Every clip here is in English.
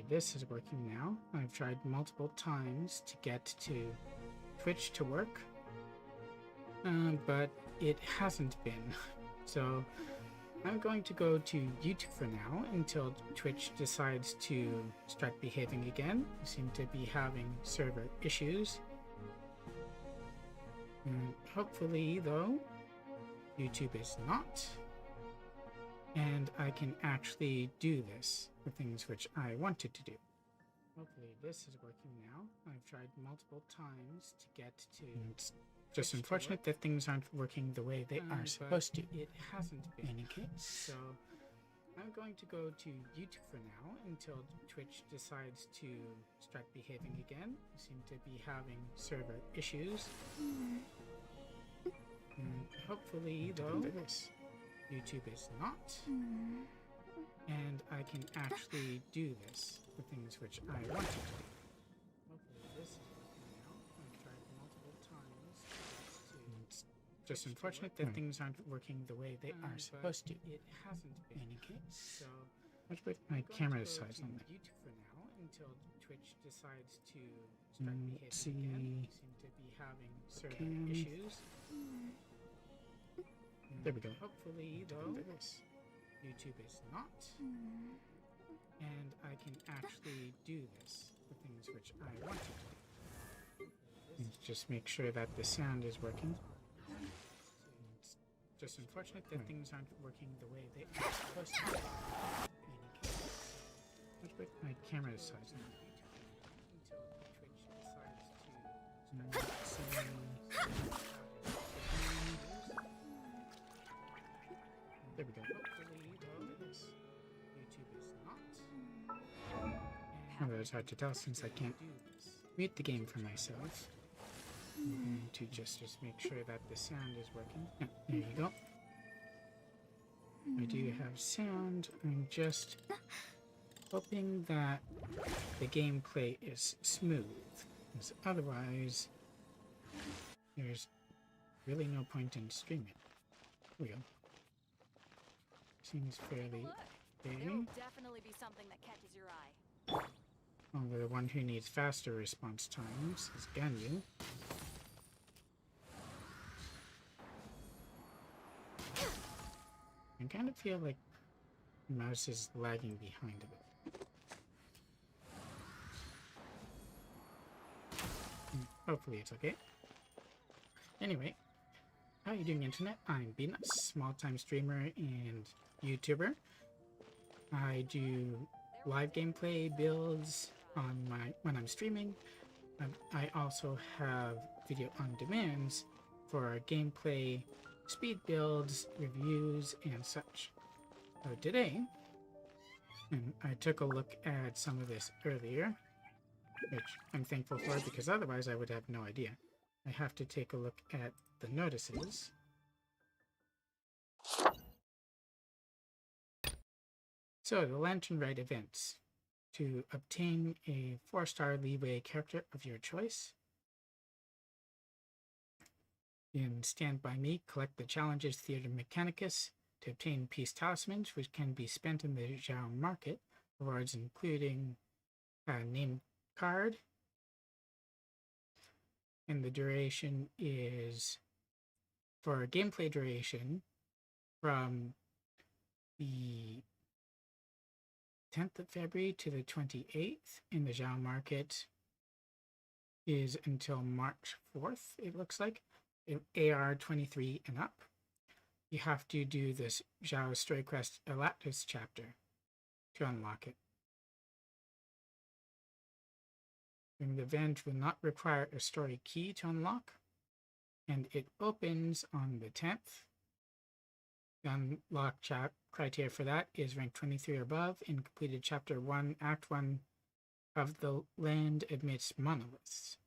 this is working now. I've tried multiple times to get to Twitch to work, but it hasn't been. So I'm going to go to YouTube for now until Twitch decides to start behaving again. We seem to be having server issues. Hopefully, though, YouTube is not. And I can actually do this, the things which I wanted to do. Hopefully this is working now. I've tried multiple times to get to... It's just unfortunate that things aren't working the way they are supposed to. It hasn't been. In any case. So I'm going to go to YouTube for now until Twitch decides to start behaving again. We seem to be having server issues. Hopefully, though, YouTube is not. And I can actually do this, the things which I wanted to do. Hopefully this is working now. I've tried multiple times to... It's just unfortunate that things aren't working the way they are supposed to. It hasn't been. In any case. So let's put my camera size on that. YouTube for now until Twitch decides to start behaving again. We seem to be having server issues. There we go. Hopefully, though, YouTube is not. And I can actually do this, the things which I wanted to do. Let's just make sure that the sound is working. It's just unfortunate that things aren't working the way they are supposed to. In any case, let's put my camera size on until Twitch decides to... There we go. Hopefully, though, YouTube is not. Although it's hard to tell since I can't mute the game for myself. I'm going to just make sure that the sound is working. Yeah, there you go. I do have sound. I'm just hoping that the gameplay is smooth, because otherwise there's really no point in streaming. Here we go. Seems fairly big. There will definitely be something that catches your eye. Although the one who needs faster response times is Ganyu. I kind of feel like the mouse is lagging behind a bit. Hopefully it's okay. Anyway, how are you doing, Internet? I'm Beanut, small-time streamer and YouTuber. I do live gameplay builds on when I'm streaming. I also have video on demands for gameplay, speed builds, reviews, and such. So today, and I took a look at some of this earlier, which I'm thankful for because otherwise I would have no idea. I have to take a look at the notices. So, the Lantern Rite events. To obtain a 4-star leeway character of your choice. In Stand By Me, collect the Challenges Theater Mechanicus to obtain Peace Talismans, which can be spent in the Zhao market. Rewards including a name card. And the duration is, for gameplay duration, from the 10th of February to the 28th in the Zhao market is until March 4th, it looks like, in AR 23 and up. You have to do this Zhao Story Quest Atlas chapter to unlock it. And the event will not require a story key to unlock, and it opens on the 10th. The unlock criteria for that is rank 23 or above in completed Chapter 1, Act 1 of the Land Amidst Monoliths.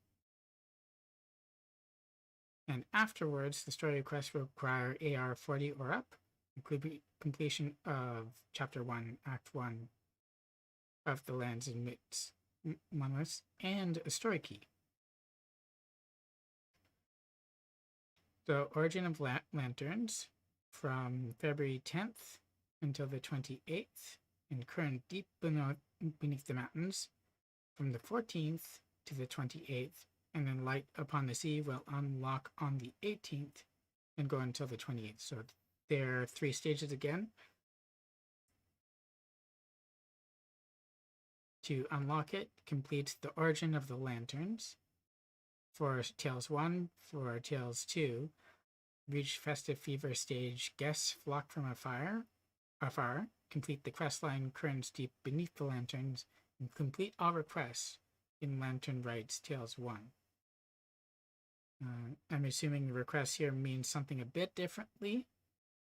And afterwards, the story quest will require AR 40 or up, including completion of Chapter 1, Act 1 of the Lands Amidst Monoliths, and a story key. The Origin of Lanterns from February 10th until the 28th and current deep beneath the mountains from the 14th to the 28th, and then light upon the sea will unlock on the 18th and go until the 28th. So there are 3 stages again. To unlock it, complete the Origin of the Lanterns. For Tales 1, for Tales 2, reach Festive Fever stage, Guests Flock from Afar, complete the quest line Currents Deep Beneath the Lanterns, and complete all requests in Lantern Rites Tales 1. I'm assuming the requests here means something a bit differently,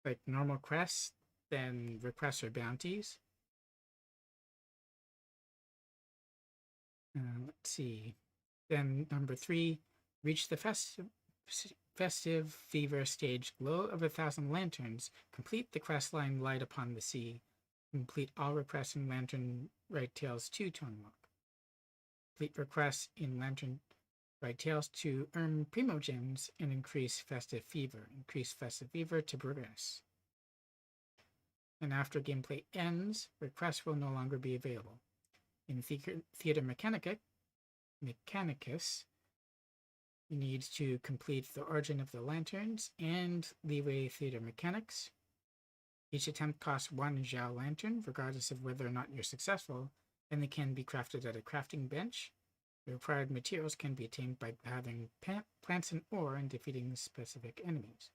like normal quests, than requests or bounties. Let's see. Then number 3, reach the Festive Fever stage, Glow of 1,000 Lanterns, complete the quest line Light Upon the Sea, complete all requests in Lantern Rite Tales 2 to unlock. Complete requests in Lantern Rite Tales to earn Primogems and increase Festive Fever. Increase Festive Fever to progress. And after gameplay ends, requests will no longer be available. In Theater Mechanicus, you need to complete the Origin of the Lanterns and Leeway Theater Mechanics. Each attempt costs 1 Zhao Lantern, regardless of whether or not you're successful, and they can be crafted at a crafting bench. The required materials can be attained by gathering plants and ore and defeating specific enemies.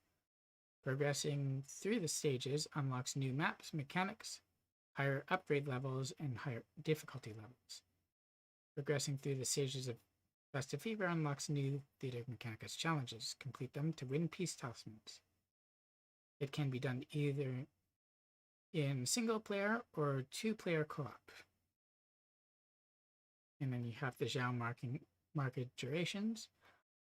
Progressing through the stages unlocks new maps, mechanics, higher upgrade levels, and higher difficulty levels. Progressing through the stages of Festive Fever unlocks new Theater Mechanicus challenges. Complete them to win peace talismans. It can be done either in single-player or 2-player co-op. And then you have the Zhao market durations,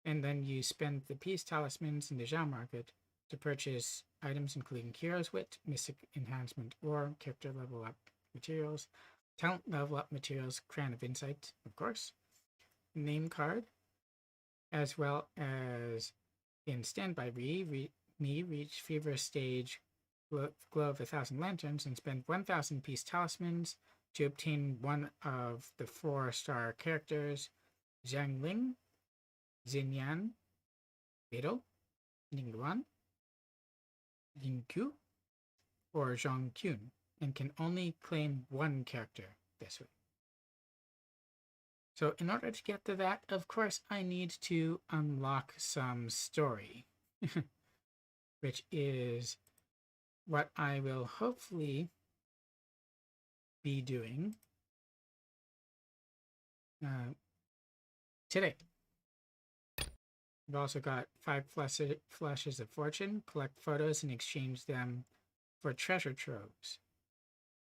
and then you spend the peace talismans in the Zhao market to purchase items including Hero's Wit, Mystic Enhancement, or character level up materials, talent level up materials, Crown of Insight, of course, name card, as well as in Standby reach Fever Stage, Glow of 1,000 Lanterns, and spend 1,000 peace talismans to obtain one of the 4-star characters, Zhang Ling, Xinyan, Beidou, Ningguan, Yingku, or Zhang Qun, and can only claim 1 character this way. So in order to get to that, of course, I need to unlock some story, which is what I will hopefully be doing today. We've also got 5 flashes of fortune, collect photos and exchange them for treasure troves.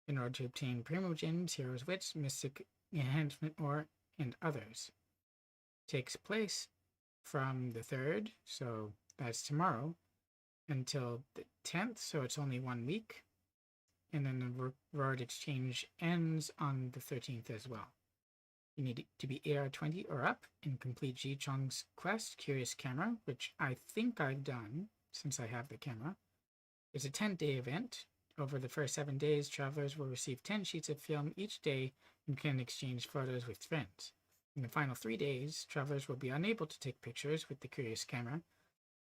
In order to obtain Primogems, Hero's Wits, Mystic Enhancement Ore, and others. Takes place from the 3rd, so that's tomorrow, until the 10th, so it's only 1 week. And then the reward exchange ends on the 13th as well. You need to be AR 20 or up and complete Ji Chong's quest, Curious Camera, which I think I've done since I have the camera. It's a 10-day event. Over the first 7 days, travelers will receive 10 sheets of film each day and can exchange photos with friends. In the final 3 days, travelers will be unable to take pictures with the Curious Camera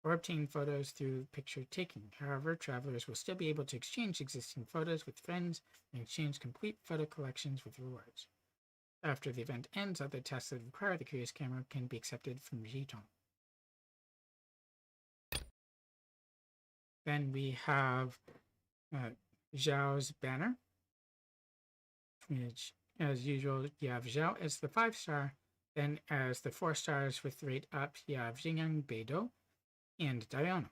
or obtain photos through picture taking. However, travelers will still be able to exchange existing photos with friends and exchange complete photo collections with rewards. After the event ends, other tasks that require the Curious Camera can be accepted from Zhichong. Then we have Zhao's banner, which, as usual, you have Zhao as the 5-star. Then, as the 4 stars with rate up, you have Xingyang, Beidou, and Diana.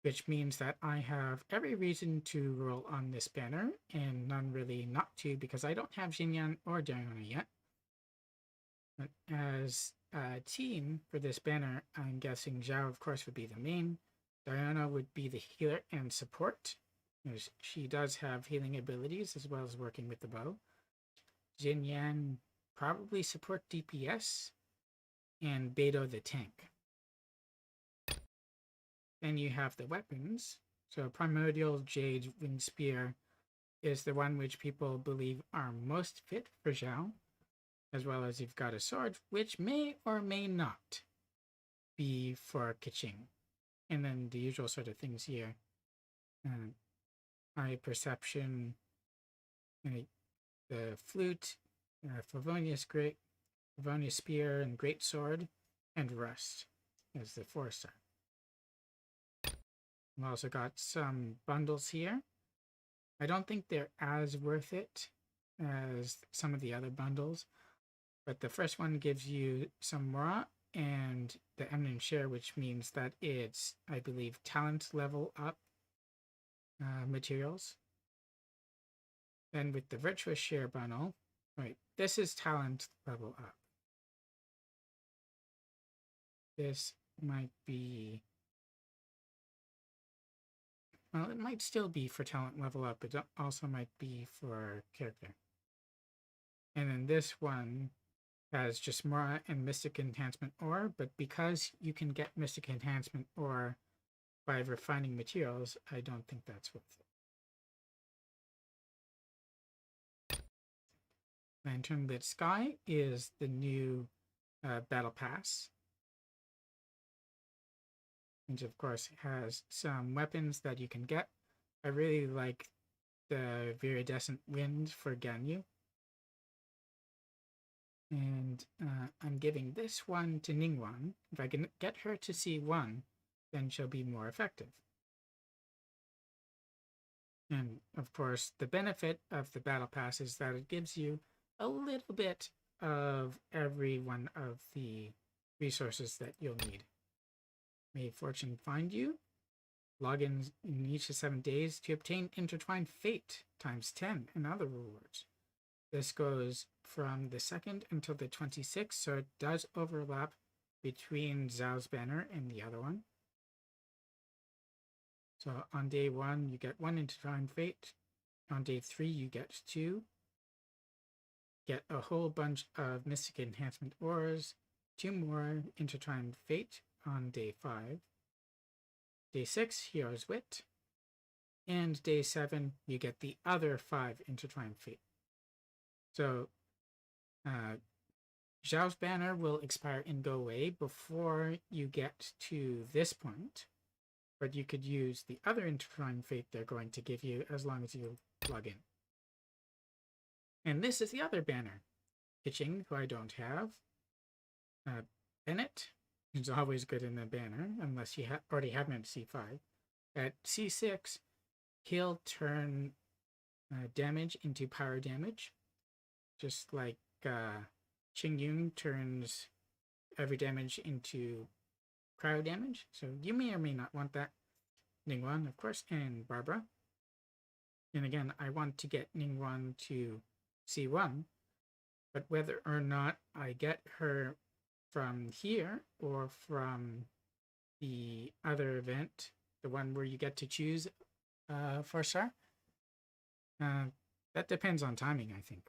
Which means that I have every reason to roll on this banner, and none really not to, because I don't have Xinyan or Diana yet. But as a team for this banner, I'm guessing Zhao, of course, would be the main. Diana would be the healer and support, as she does have healing abilities as well as working with the bow. Xinyan probably support DPS, and Beidou the tank. Then you have the weapons. So Primordial Jade Ring Spear is the one which people believe are most fit for Zhao, as well as you've got a sword which may or may not be for Kaching. And then the usual sort of things here. Eye perception, the flute, Favonius spear and great sword, and rust as the 4-star. We've also got some bundles here. I don't think they're as worth it as some of the other bundles, but the first one gives you some Mora and the Eminent Share, which means that it's, I believe, talent level up materials. Then with the Virtuous Share bundle, right, this is talent level up. This might be, well, it might still be for talent level up, but it also might be for character. And then this one has just Mora and Mystic Enhancement Ore, but because you can get Mystic Enhancement Ore by refining materials, I don't think that's worth it. Lantern Lit Sky is the new Battle Pass. Which of course has some weapons that you can get. I really like the Viridescent Wind for Ganyu. And I'm giving this one to Ningguang. If I can get her to C1, then she'll be more effective. And of course, the benefit of the Battle Pass is that it gives you a little bit of every one of the resources that you'll need. May fortune find you. Log in each of 7 days to obtain Intertwined Fate ×10 and other rewards. This goes from the 2nd until the 26th, so it does overlap between Zhao's banner and the other one. So on day 1, you get 1 Intertwined Fate. On day 3, you get 2. Get a whole bunch of Mystic Enhancement Ores, 2 more Intertwined Fate on day 5. Day 6, Hero's Wit. And day 7, you get the other 5 Intertwined Fate. So, Zhao's banner will expire and go away before you get to this point, but you could use the other Intertwined Fate they're going to give you as long as you log in. And this is the other banner. Kaching, who I don't have. Bennett, who's always good in the banner, unless you already have him at C5. At C6, he'll turn damage into power damage, just like Qingyun turns every damage into cryo damage. So you may or may not want that. Ningguang, of course, and Barbara. And again, I want to get Ningguang to C1, but whether or not I get her from here or from the other event, the one where you get to choose 4-star, that depends on timing, I think.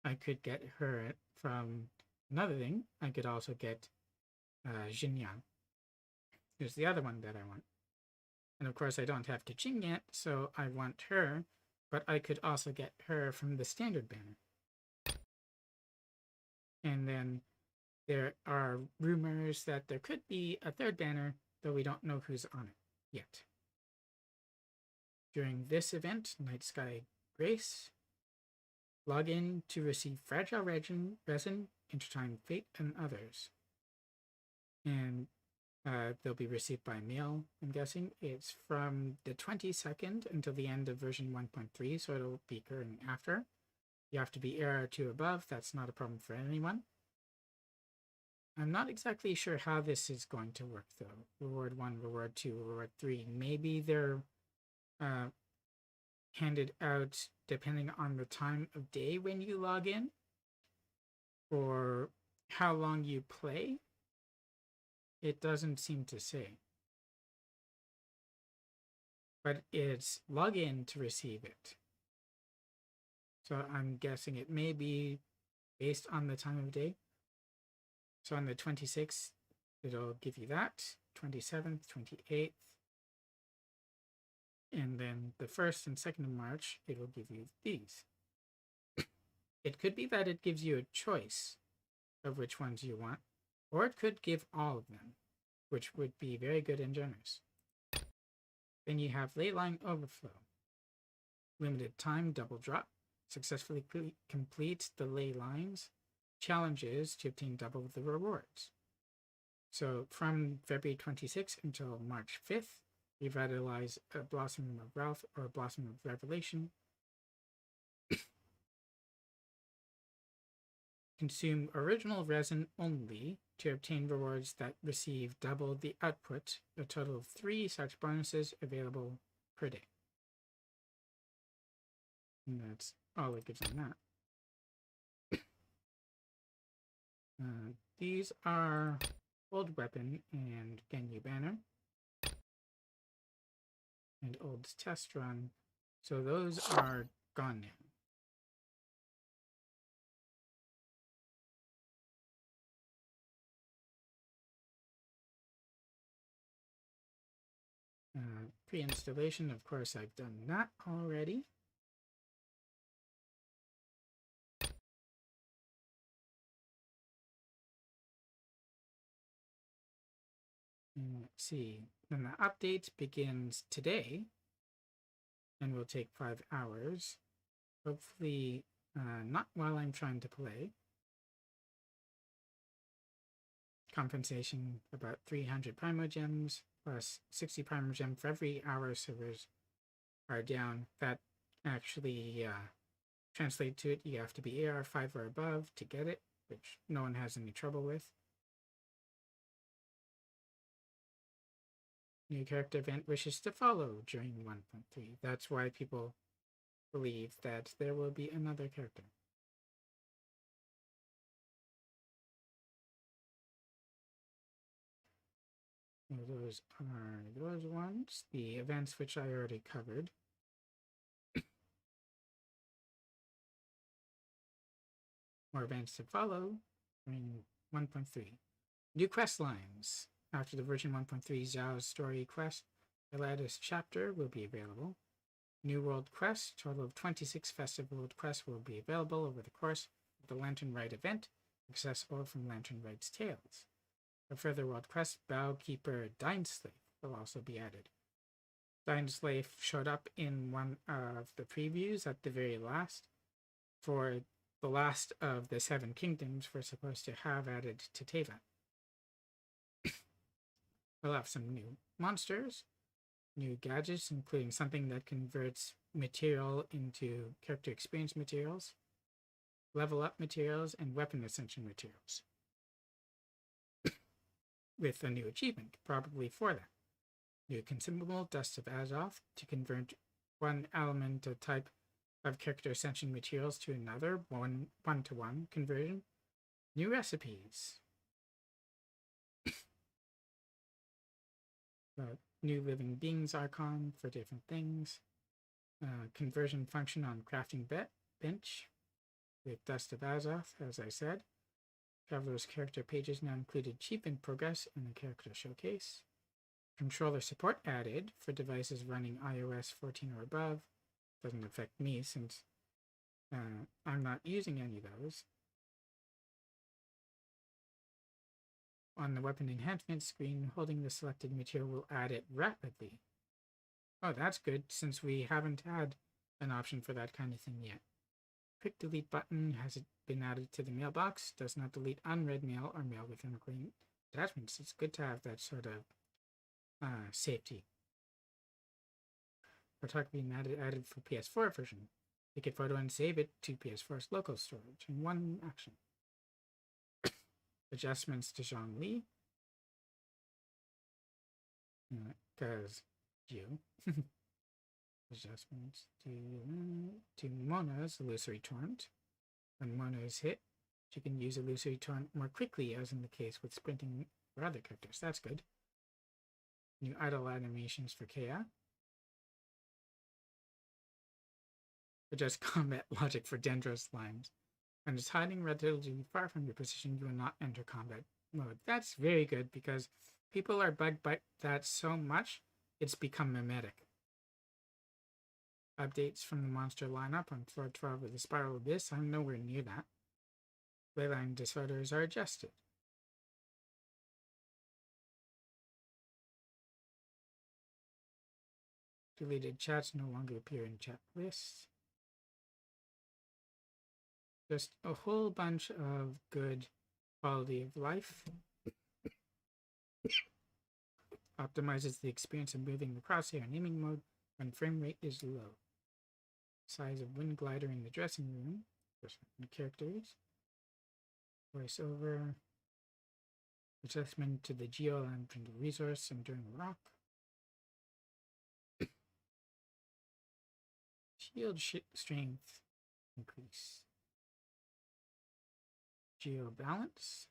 I could get her from another thing. I could also get Xinyan, who's the other one that I want. And of course, I don't have Kaching yet, so I want her, but I could also get her from the standard banner. And then there are rumors that there could be a third banner, though we don't know who's on it yet. During this event, Night Sky Grace, log in to receive Fragile Resin, Intertwined Fate, and others. And they'll be received by mail, I'm guessing. It's from the 22nd until the end of version 1.3, so it'll be occurring after. You have to be era 2 above. That's not a problem for anyone. I'm not exactly sure how this is going to work, though. Reward 1, Reward 2, Reward 3. Maybe they're handed out depending on the time of day when you log in, or how long you play. It doesn't seem to say. But it's log in to receive it. So I'm guessing it may be based on the time of day. So on the 26th, it'll give you that. 27th, 28th. And then the 1st and 2nd of March, it will give you these. It could be that it gives you a choice of which ones you want, or it could give all of them, which would be very good and generous. Then you have Leyline Overflow. Limited time double drop. Successfully complete the ley lines challenges to obtain double the rewards. So from February 26th until March 5th, revitalize a Blossom of Wealth or a Blossom of Revelation. Consume original resin only to obtain rewards that receive double the output, a total of 3 such bonuses available per day. And that's all it gives on that. These are Old Weapon and Genyu Banner. And Old Test Run. So those are gone now. Pre-installation, of course, I've done that already. Let's see. Then the update begins today and will take 5 hours. Hopefully, not while I'm trying to play. Compensation about 300 Primogems plus 60 Primogem for every hour servers are down. That actually translates to it. You have to be AR 5 or above to get it, which no one has any trouble with. New character event wishes to follow during 1.3. That's why people believe that there will be another character. Those are those ones. The events which I already covered. More events to follow during 1.3. New quest lines. After the version 1.3 Zhao's story quest, the latest chapter will be available. New World Quest, total of 26 festive world quests will be available over the course of the Lantern Rite event, accessible from Lantern Rite's Tales. A further world quest, Bowkeeper Dineslave, will also be added. Dineslave showed up in one of the previews at the very last. For the last of the 7 kingdoms we're supposed to have added to Teva. We'll have some new monsters, new gadgets, including something that converts material into character experience materials, level up materials, and weapon ascension materials. With a new achievement, probably for that. New consumable, Dust of Azoth, to convert one element or type of character ascension materials to another, one-to-one conversion. New recipes. New living beings icon for different things. Conversion function on crafting bench with Dust of Azoth, as I said. Traveler's character pages now include achievement progress in the character showcase. Controller support added for devices running iOS 14 or above. Doesn't affect me since I'm not using any of those. On the weapon enhancement screen, holding the selected material will add it rapidly. Oh, that's good, since we haven't had an option for that kind of thing yet. Quick delete button has been added to the mailbox. Does not delete unread mail or mail with unclean attachments. It's good to have that sort of safety. Photography added for PS4 version. Take a photo and save it to PS4's local storage in one action. Adjustments to Zhongli. Because you. Adjustments to Mona's Illusory Torrent. When Mona is hit, she can use Illusory Torrent more quickly, as in the case with sprinting for other characters. That's good. New idle animations for Kea. Adjust combat logic for Dendros lines. When it's hiding relatively far from your position, you will not enter combat mode. That's very good because people are bugged by that so much, it's become mimetic. Updates from the monster lineup on floor 12 of the Spiral Abyss. I'm nowhere near that. Leyline disorders are adjusted. Deleted chats no longer appear in chat lists. Just a whole bunch of good quality of life. Optimizes the experience of moving the crosshair in aiming mode when frame rate is low. Size of wind glider in the dressing room for certain characters. Voiceover. Adjustment to the geoland from the resource and during rock. Shield strength increase. Geo balance.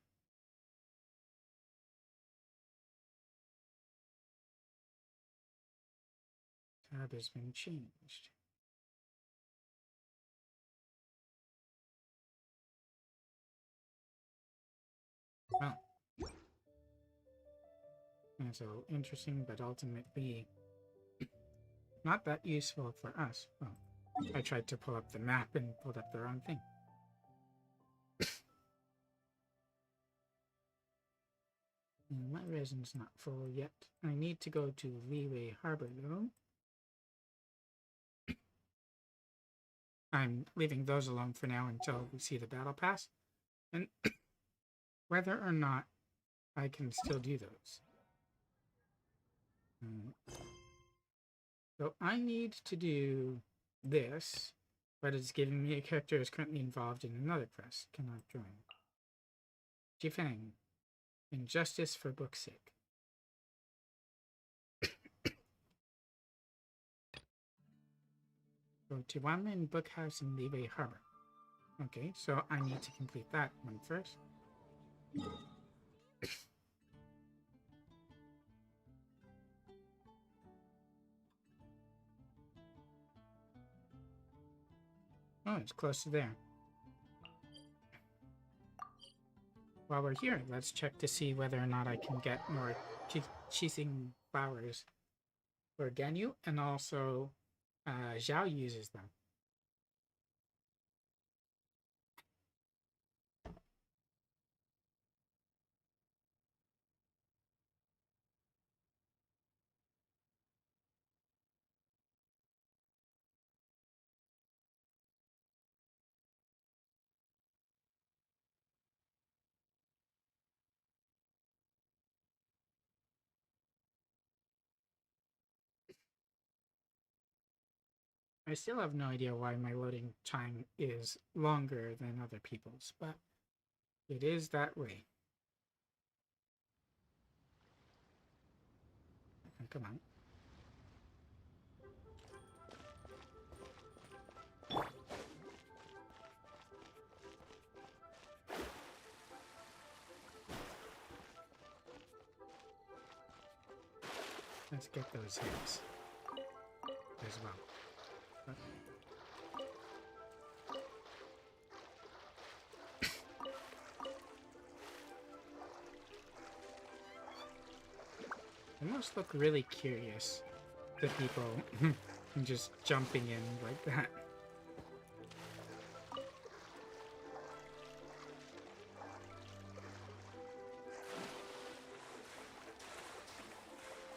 Tab has been changed. Well, that's so interesting, but ultimately not that useful for us. Well, I tried to pull up the map and pulled up the wrong thing. My resin's not full yet. I need to go to Leeway Harbor though. I'm leaving those alone for now until we see the battle pass. And whether or not I can still do those. So I need to do this, but it's giving me a character is currently involved in another quest. Cannot join. Jifeng. Injustice for book's sake. Go to Wanlin Bookhouse in Leeway Harbor. Okay, so I need to complete that one first. Oh, it's close to there. While we're here, let's check to see whether or not I can get more cheesing flowers for Ganyu, and also Zhao uses them. I still have no idea why my loading time is longer than other people's, but it is that way. Come on. Let's get those hits as well. They must look really curious to people just jumping in like that.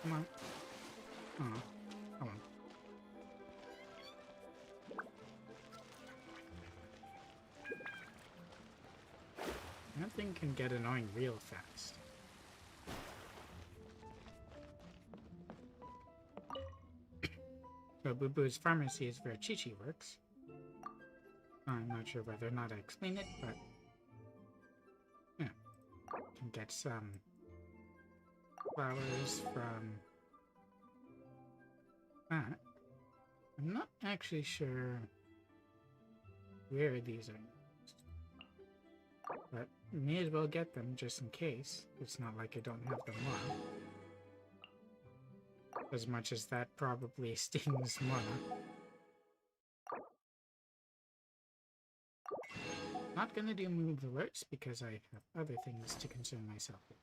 Come on. Oh, come on. That thing can get annoying real fast. So Boo Boo's pharmacy is where Chi-Chi works. I'm not sure whether or not I explain it, but yeah, can get some flowers from that. I'm not actually sure where these are used, but may as well get them just in case. It's not like I don't have them on. As much as that probably stings Mana. Not gonna do move alerts because I have other things to concern myself with.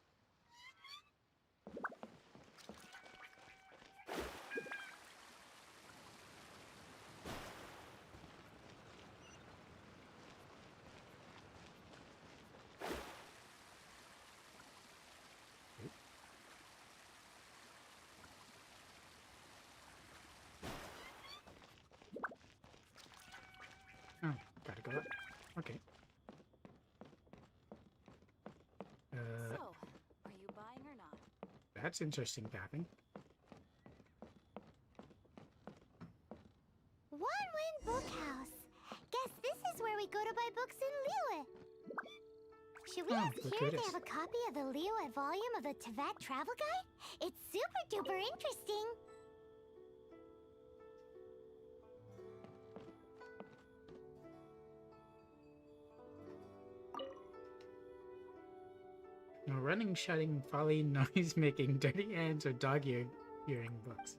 That's interesting pathing. One Bookhouse. Guess this is where we go to buy books in Liyue. Should we ask look here who if it they is. have a copy of the Liyue volume of the Tevat Travel Guide? It's super duper interesting. No running, shouting, falling, noise making, dirty hands, or dog earing books.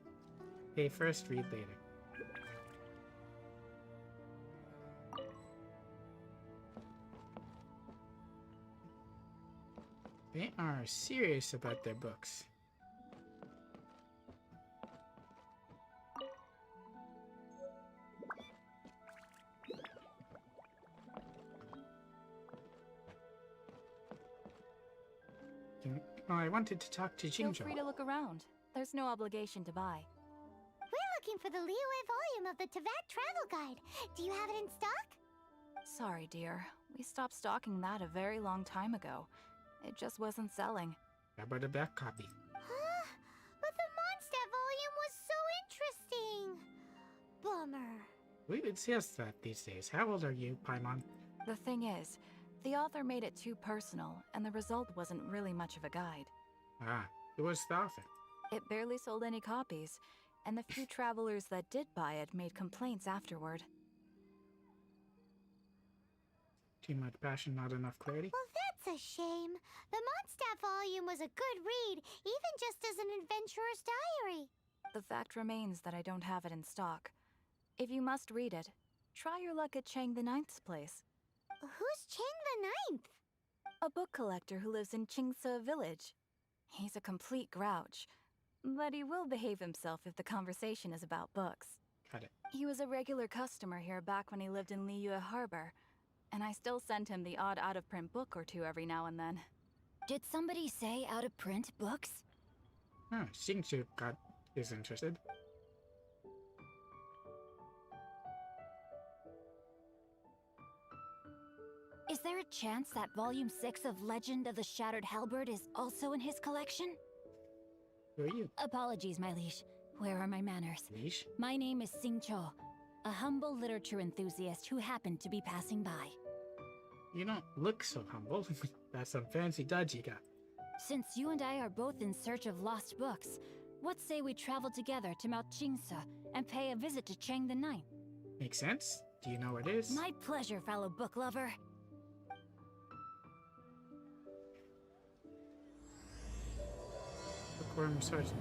Pay first, read later. They are serious about their books. Oh, I wanted to talk to Feel Zhao. free to look around. There's no obligation to buy. We're looking for the Liyue volume of the Tevat Travel Guide. Do you have it in stock? Sorry, dear. We stopped stocking that a very long time ago. It just wasn't selling. How about a back copy? Huh? But the Mondstadt volume was so interesting. Bummer. We would see that these days. How old are you, Paimon? The thing is, the author made it too personal, and the result wasn't really much of a guide. Ah, who was the author? It barely sold any copies, and the few travelers that did buy it made complaints afterward. Too much passion, not enough clarity? Well, that's a shame. The Mondstadt volume was a good read, even just as an adventurer's diary. The fact remains that I don't have it in stock. If you must read it, try your luck at Chang the Ninth's place. Who's Chang the Ninth? A book collector who lives in Qingse village. He's a complete grouch, but he will behave himself if the conversation is about books. Got it. He was a regular customer here back when he lived in Liyue Harbor, and I still send him the odd out-of-print book or two every now and then. Did somebody say out-of-print books? Oh, Xingzhu is interested. Is there a chance that Volume 6 of Legend of the Shattered Halberd is also in his collection? Who are you? Apologies, my liege. Where are my manners? Niche? My name is Sing Cho, a humble literature enthusiast who happened to be passing by. You don't look so humble. That's some fancy duds you got. Since you and I are both in search of lost books, what say we travel together to Mount Qingse and pay a visit to Chang the Ninth? Makes sense? Do you know what it is? My pleasure, fellow book lover. Bookworm Sergeant.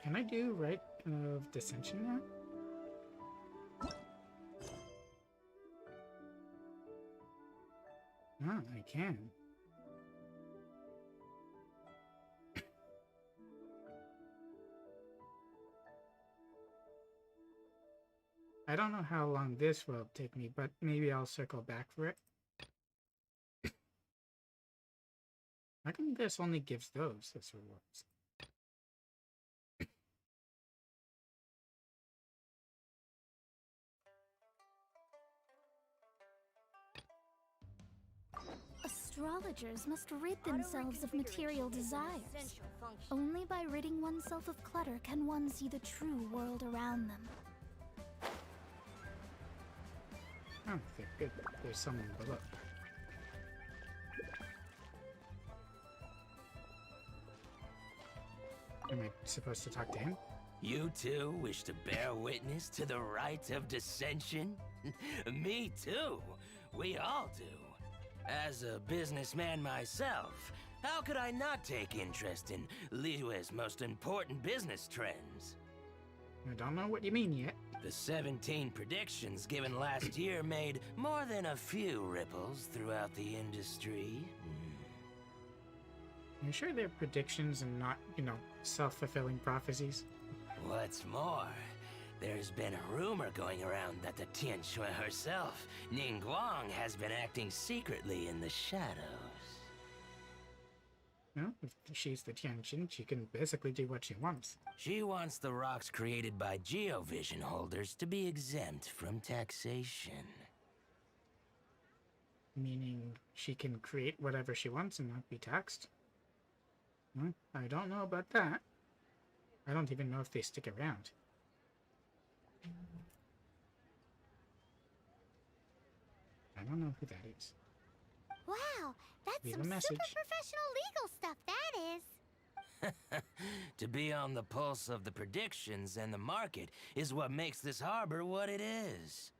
Can I do Rite of Dissension now? Ah, I can. I don't know how long this will take me, but maybe I'll circle back for it. How come this only gives those as rewards? Astrologers must rid themselves of material desires. Only by ridding oneself of clutter can one see the true world around them. Oh, they're good. There's someone below. Am I supposed to talk to him? You too wish to bear witness to the rite of dissension? Me too. We all do. As a businessman myself, how could I not take interest in Liyue's most important business trends? I don't know what you mean yet. The 17 predictions given last year made more than a few ripples throughout the industry. You sure they're predictions and not, self-fulfilling prophecies? What's more, there's been a rumor going around that the Tianshui herself, Ningguang, has been acting secretly in the shadows. No, if she's the Genshin, she can basically do what she wants. She wants the rocks created by geovision holders to be exempt from taxation. Meaning she can create whatever she wants and not be taxed? I don't know about that. I don't even know if they stick around. I don't know who that is. Wow, that's Leave a some message. super professional legal stuff, that is. To be on the pulse of the predictions and the market is what makes this harbor what it is.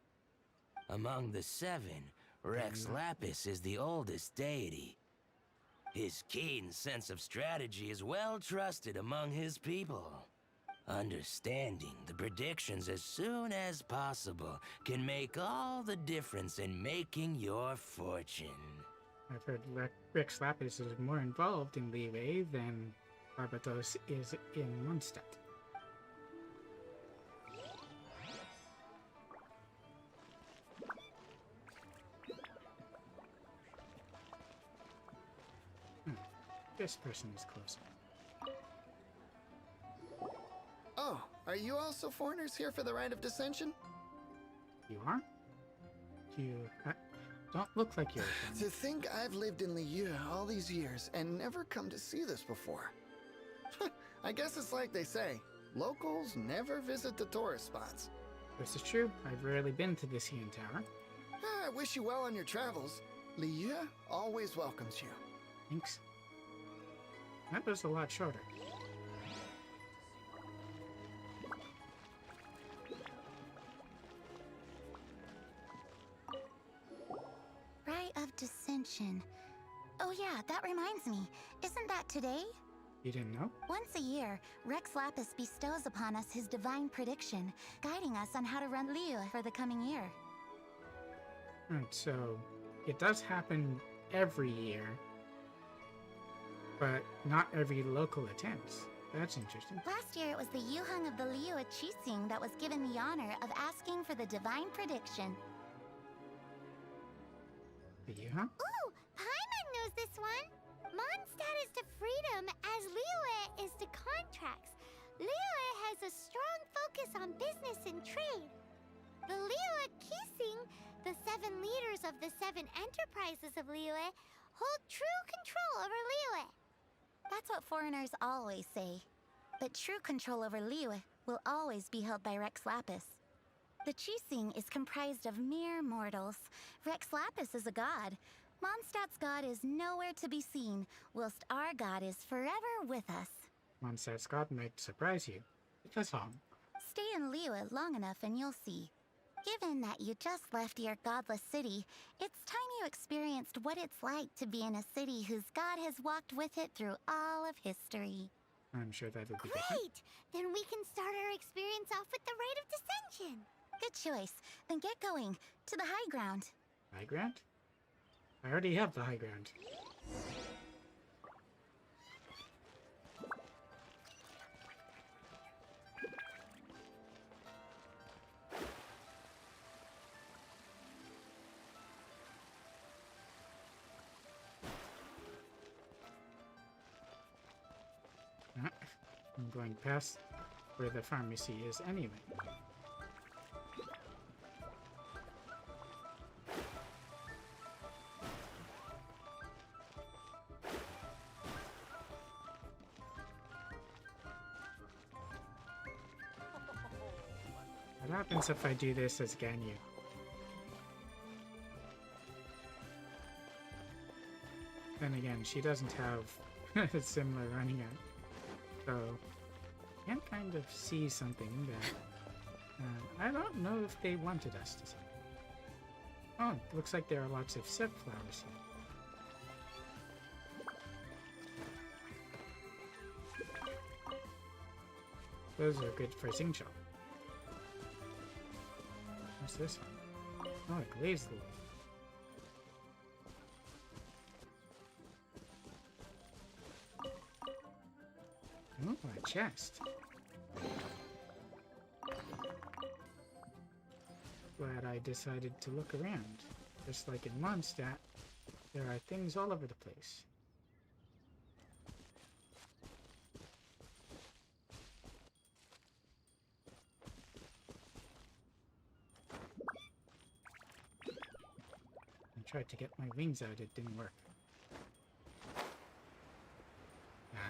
Among the seven, Rex Lapis is the oldest deity. His keen sense of strategy is well trusted among his people. Understanding the predictions as soon as possible can make all the difference in making your fortune. I've heard Rex Lapis is more involved in Liyue than Barbatos is in Mondstadt. This person is closer. Oh, are you also foreigners here for the Rite of Dissension? You are? You don't look like you're a To think I've lived in Liyue all these years and never come to see this before. I guess it's like they say, locals never visit the tourist spots. This is true. I've rarely been to the CN Tower. I wish you well on your travels. Liyue always welcomes you. Thanks. That was a lot shorter. Rite of Dissension. Oh yeah, that reminds me. Isn't that today? You didn't know? Once a year, Rex Lapis bestows upon us his divine prediction, guiding us on how to run Liyue for the coming year. Right, so it does happen every year, but not every local attends. That's interesting. Last year, it was the Yuheng of the Liyue Qixing that was given the honor of asking for the divine prediction. You, huh? Ooh, Paimon knows this one! Mondstadt is to freedom as Liyue is to contracts. Liyue has a strong focus on business and trade. The Liyue Qixing, the 7 leaders of the 7 enterprises of Liyue, hold true control over Liyue. That's what foreigners always say. But true control over Liyue will always be held by Rex Lapis. The Qixing is comprised of mere mortals. Rex Lapis is a god. Mondstadt's god is nowhere to be seen, whilst our god is forever with us. Mondstadt's god might surprise you. It's a song. Stay in Liyue long enough and you'll see. Given that you just left your godless city, it's time you experienced what it's like to be in a city whose god has walked with it through all of history. I'm sure that would be different. Great! Then we can start our experience off with the Rite of Dissension. Good choice. Then get going. To the high ground. High ground? I already have the high ground. I'm going past where the pharmacy is anyway. What happens if I do this as Ganyu? Then again, she doesn't have a similar running out. So, I can kind of see something that I don't know if they wanted us to see. Oh, it looks like there are lots of Sip flowers here. Those are good for Xingqiu. What's this one? Oh, a glazed lily. Oh, a chest. Glad I decided to look around. Just like in Mondstadt, there are things all over the place. tried to get my wings out, it didn't work. Ah.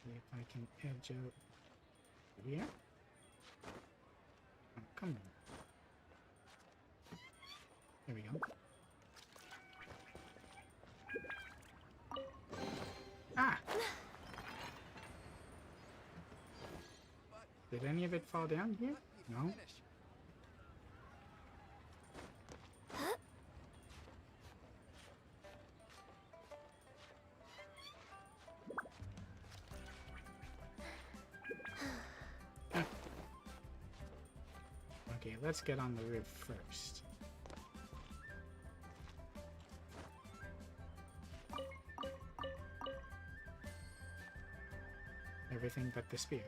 See if I can edge out here. Oh, come on. There we go. Ah! Did any of it fall down here? No? Okay, let's get on the roof first. Everything but the spear.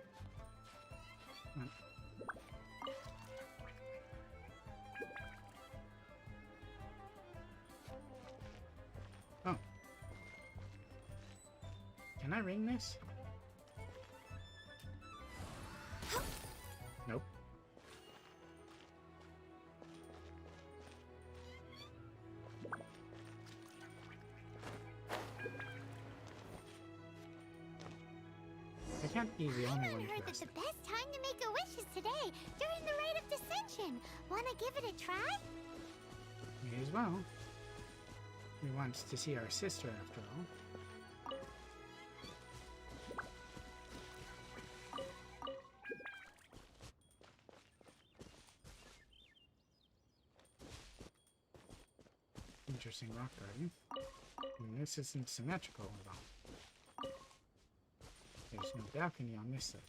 Oh. Can I ring this? Nope. I can't be the only one I heard that dressed. the best time to make a wish is today, during the rite of dissension. Wanna give it a try? May as well. We want to see our sister after all. Interesting rock garden. And this isn't symmetrical at all. There's no balcony on this side.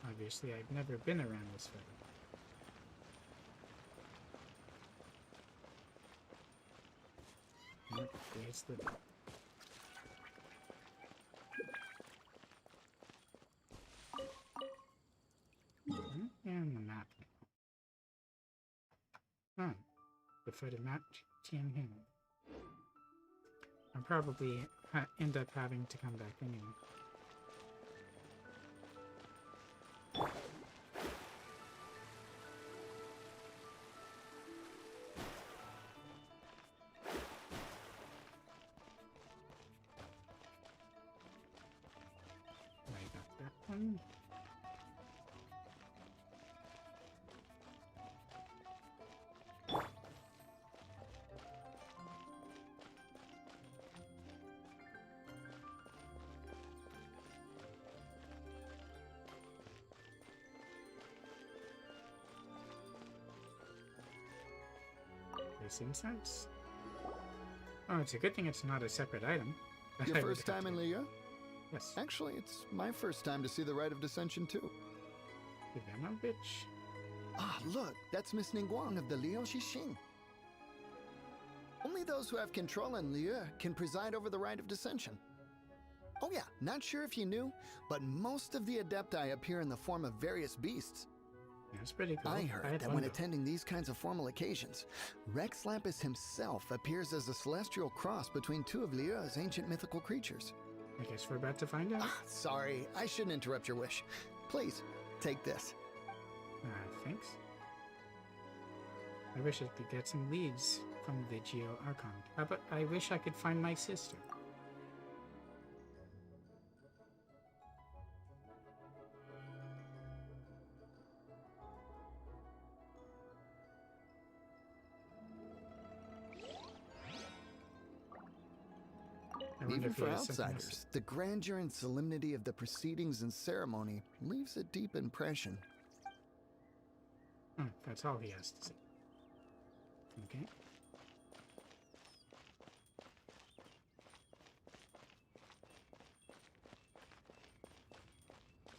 Obviously, I've never been around this way. Nope, there's the door. And the map. Oh, the foot of Mount Tianhin. I'll probably end up having to come back anyway. I got that one. Seems sense. Oh, it's a good thing it's not a separate item. Your first time in Liu? Yes. Actually, it's my first time to see the Rite of Dissension too. Ivanovich. Ah, look, that's Miss Ningguang of the Liu Xixing. Only those who have control in Liu can preside over the Rite of Dissension. Oh yeah, not sure if you knew, but most of the Adepti appear in the form of various beasts. That's pretty cool. I heard that when attending these kinds of formal occasions, Rex Lapis himself appears as a celestial cross between two of Liu's ancient mythical creatures. I guess we're about to find out. Ah, sorry, I shouldn't interrupt your wish. Please, take this. Thanks. I wish I could get some leads from the Geo Archon. But I wish I could find my sister. Even for outsiders, the grandeur and solemnity of the proceedings and ceremony leaves a deep impression. Oh, that's all he has to say. Okay.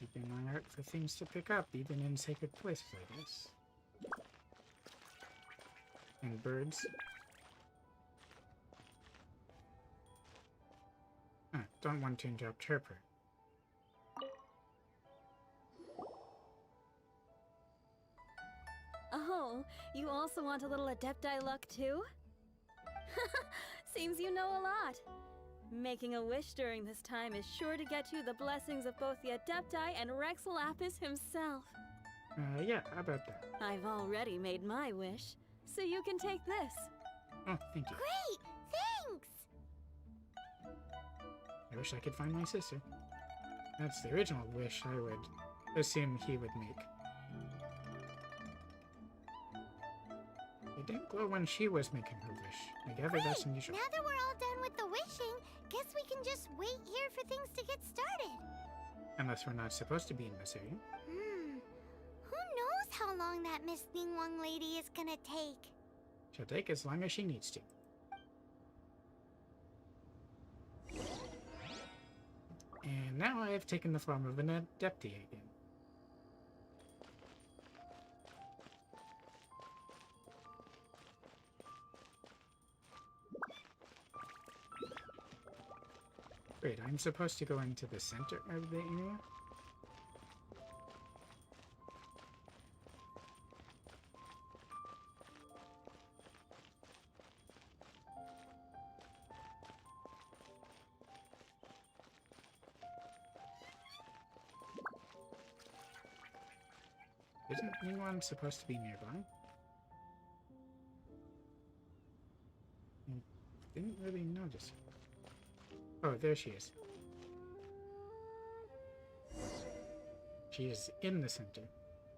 Keeping my eye out for things to pick up, even in sacred places, I guess. And birds. Don't want to interrupt her prayer. Oh, you also want a little Adepti luck too? Seems you know a lot. Making a wish during this time is sure to get you the blessings of both the Adepti and Rex Lapis himself. Yeah, how about that? I've already made my wish, so you can take this. Oh, thank you. Great! Thanks! I wish I could find my sister. That's the original wish I would assume he would make. It didn't glow when she was making her wish. I gather that's unusual. Now that we're all done with the wishing, guess we can just wait here for things to get started. Unless we're not supposed to be in this area. Who knows how long that Miss Ningguang lady is gonna take? She'll take as long as she needs to. And now I have taken the form of an Adepti again. Wait, I'm supposed to go into the center of the area? Isn't anyone supposed to be nearby? I didn't really notice. Oh, there she is. She is in the center.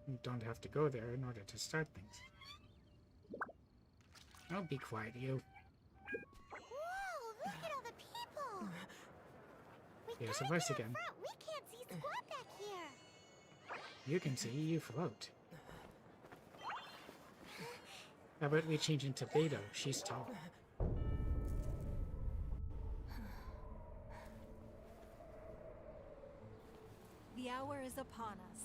You don't have to go there in order to start things. Oh, be quiet, you. Whoa, look at all the people! We Here's gotta the voice get up again. front. We can't see squat back here. You can see, you float. How about we change into Beto? She's tall. The hour is upon us.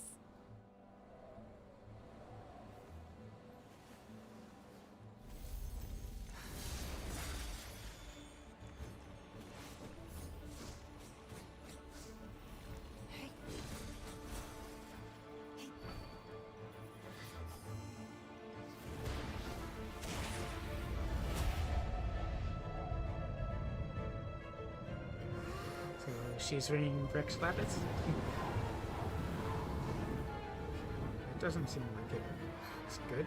So she's ringing Rex Lapis? It doesn't seem like it's good.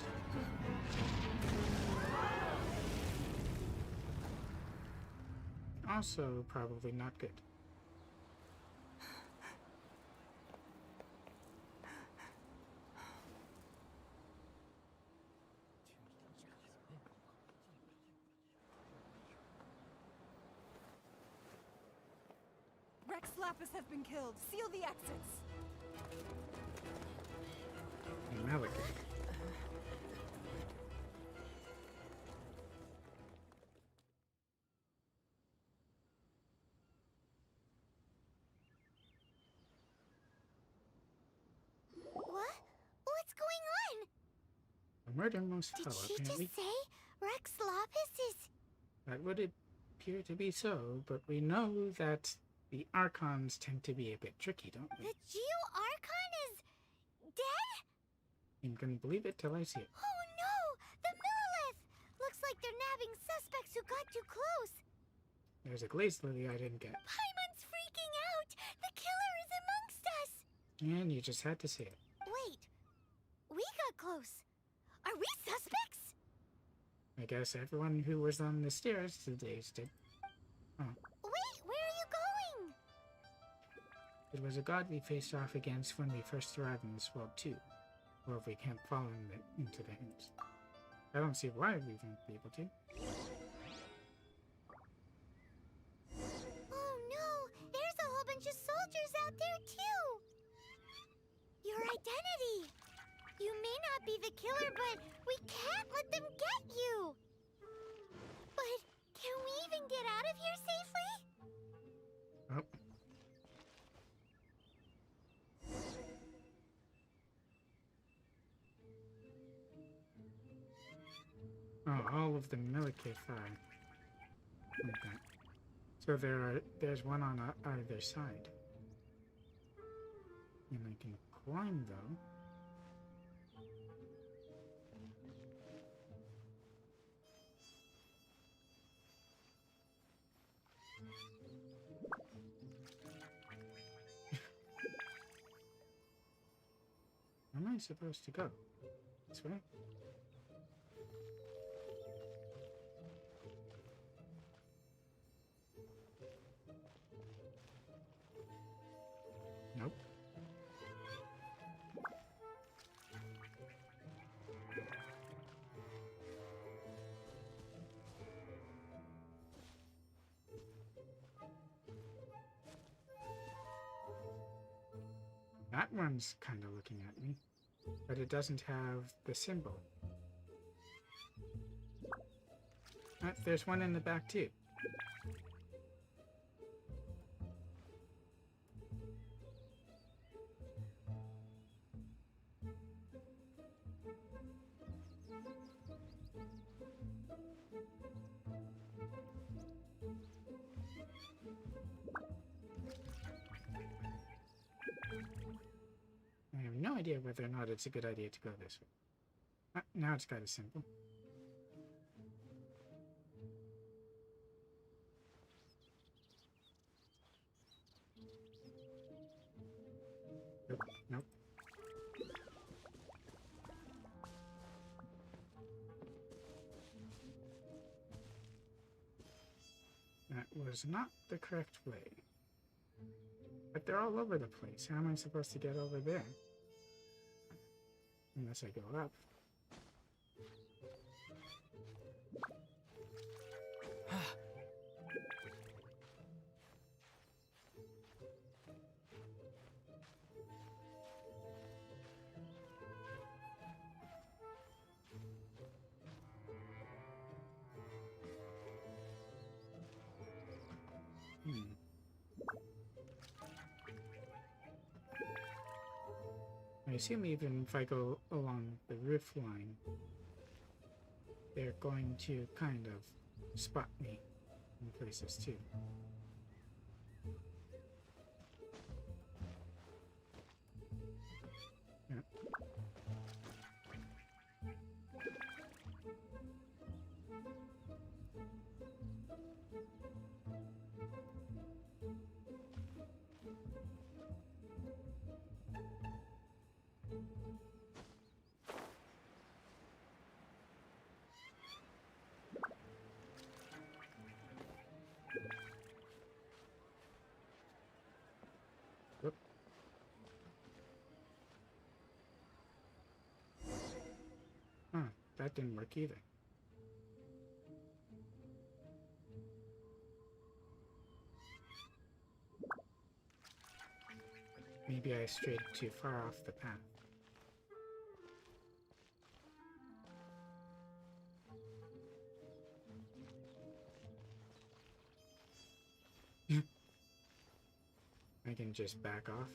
Also, probably not good. Rex Lapis has been killed. Seal the exits. Malekith. What? What's going on? The murder most Did foul, she apparently. just say Rex Lapis is... That would appear to be so, but we know that the Archons tend to be a bit tricky, don't we? The Geo-Archon is... dead? You can believe it till I see it. Oh no! The Millilith! Looks like they're nabbing suspects who got too close. There's a glazed lily I didn't get. Paimon's freaking out! The killer is amongst us! And you just had to say it. Wait. We got close. Are we suspects? I guess everyone who was on the stairs today did. Oh. Wait, where are you going? It was a god we faced off against when we first arrived in this world too. Or if we can't fall into the hands. I don't see why we won't be able to. Oh no! There's a whole bunch of soldiers out there too! Your identity! You may not be the killer, but we can't let them get you! But can we even get out of here safely? Oh. Oh, all of the Malekith are like that. So there's one on either side. And I can climb though. I supposed to go? This way? Nope. That one's kind of looking at me, but it doesn't have the symbol. There's one in the back too. I have no idea whether or not it's a good idea to go this way. Now it's got a symbol. Nope, nope. That was not the correct way. But they're all over the place. How am I supposed to get over there? Unless I go up. I assume even if I go along the roof line, they're going to kind of spot me in places too. Yep. Oop. Huh, that didn't work either. Maybe I strayed too far off the path. I can just back off.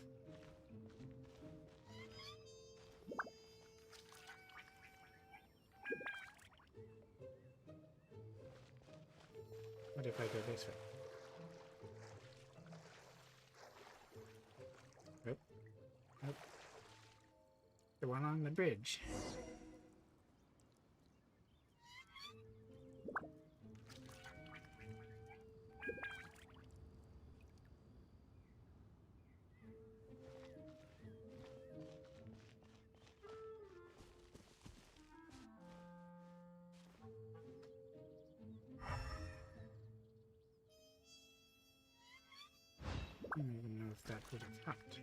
What if I go this way? Nope. Nope. The one on the bridge. I don't even know if that would have helped.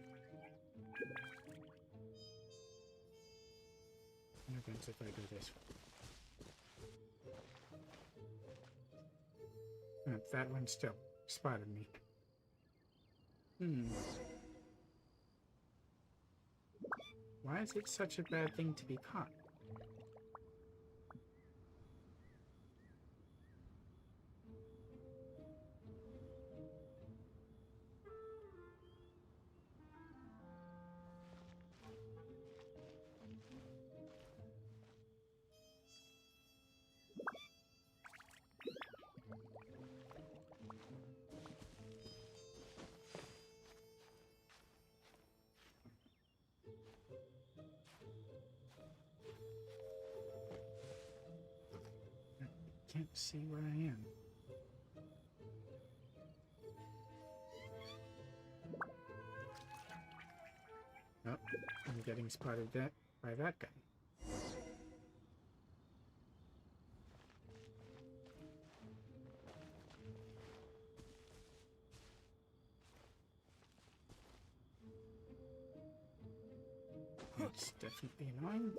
What happens if I go this way? That one still spotted me. Why is it such a bad thing to be caught? Can't see where I am. Oh, I'm getting spotted there. by that gun. It's definitely annoying.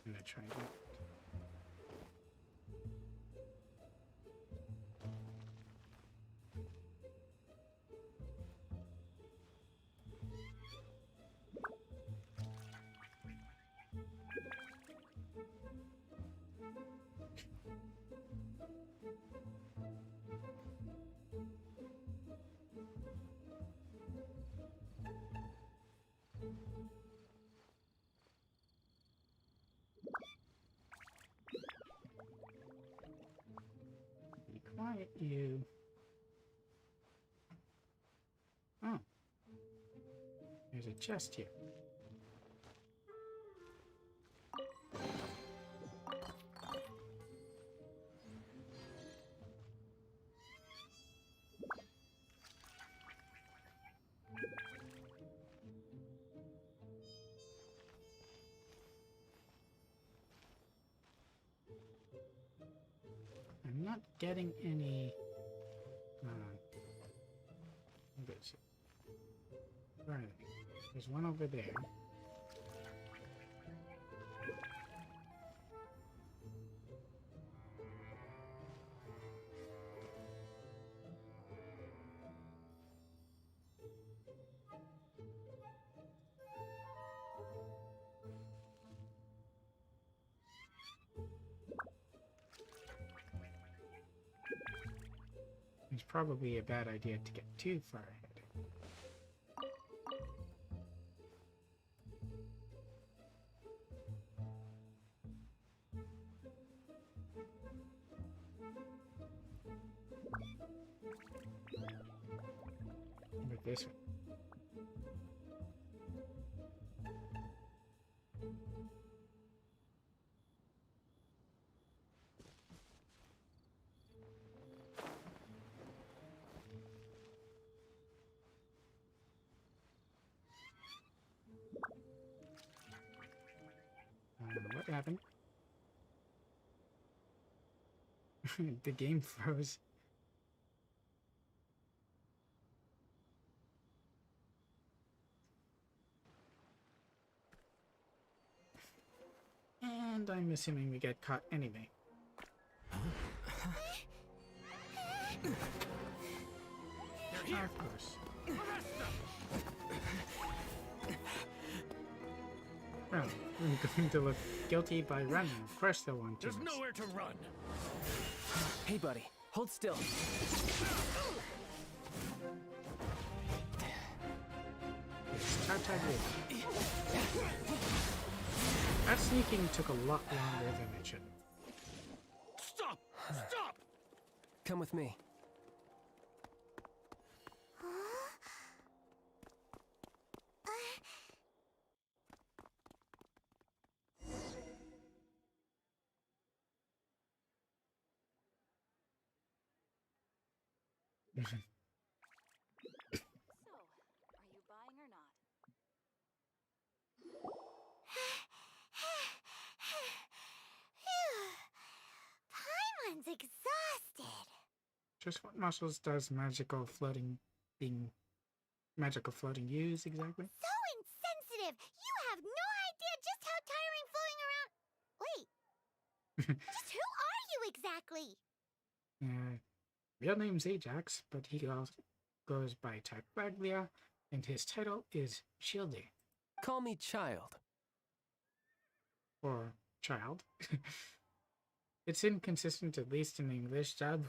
I'm gonna try that. Be quiet, you. Oh. There's a chest here. I'm not getting any. What is it? Where are they? There's one over there. It's probably a bad idea to get too far ahead. With this one. What happened? The game froze. And I'm assuming we get caught anyway. Of course. Well, I'm going to look guilty by running. Of course they'll want to. There's nowhere to run. Hey, buddy, hold still. It's Tag Rule. That sneaking took a lot longer than it should. Stop! Stop! Come with me. So, are you buying or not? Paimon's exhausted. Just what muscles does magical floating use exactly? So insensitive. You have no idea just how tiring floating around. Wait. Just who are you exactly? Real name's Ajax, but he goes by Tartaglia, and his title is Shielding, Call me child. or child. It's inconsistent, at least in the English dub,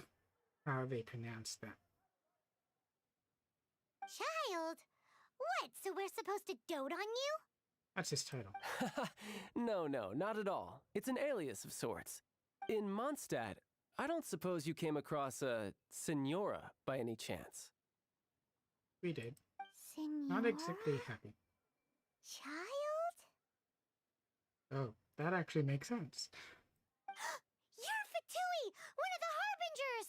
how they pronounce that. Child? What, so we're supposed to dote on you? That's his title. No, not at all. It's an alias of sorts. In Mondstadt, I don't suppose you came across a Senora by any chance. We did. Senora? Not exactly happy. Child? Oh, that actually makes sense. You're Fatui, one of the Harbingers!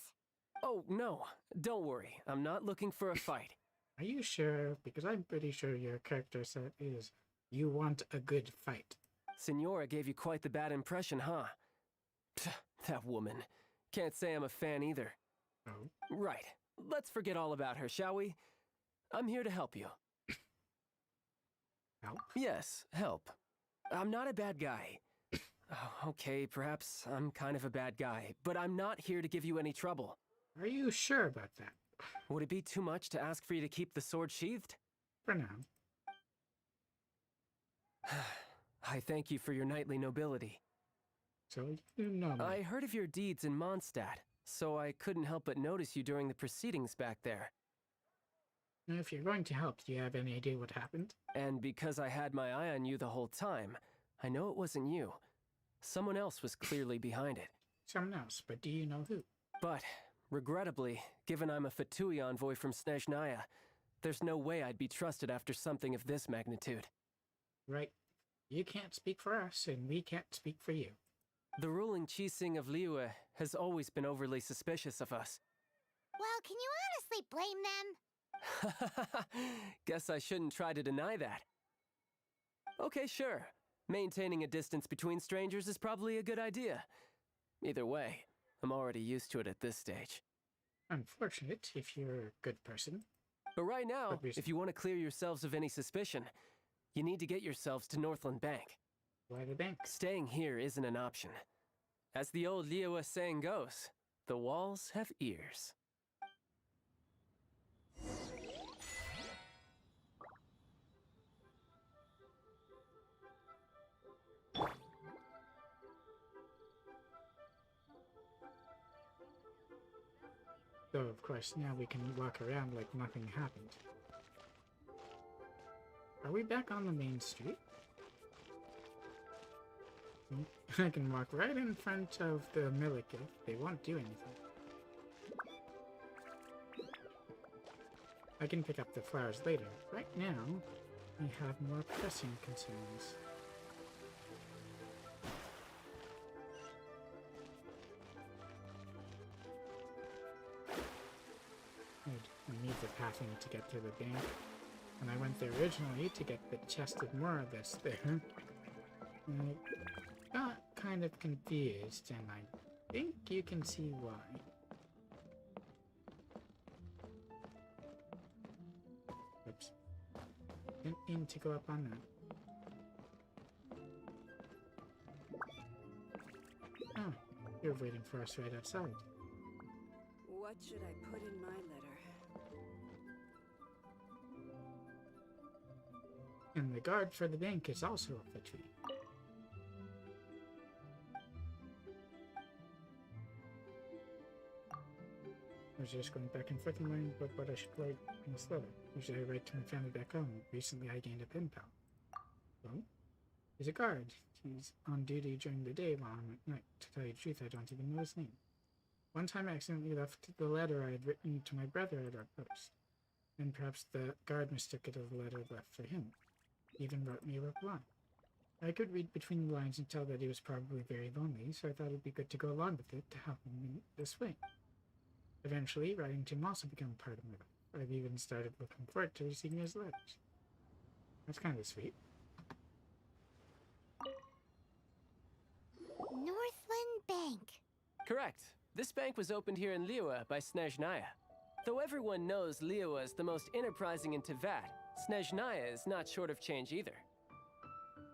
Oh, no. Don't worry. I'm not looking for a fight. Are you sure? Because I'm pretty sure your character set is you want a good fight. Senora gave you quite the bad impression, huh? Pfft, that woman. Can't say I'm a fan either. Oh? Right. Let's forget all about her, shall we? I'm here to help you. Help? Yes, help. I'm not a bad guy. Oh, okay, perhaps I'm kind of a bad guy, but I'm not here to give you any trouble. Are you sure about that? Would it be too much to ask for you to keep the sword sheathed? For now. I thank you for your knightly nobility. So you know me. I heard of your deeds in Mondstadt, so I couldn't help but notice you during the proceedings back there. If you're going to help, do you have any idea what happened? And because I had my eye on you the whole time, I know it wasn't you. Someone else was clearly behind it. Someone else, but do you know who? But, regrettably, given I'm a Fatui envoy from Snezhnaya, there's no way I'd be trusted after something of this magnitude. Right. You can't speak for us, and we can't speak for you. The ruling Qixing of Liyue has always been overly suspicious of us. Well, can you honestly blame them? Guess I shouldn't try to deny that. Okay, sure. Maintaining a distance between strangers is probably a good idea. Either way, I'm already used to it at this stage. Unfortunate, if you're a good person. But right now, But if you want to clear yourselves of any suspicion, you need to get yourselves to Northland Bank. Why the bank? Staying here isn't an option. As the old Liyue saying goes, the walls have ears. Though, of course, now we can walk around like nothing happened. Are we back on the main street? I can walk right in front of the Milikif. They won't do anything. I can pick up the flowers later. Right now, we have more pressing concerns. I need the pathing to get to the bank. And I went there originally to get the chest of more of this there. I got kind of confused, and I think you can see why. Oops. Didn't mean to go up on that. Oh, you're waiting for us right outside. What should I put in my letter? And the guard for the bank is also up the tree. I was just going back and forth and wondering what I should write in this letter. Usually I write to my family back home. Recently I gained a pen pal. Well, he's a guard. He's on duty during the day while I'm at night. To tell you the truth, I don't even know his name. One time I accidentally left the letter I had written to my brother at our post. And perhaps the guard mistook it as a letter left for him. He even wrote me a reply. I could read between the lines and tell that he was probably very lonely, so I thought it'd be good to go along with it to help him in this way. Eventually, writing to him also became part of my life. I've even started looking forward to receiving his letters. That's kind of sweet. Northland Bank. Correct. This bank was opened here in Liyue by Snezhnaya. Though everyone knows Liyue is the most enterprising in Teyvat, Snezhnaya is not short of change either.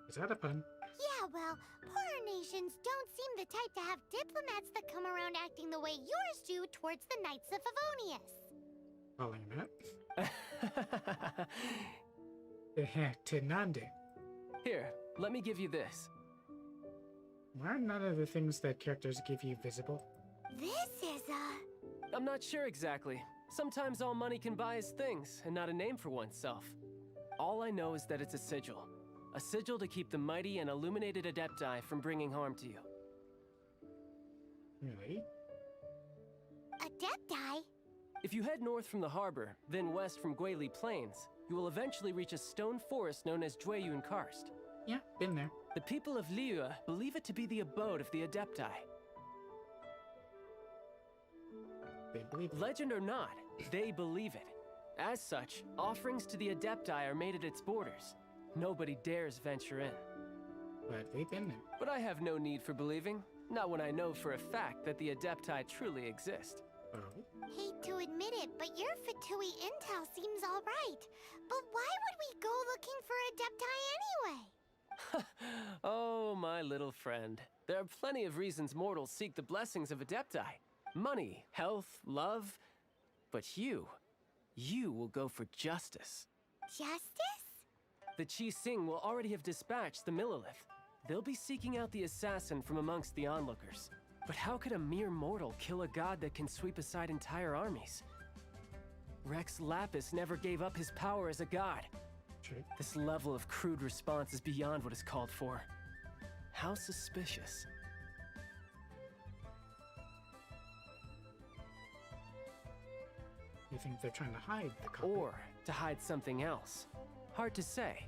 Is that a pun? Yeah, well, poorer nations don't seem the type to have diplomats that come around acting the way yours do towards the Knights of Favonius. Calling that. Tenande. Here, let me give you this. Why are none of the things that characters give you visible? This is a... I'm not sure exactly. Sometimes all money can buy is things, and not a name for oneself. All I know is that it's a sigil. A sigil to keep the mighty and illuminated Adepti from bringing harm to you. Really? Adepti? If you head north from the harbor, then west from Guili Plains, you will eventually reach a stone forest known as Jueyun Karst. Yeah, been there. The people of Liyue believe it to be the abode of the Adepti. They believe it. Legend or not, they believe it. As such, offerings to the Adepti are made at its borders. Nobody dares venture in. But we've been there. But I have no need for believing, not when I know for a fact that the Adepti truly exist. Oh. Hate to admit it, but your Fatui intel seems alright. But why would we go looking for Adepti anyway? Oh, my little friend. There are plenty of reasons mortals seek the blessings of Adepti. Money, health, love. But you will go for justice. Justice? The Qi Sing will already have dispatched the Millilith. They'll be seeking out the assassin from amongst the onlookers. But how could a mere mortal kill a god that can sweep aside entire armies? Rex Lapis never gave up his power as a god. True. This level of crude response is beyond what is called for. How suspicious. You think they're trying to hide the copy? Or to hide something else. Hard to say.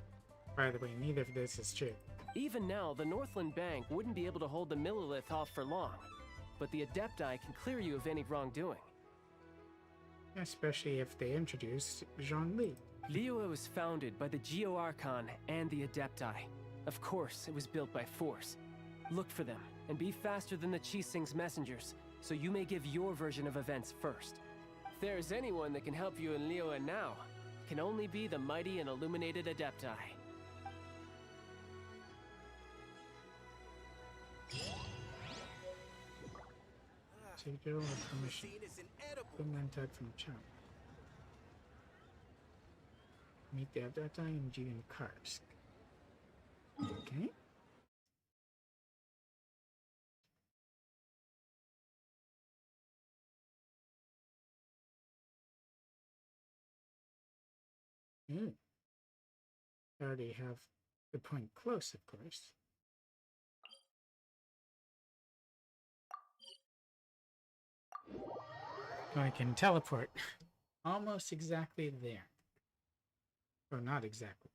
By the way, neither of this is true. Even now, the Northland Bank wouldn't be able to hold the Millilith off for long. But the Adepti can clear you of any wrongdoing. Especially if they introduce Zhongli. Liyue was founded by the Geo Archon and the Adepti. Of course, it was built by force. Look for them, and be faster than the Qi Sing's messengers, so you may give your version of events first. If there is anyone that can help you in Liyue now, it can only be the mighty and illuminated Adepti. Take of permission. Contact from Zhao. Meet the Adepti in Jueyun Karst. Okay. I already have the point close, of course. I can teleport almost exactly there. Or not exactly.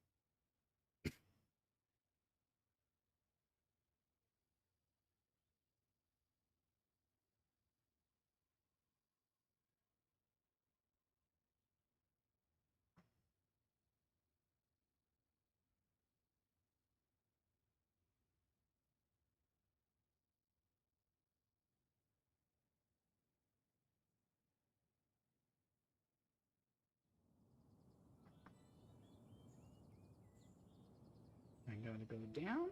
I'm going to go down.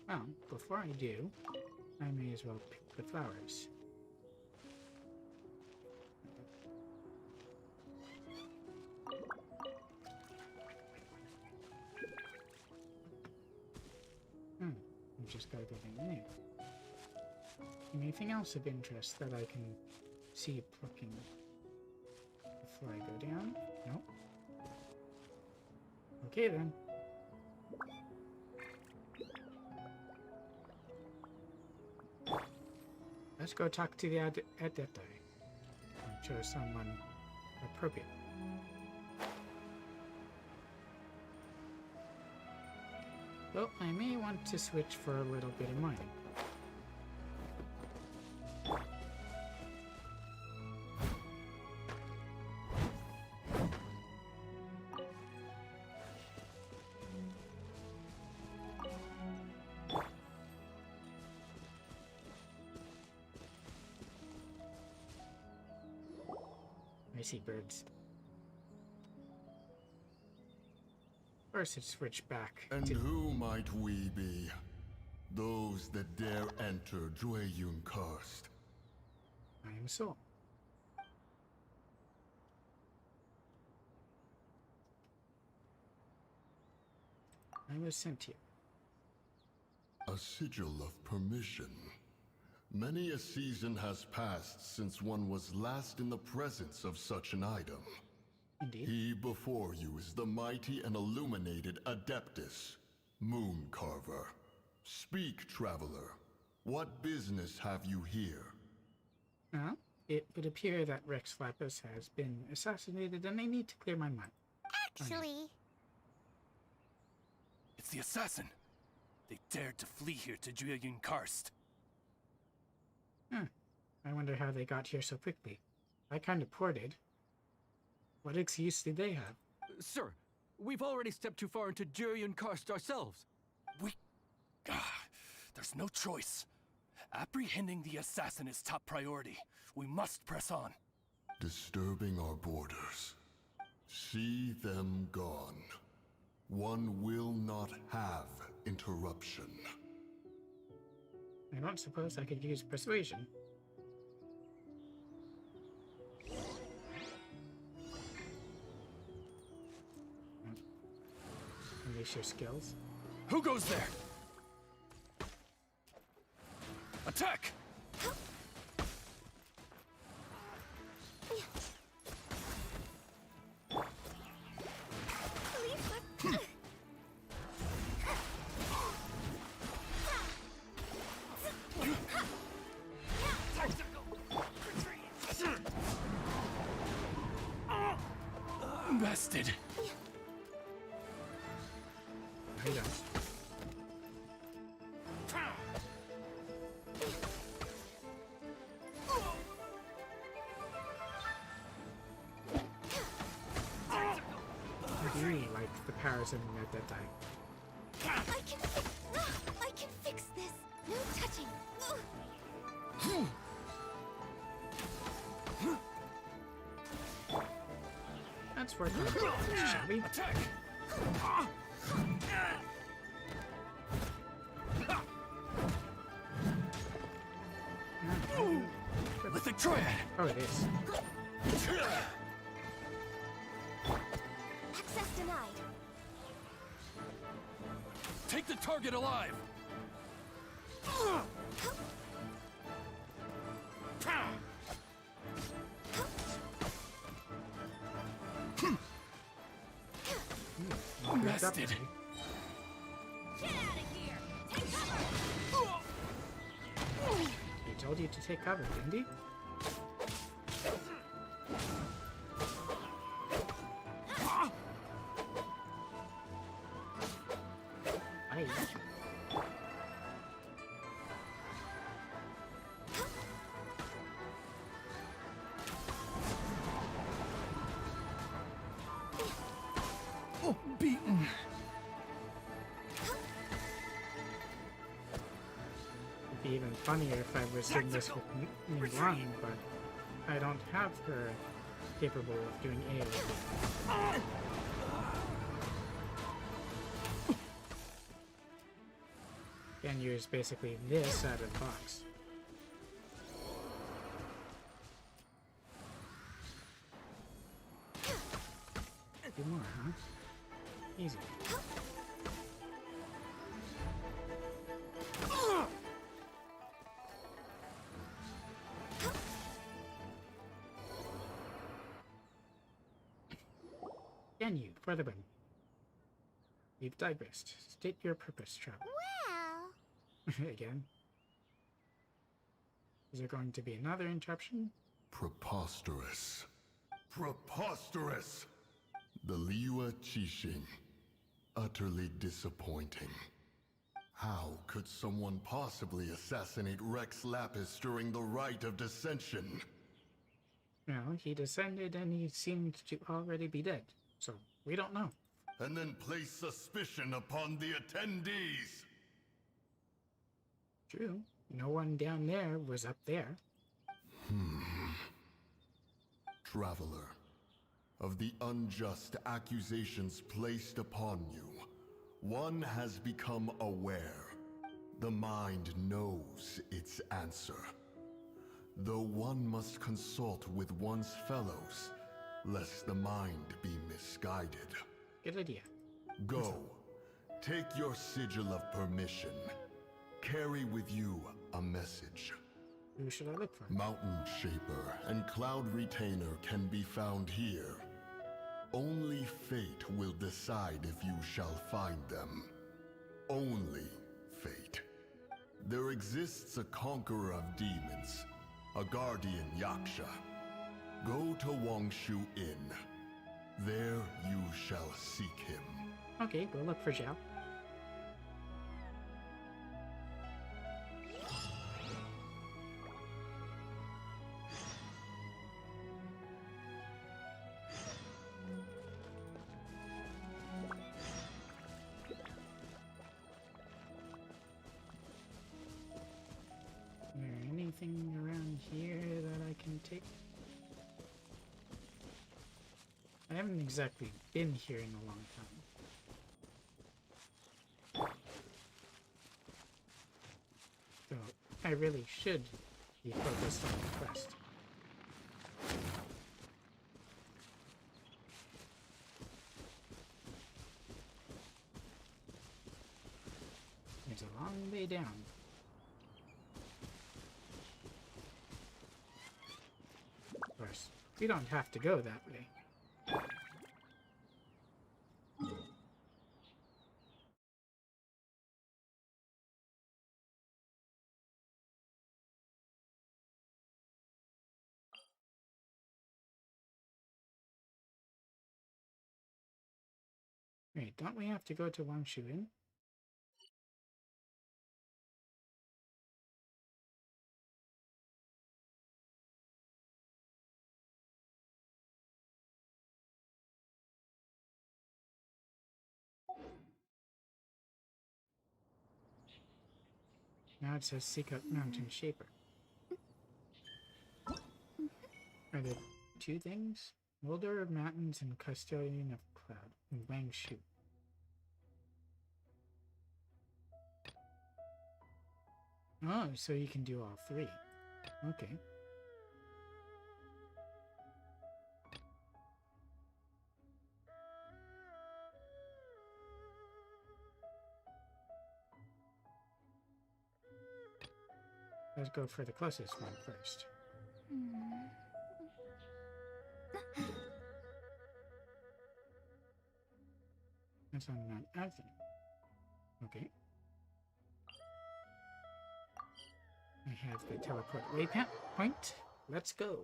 Well, before I do, I may as well pick the flowers. I just gotta go down there. Anything else of interest that I can see plucking before I go down? Nope. Okay then. Let's go talk to the Adepti. I'm sure someone appropriate. Well, I may want to switch for a little bit of mining. I see birds. First, it switched back. And who might we be? Those that dare enter Jueyun Karst. I am Soul. I was sent here. A sigil of permission. Many a season has passed since one was last in the presence of such an item. Indeed. He before you is the mighty and illuminated Adeptus, Moon Carver. Speak, traveler. What business have you here? Well, it would appear that Rex Lapis has been assassinated and I need to clear my mind. Actually, It's the assassin. They dared to flee here to Jueyun Karst. I wonder how they got here so quickly. I kind of ported. What excuse did they have? Sir, we've already stepped too far into Jueyun Karst ourselves. There's no choice. Apprehending the assassin is top priority. We must press on. Disturbing our borders. See them gone. One will not have interruption. I don't suppose I could use persuasion. Unleash your skills. Who goes there? Attack! Bested. Right on. I really like the powers of that time. I can fix this. No touching. That's worth it, shall we? Attack! Lithic Triad! Oh, it is. Access denied. Take the target alive! Bested. Get out of here. Take cover. He told you to take cover, didn't he? Aye. Oh, beaten. It'd be even funnier if I was doing this with Ningguang, but I don't have her capable of doing AoE. Can use basically this out of the box. Do more, huh? Easy. Can you, for the win? We've digressed. State your purpose, travel. Well, Again. Is there going to be another interruption? Preposterous. Preposterous! The Liyue Qixing. Utterly disappointing. How could someone possibly assassinate Rex Lapis during the Rite of Dissension? Well, he descended and he seemed to already be dead, so we don't know. And then place suspicion upon the attendees! True. No one down there was up there. Traveler, of the unjust accusations placed upon you, one has become aware. The mind knows its answer. Though one must consult with one's fellows, lest the mind be misguided. Good idea. Go, Take your sigil of permission. Carry with you a message. Who should I look for? Mountain Shaper and Cloud Retainer can be found here. Only fate will decide if you shall find them. Only fate. There exists a conqueror of demons, a guardian Yaksha. Go to Wangshu Inn. There you shall seek him. Okay, go look for Zhao. Is there anything around here that I can take? I haven't exactly been here in a long time. So I really should be focused on the quest. There's a long way down. Of course, we don't have to go that way. Wait, don't we have to go to Wangshu Inn? Now it says seek out Mountain Shaper. Are there two things? Molder of Mountains and Custodian of Cloud in Wangshu. Oh, so you can do all three. Okay. Let's go for the closest one first. That's on Mount Alton. Okay. I have the teleport waypoint. Let's go.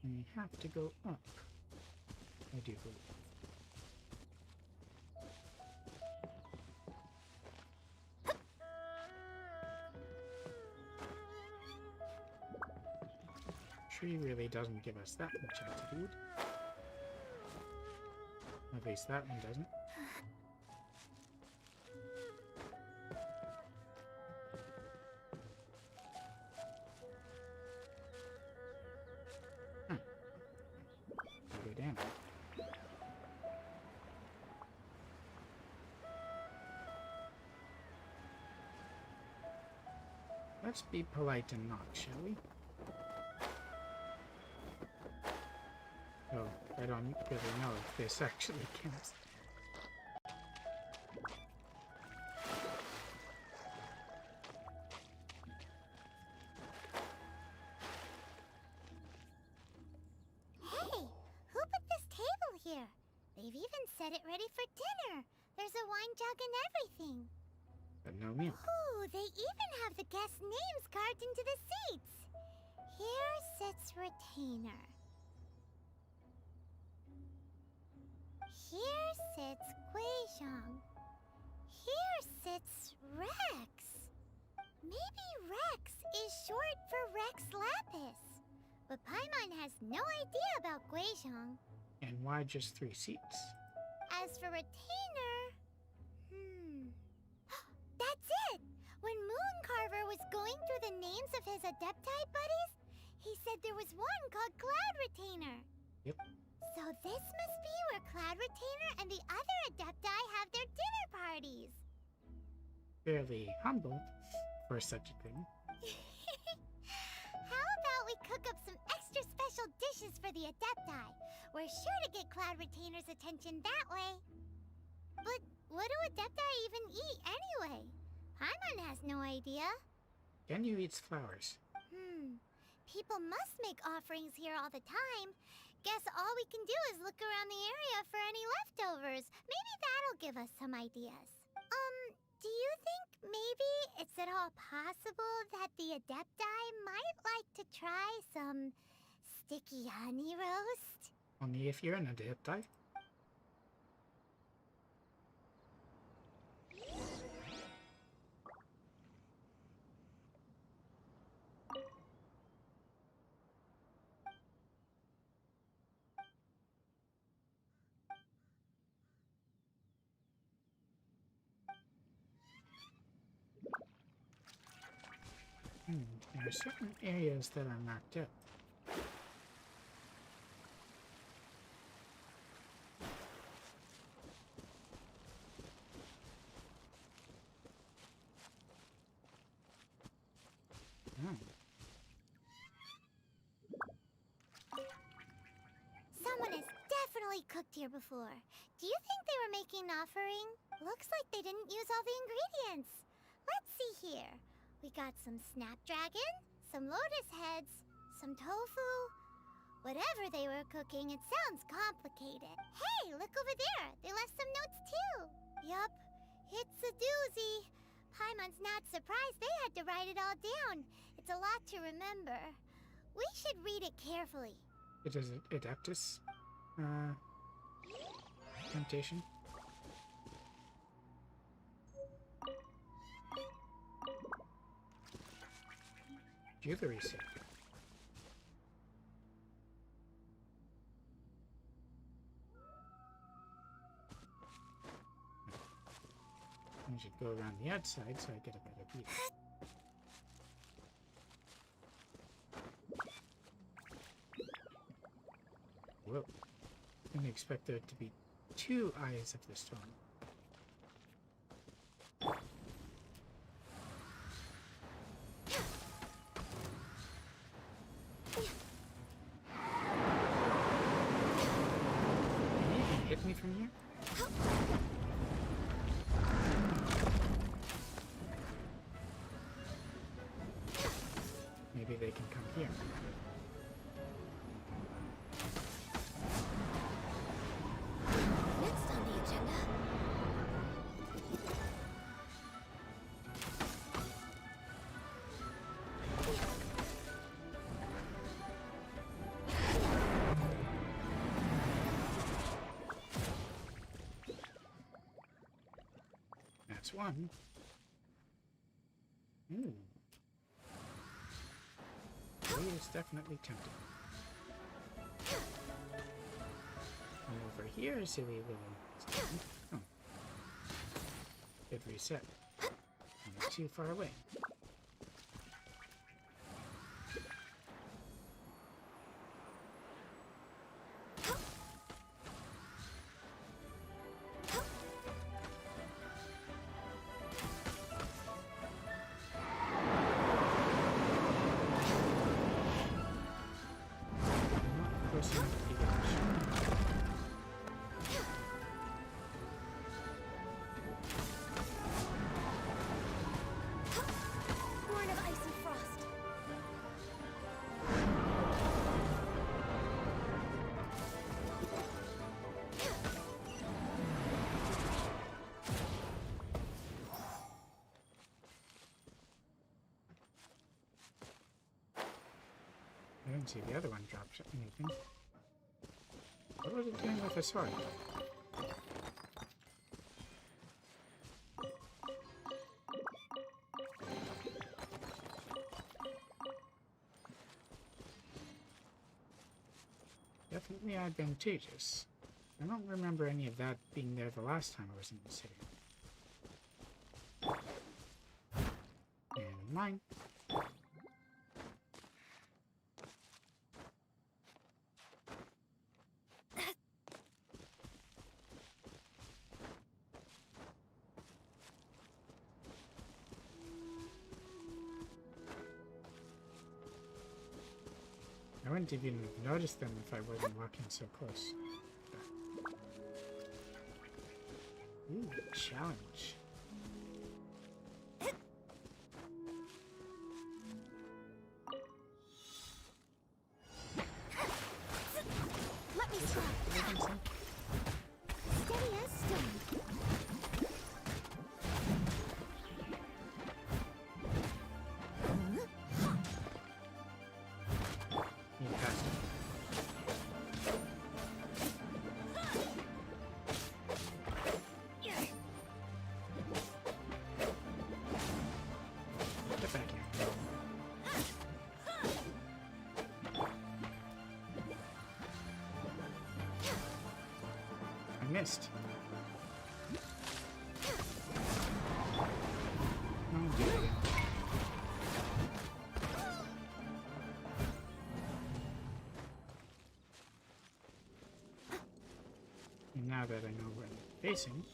We have to go up. I do believe. Tree really doesn't give us that much altitude. At least that one doesn't. Go down. Let's be polite and knock, shall we? Oh, I don't really know if this actually counts. Hey, who put this table here? They've even set it ready for dinner. There's a wine jug and everything. But no meal. Ooh, they even have the guests' names carved into the seats. Here sits Retainer. Here sits Guizhong. Here sits Rex. Maybe Rex is short for Rex Lapis. But Paimon has no idea about Guizhong. And why just 3 seats? As for Retainer... That's it! When Mooncarver was going through the names of his Adepti buddies, he said there was one called Cloud Retainer. Yep. So this must be where Cloud Retainer and the other Adepti have their dinner parties. fairly humble for such a thing. How about we cook up some extra special dishes for the Adepti? We're sure to get Cloud Retainer's attention that way. But what do Adepti even eat anyway? Paimon has no idea. Genyu eats flowers. People must make offerings here all the time. Guess all we can do is look around the area for any leftovers. Maybe that'll give us some ideas. Do you think maybe it's at all possible that the Adepti might like to try some sticky honey roast? Only if you're an Adepti. There are certain areas that are marked out. Someone has definitely cooked here before. Do you think they were making an offering? Looks like they didn't use all the ingredients. Let's see here. We got some snapdragon, some lotus heads, some tofu. Whatever they were cooking, it sounds complicated. Hey, look over there. They left some notes too. Yup, it's a doozy. Paimon's not surprised they had to write it all down. It's a lot to remember. We should read it carefully. It is Adeptus. Temptation. Jewelry set. I should go around the outside so I get a better view. Whoa. Didn't expect there to be two eyes of the storm. Hit me from here? Maybe they can come here. Next on the agenda. That's one. Ooh. It's definitely tempting. And over here, silly little stand. Oh. Good reset. Not too far away. Born of ice and frost. I didn't see the other one drop anything. What was it doing with the sword? Definitely advantageous. I don't remember any of that being there the last time I was in the city. And mine. I wouldn't even notice them if I wasn't walking so close. Ooh, challenge. Let me try. Steady as stone. You passed it. Get back here. I missed. Oh, do it again. And now that I know where I'm facing,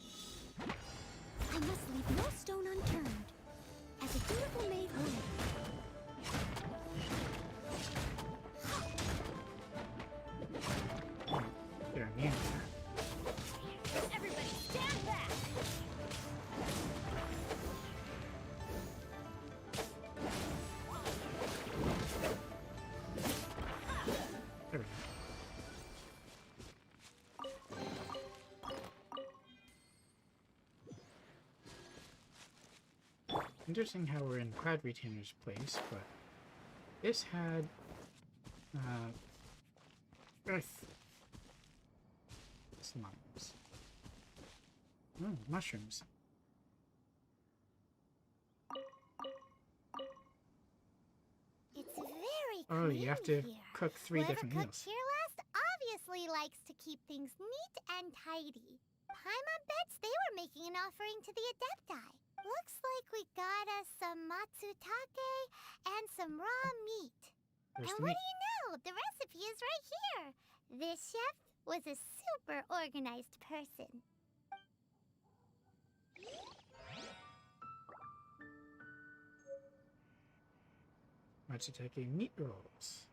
I must leave no stone unturned. As a dutiful maid would. they're immune to that. Everybody stand back! There we go. Interesting how we're in Cloud Retainer's place, but this had earth slimes. Oh, mushrooms. It's very Oh, you have to clean here. cook 3 Whoever different cooked meals. here last obviously likes to keep things neat and tidy. Paimon bets they were making an offering to the Adepti. Looks like we got us some matsutake and some raw meat. Where's And the what meat? do you know? The recipe is right here. This chef was a super organized person. Matsutake meat rolls.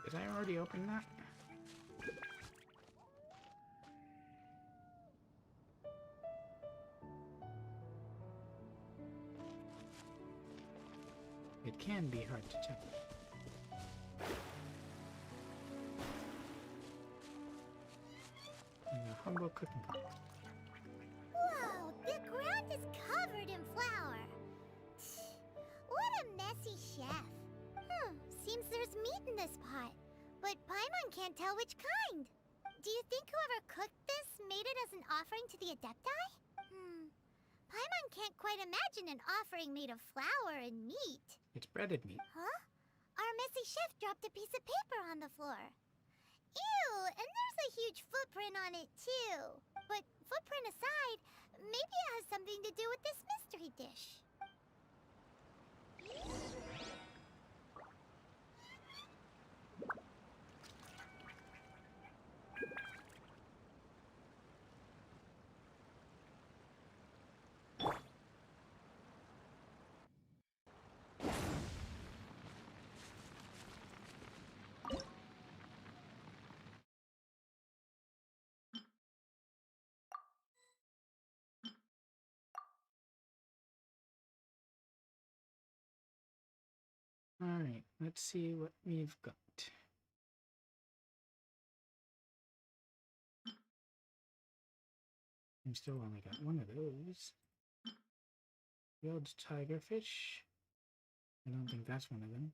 Did I already open that? It can be hard to tell. In a humble cooking pot. Whoa, the ground is covered in flour. What a messy chef. Seems there's meat in this pot, but Paimon can't tell which kind. Do you think whoever cooked this made it as an offering to the Adepti? Paimon can't quite imagine an offering made of flour and meat. It's breaded meat. Huh? Our messy chef dropped a piece of paper on the floor. Ew, and there's a huge footprint on it too. But footprint aside, maybe it has something to do with this mystery dish. Alright, let's see what we've got. I've still only got one of those. Grilled tigerfish. I don't think that's one of them.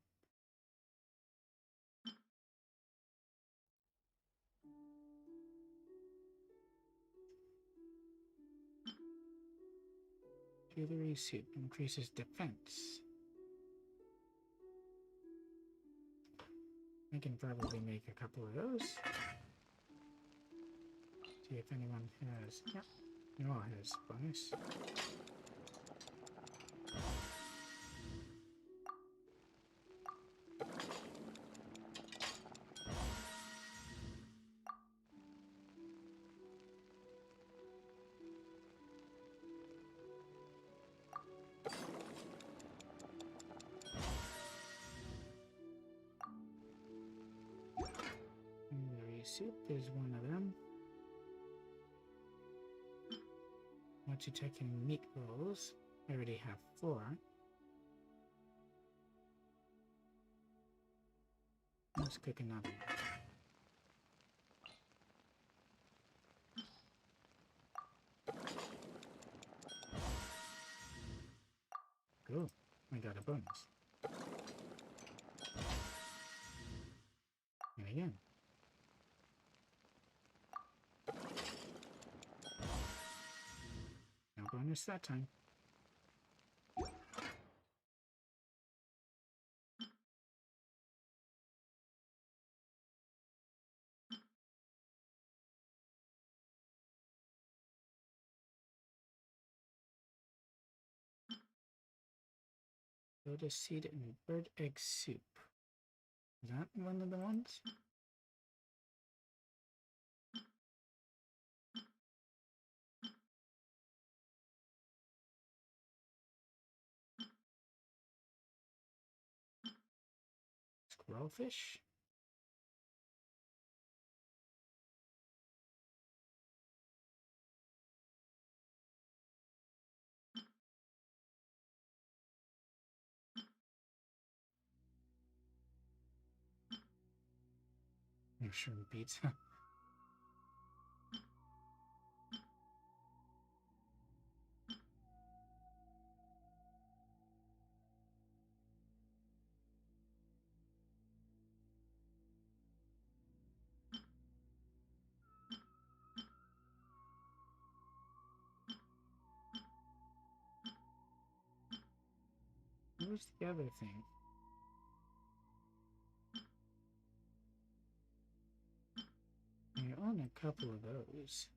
Jewelry soup increases defense. I can probably make a couple of those. See if anyone has. Yep, you all has bonus. soup is one of them. Matsutake meat rolls. I already have 4. Let's cook another one. Cool. I got a bonus. And again. No bonus that time. Lotus seed and bird egg soup. Is that one of the ones? Squirrelfish? Mushroom pizza. Where's the other thing? I own a couple of those.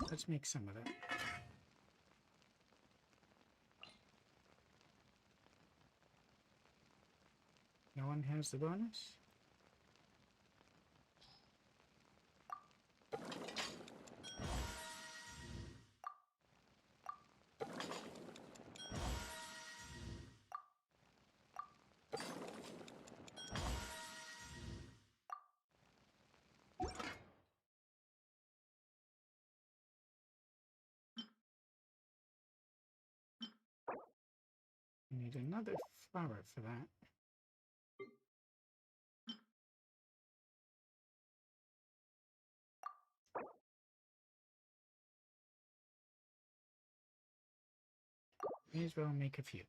Let's make some of that. No one has the bonus? I need another flower for that. May as well make a few.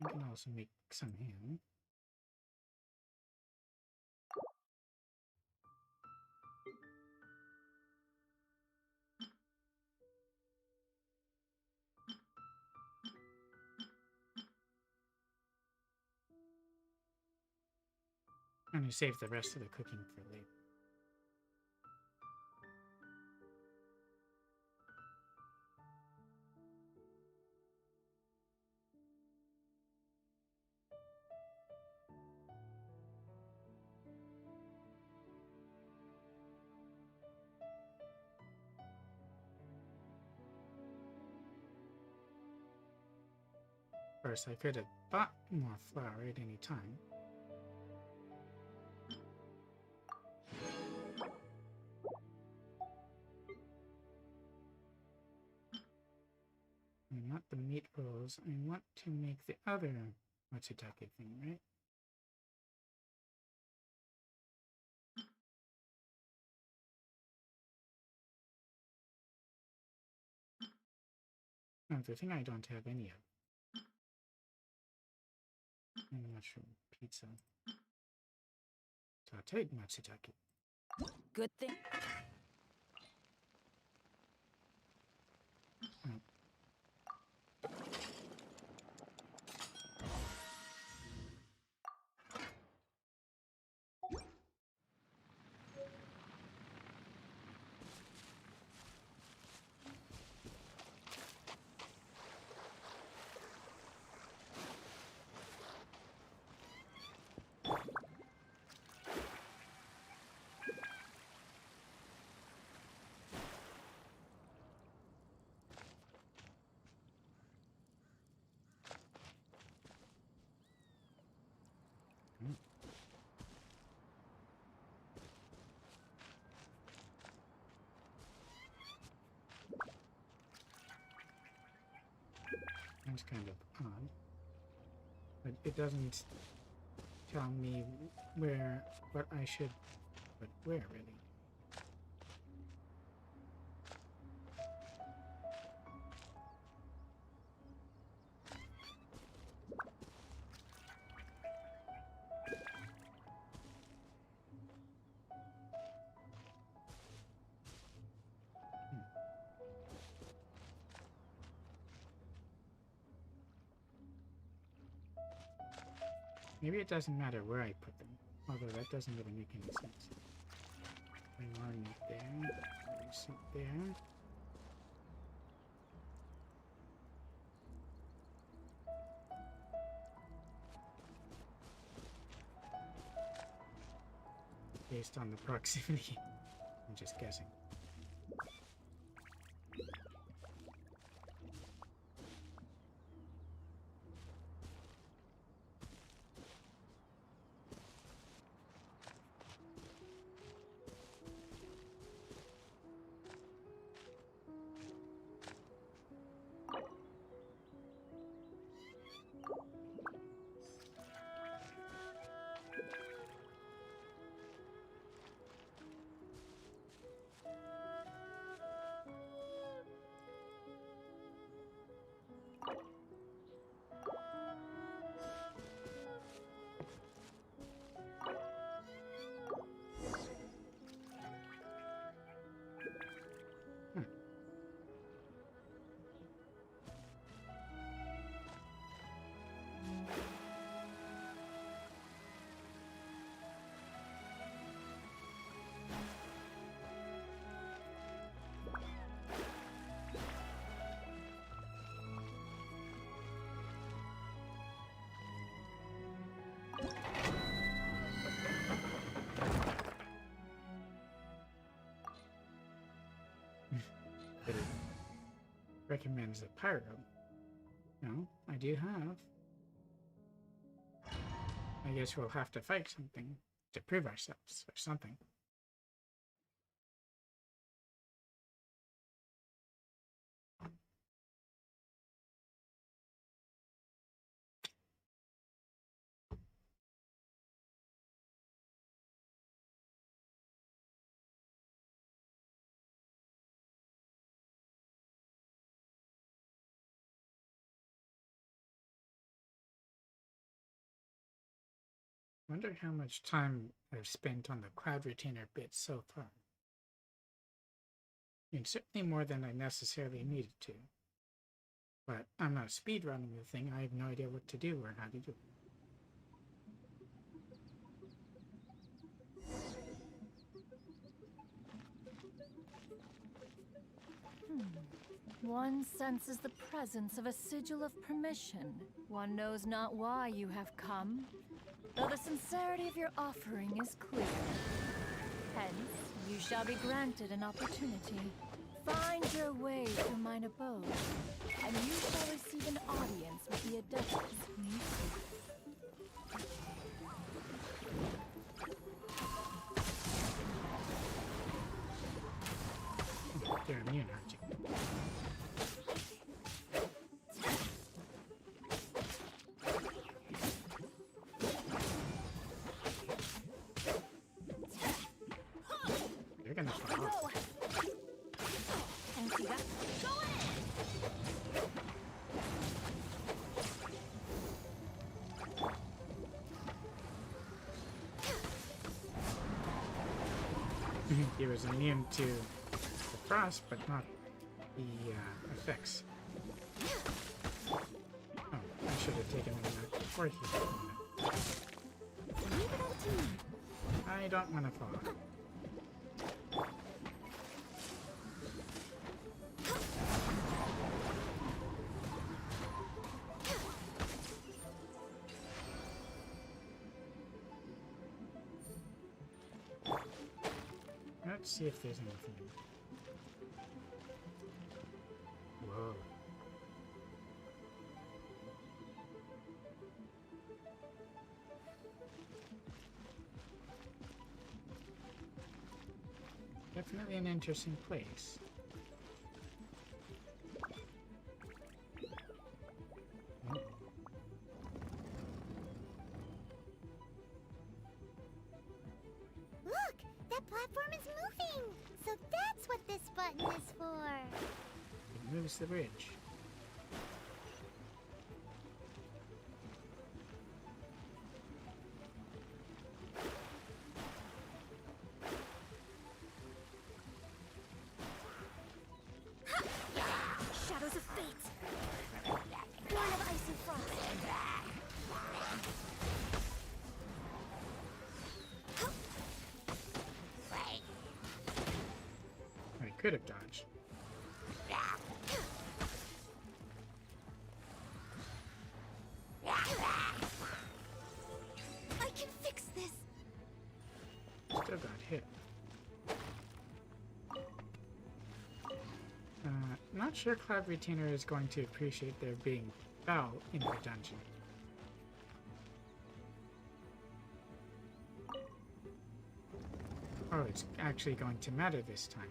I can also make some ham. I'm going to save the rest of the cooking for later. Of course, I could have bought more flour at any time. And not the meat rolls. I want to make the other matsutake thing, right? No, the thing I don't have any of. And mushroom pizza. Sauteed matsutake. Good thing. Oh. That's kind of odd. But it doesn't tell me what I should, but where really. Maybe it doesn't matter where I put them, although that doesn't really make any sense. Bring more meat there, sit there. Based on the proximity, I'm just guessing. But it recommends a pyro. No, I do have. I guess we'll have to fight something to prove ourselves or something. Wonder how much time I've spent on the cloud retainer bit so far. And certainly more than I necessarily needed to. But I'm not speedrunning the thing. I have no idea what to do or how to do it. One senses the presence of a sigil of permission. One knows not why you have come, though the sincerity of your offering is clear. Hence, you shall be granted an opportunity. Find your way to mine abode, and you shall receive an audience with the Adeptus you seek. They're immune, aren't you? You're gonna fall off. He was immune to the frost, but not the effects. Oh, I should have taken him out before he did that. I don't want to fall. Let's see if there's anything in there. Whoa. Definitely an interesting place. use the bridge. Shadows of fate. Born of ice and frost. I could have dodged. I can fix this. Still got hit. Not sure Cloud Retainer is going to appreciate there being Zhao in the dungeon. Oh, it's actually going to matter this time.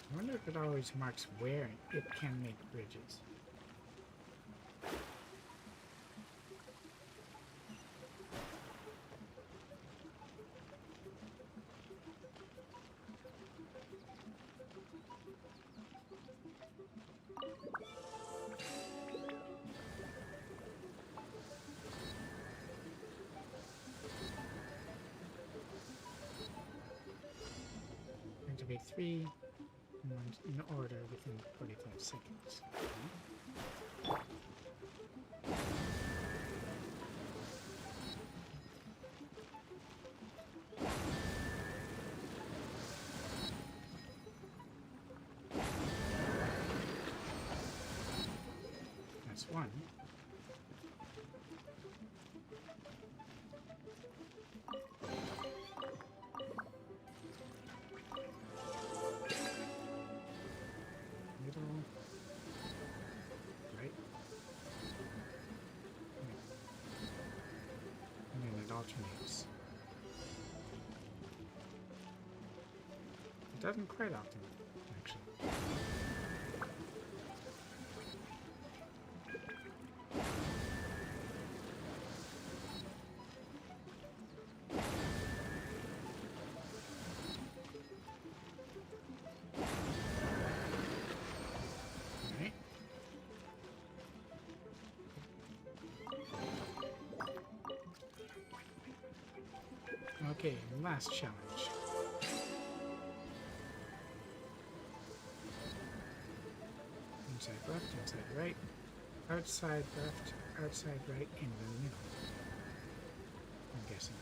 I wonder if it always marks where it can make bridges. Activate 3. In order within 45 seconds. That's one. Right? And then it alternates. It doesn't quite alternate, actually. Okay, last challenge. Inside left, inside right, outside left, outside right, in the middle. I'm guessing.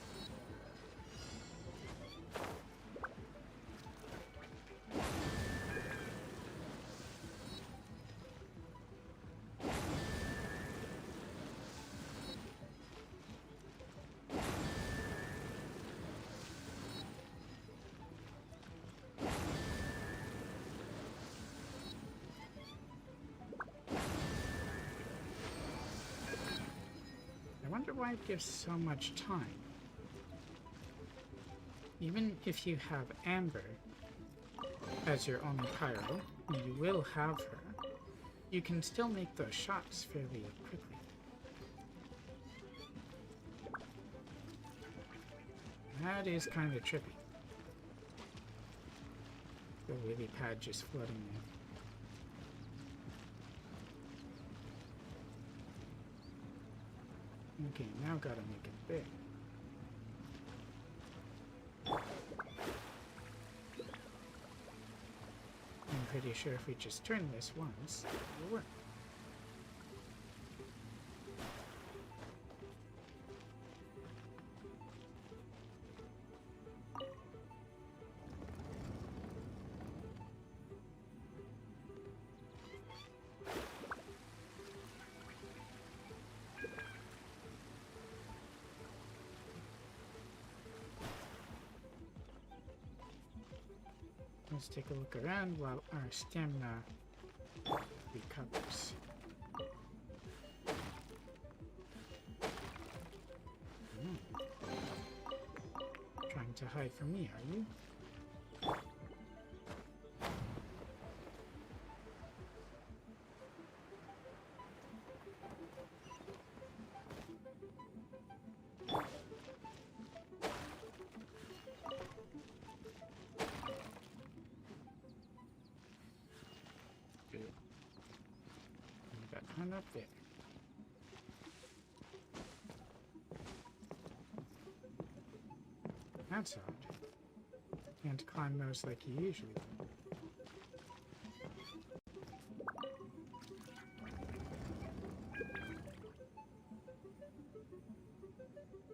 I wonder why it gives so much time. Even if you have Amber as your only pyro, you will have her. You can still make those shots fairly quickly. That is kind of trippy. The lily pad just floating there. Okay, now gotta make it big. I'm pretty sure if we just turn this once, it'll work. Let's take a look around while our stamina recovers. Trying to hide from me, are you? One up there. That's odd. Can't climb those like you usually would.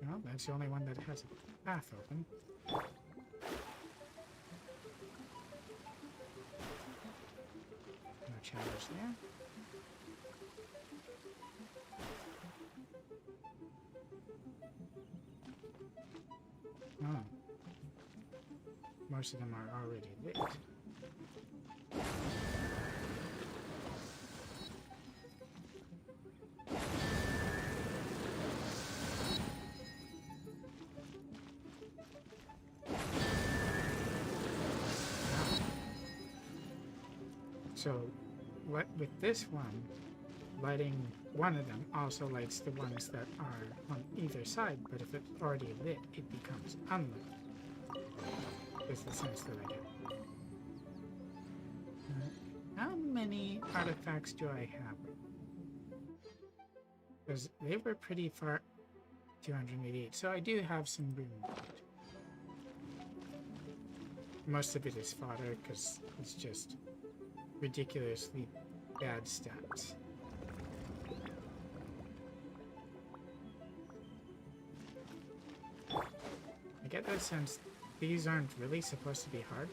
Well, that's the only one that has a path open. No challenge there. Oh. Most of them are already lit. So, what with this one, lighting one of them also lights the ones that are on either side, but if it's already lit, it becomes unlit. Is the sense that I get. How many artifacts do I have? Because they were pretty far. 288, so I do have some room left. Most of it is fodder because it's just ridiculously bad stats. I get that sense these aren't really supposed to be hard.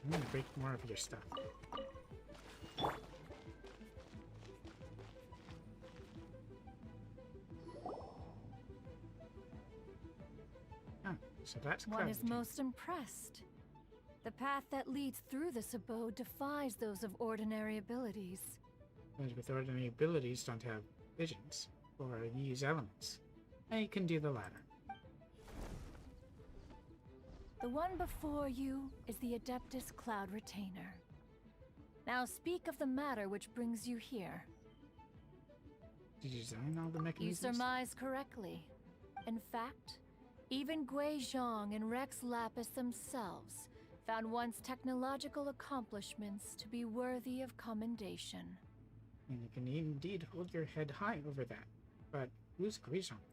I'm gonna break more of your stuff. So that's one is most impressed. The path that leads through this abode defies those of ordinary abilities. Those with ordinary abilities don't have visions or use elements. I can do the latter. The one before you is the Adeptus Cloud Retainer. Now speak of the matter which brings you here. Did you design all the mechanisms? You surmise correctly. In fact, even Gui Zhang and Rex Lapis themselves found one's technological accomplishments to be worthy of commendation. And you can indeed hold your head high over that. But who's Gui Zhang?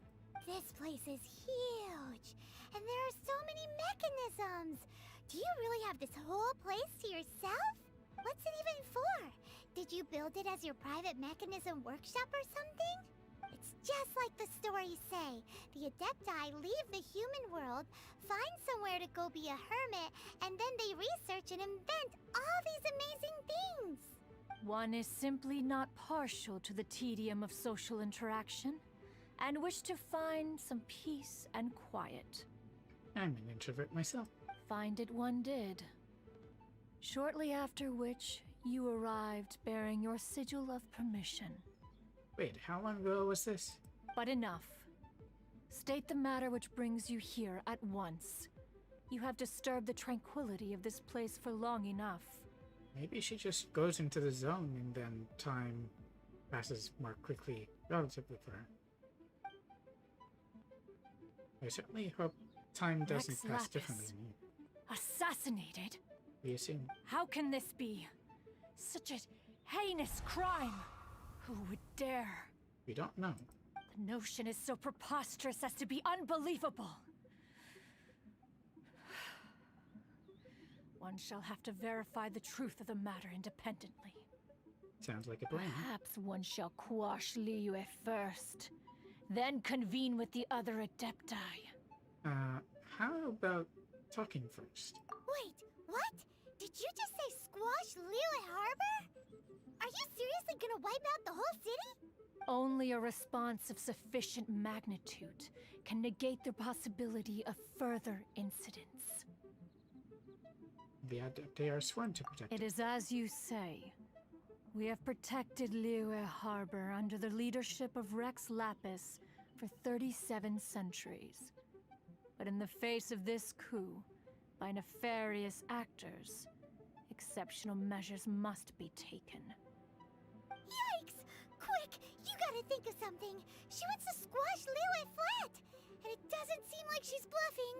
This place is huge, and there are so many mechanisms. Do you really have this whole place to yourself? What's it even for? Did you build it as your private mechanism workshop or something? It's just like the stories say. The Adepti leave the human world, find somewhere to go be a hermit, and then they research and invent all these amazing things. One is simply not partial to the tedium of social interaction, and wish to find some peace and quiet. I'm an introvert myself. Find it one did. Shortly after which, you arrived bearing your sigil of permission. Wait, how long ago was this? But enough. State the matter which brings you here at once. You have disturbed the tranquility of this place for long enough. Maybe she just goes into the zone and then time passes more quickly, relatively for her. I certainly hope time doesn't Rex pass Lapis. differently than you. Assassinated? We assume. How can this be? Such a heinous crime! Who would dare? We don't know. The notion is so preposterous as to be unbelievable. One shall have to verify the truth of the matter independently. Sounds like a plan. Perhaps one shall quash Liyue first, then convene with the other Adepti. How about talking first? Wait, what? Did you just say squash Liyue Harbor? Are you seriously gonna wipe out the whole city? Only a response of sufficient magnitude can negate the possibility of further incidents. The Adepti are sworn to protect It is as you say. We have protected Liyue Harbor under the leadership of Rex Lapis for 37 centuries. But in the face of this coup, by nefarious actors, exceptional measures must be taken. Yikes! Quick, you gotta think of something. She wants to squash Liyue flat, and it doesn't seem like she's bluffing.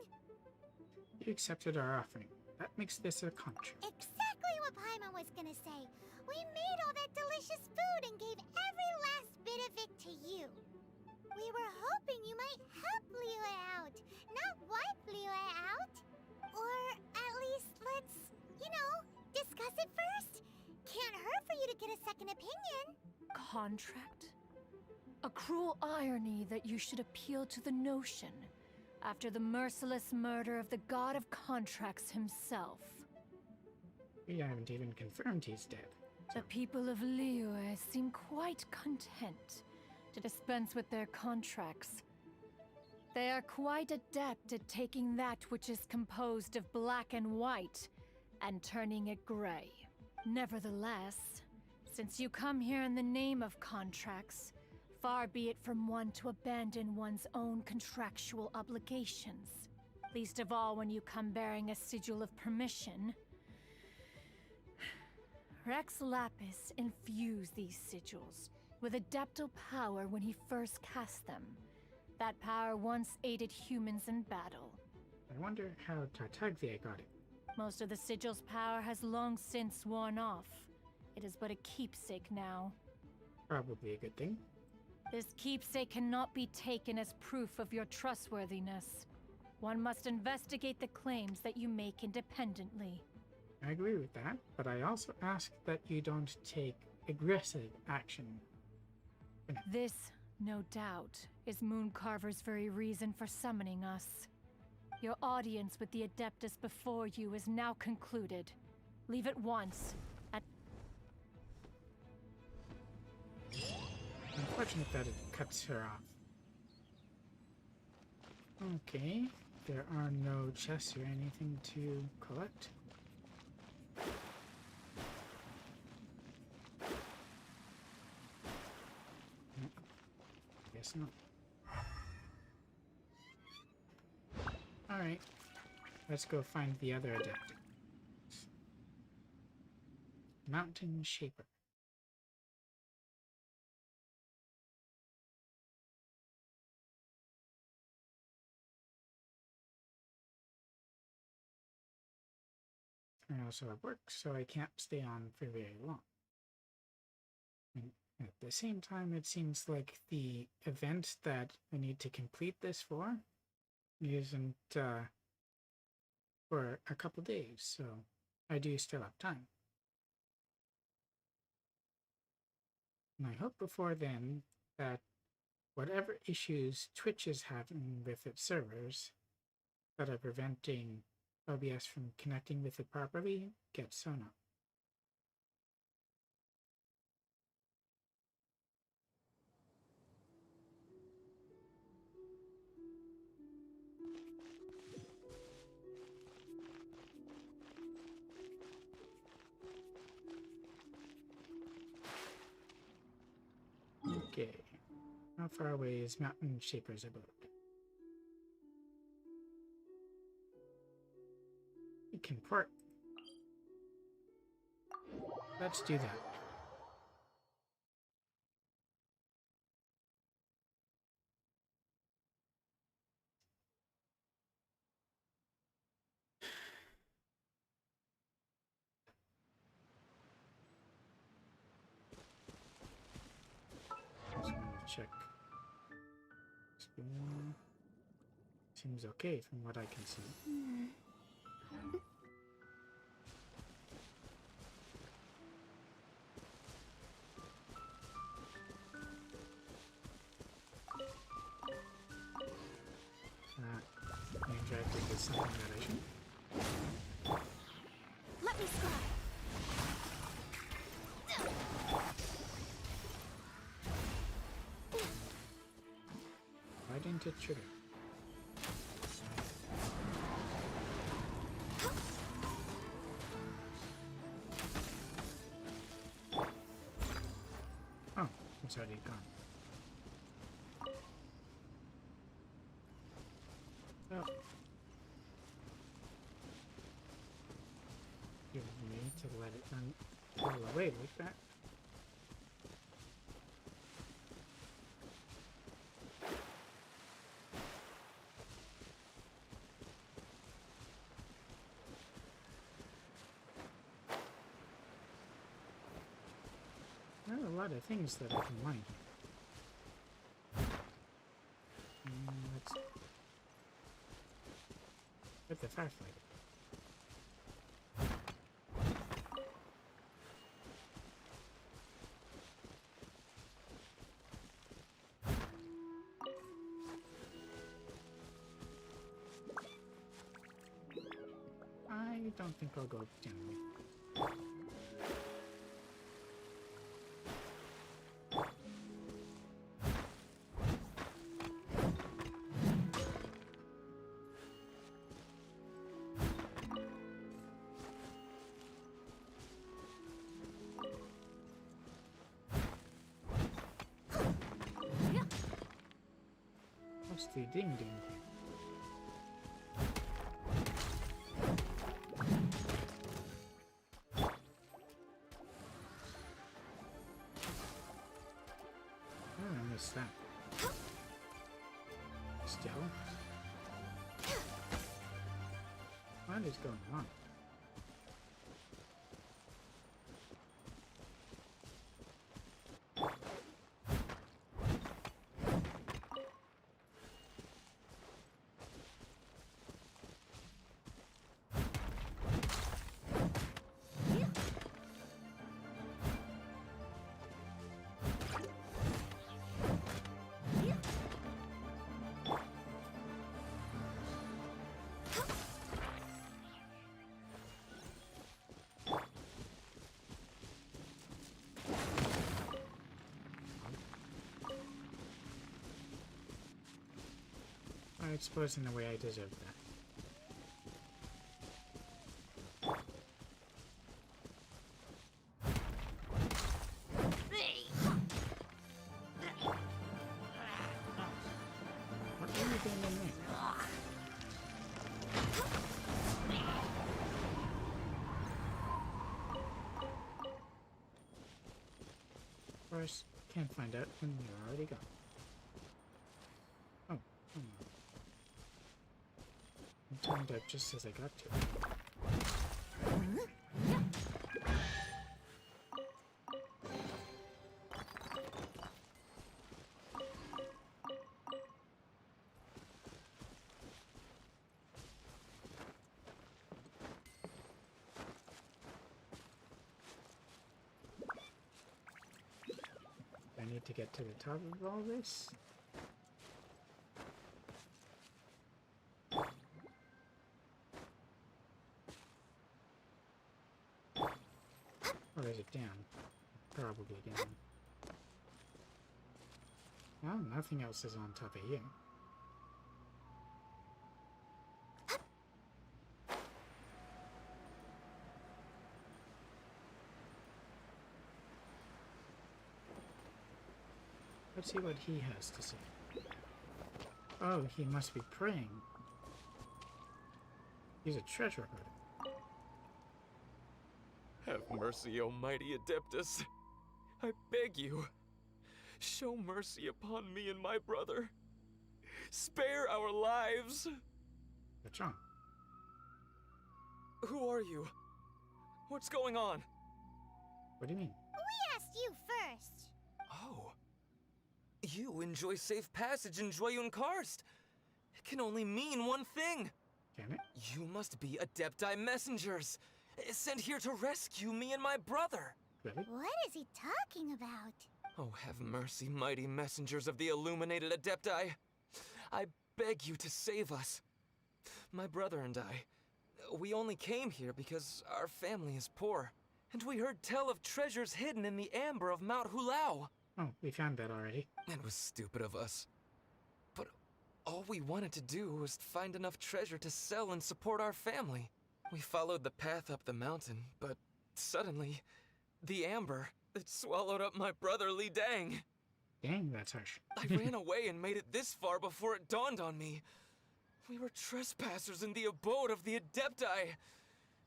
You accepted our offering. That makes this a contract. Exactly what Paimon was gonna say. We made all that delicious food and gave every last bit of it to you. We were hoping you might help Liyue out, not wipe Liyue out. Or at least let's, discuss it first. Can't hurt for you to get a second opinion. Contract? A cruel irony that you should appeal to the notion after the merciless murder of the god of contracts himself. We haven't even confirmed he's dead. The people of Liyue seem quite content to dispense with their contracts. They are quite adept at taking that which is composed of black and white and turning it gray. Nevertheless, since you come here in the name of contracts, far be it from one to abandon one's own contractual obligations. Least of all when you come bearing a sigil of permission. Rex Lapis infused these sigils with adeptal power when he first cast them. That power once aided humans in battle. I wonder how Tartaglia got it. Most of the sigil's power has long since worn off. It is but a keepsake now. Probably a good thing. This keepsake cannot be taken as proof of your trustworthiness. One must investigate the claims that you make independently. I agree with that, but I also ask that you don't take aggressive action. This, no doubt, is Mooncarver's very reason for summoning us. Your audience with the Adeptus before you is now concluded. Leave at once. Unfortunate that it cuts her off. Okay, there are no chests or anything to collect. Guess not. Alright, let's go find the other adept. Mountain Shaper. I also have work, so I can't stay on for very long. And at the same time, it seems like the event that I need to complete this for isn't for a couple days, so I do still have time. And I hope before then that whatever issues Twitch is having with its servers that are preventing OBS from connecting with it properly gets sewn up. Okay, how far away is Mountain Shaper's abode? We can port. Let's do that. Just gonna check. Seems okay from what I can see. Interacting with something that I shouldn't. Let me scribe. didn't it trigger? Oh, it's already gone. Oh. You need to let it run all away like that. There are a lot of things that I can mine here. Let's get the firefly. I don't think I'll go down there. What's the ding ding here? Oh, I missed that. Still? What is going on? I suppose in a way I deserve that. What are you doing in there? Of course, can't find out when you're already gone. Oh, come on. It turned up just as I got to it. I need to get to the top of all this. Or is it down? Probably down. Well, nothing else is on top of here. Let's see what he has to say. Oh, he must be praying. He's a treasure hunter. Have mercy, O mighty Adeptus. I beg you, show mercy upon me and my brother. Spare our lives. What's wrong? Who are you? What's going on? What do you mean? We asked you first. Oh. You enjoy safe passage in Joyun Karst. It can only mean one thing. Can it? You must be Adepti messengers, sent here to rescue me and my brother. Really? What is he talking about? Oh, have mercy, mighty messengers of the illuminated Adepti. I beg you to save us. My brother and I, we only came here because our family is poor, and we heard tell of treasures hidden in the amber of Mount Hulao. Oh, we found that already. It was stupid of us. But All we wanted to do was find enough treasure to sell and support our family. We followed the path up the mountain, but suddenly, the amber, it swallowed up my brother Li Dang. Dang, that's harsh. I ran away and made it this far before it dawned on me. We were trespassers in the abode of the Adepti,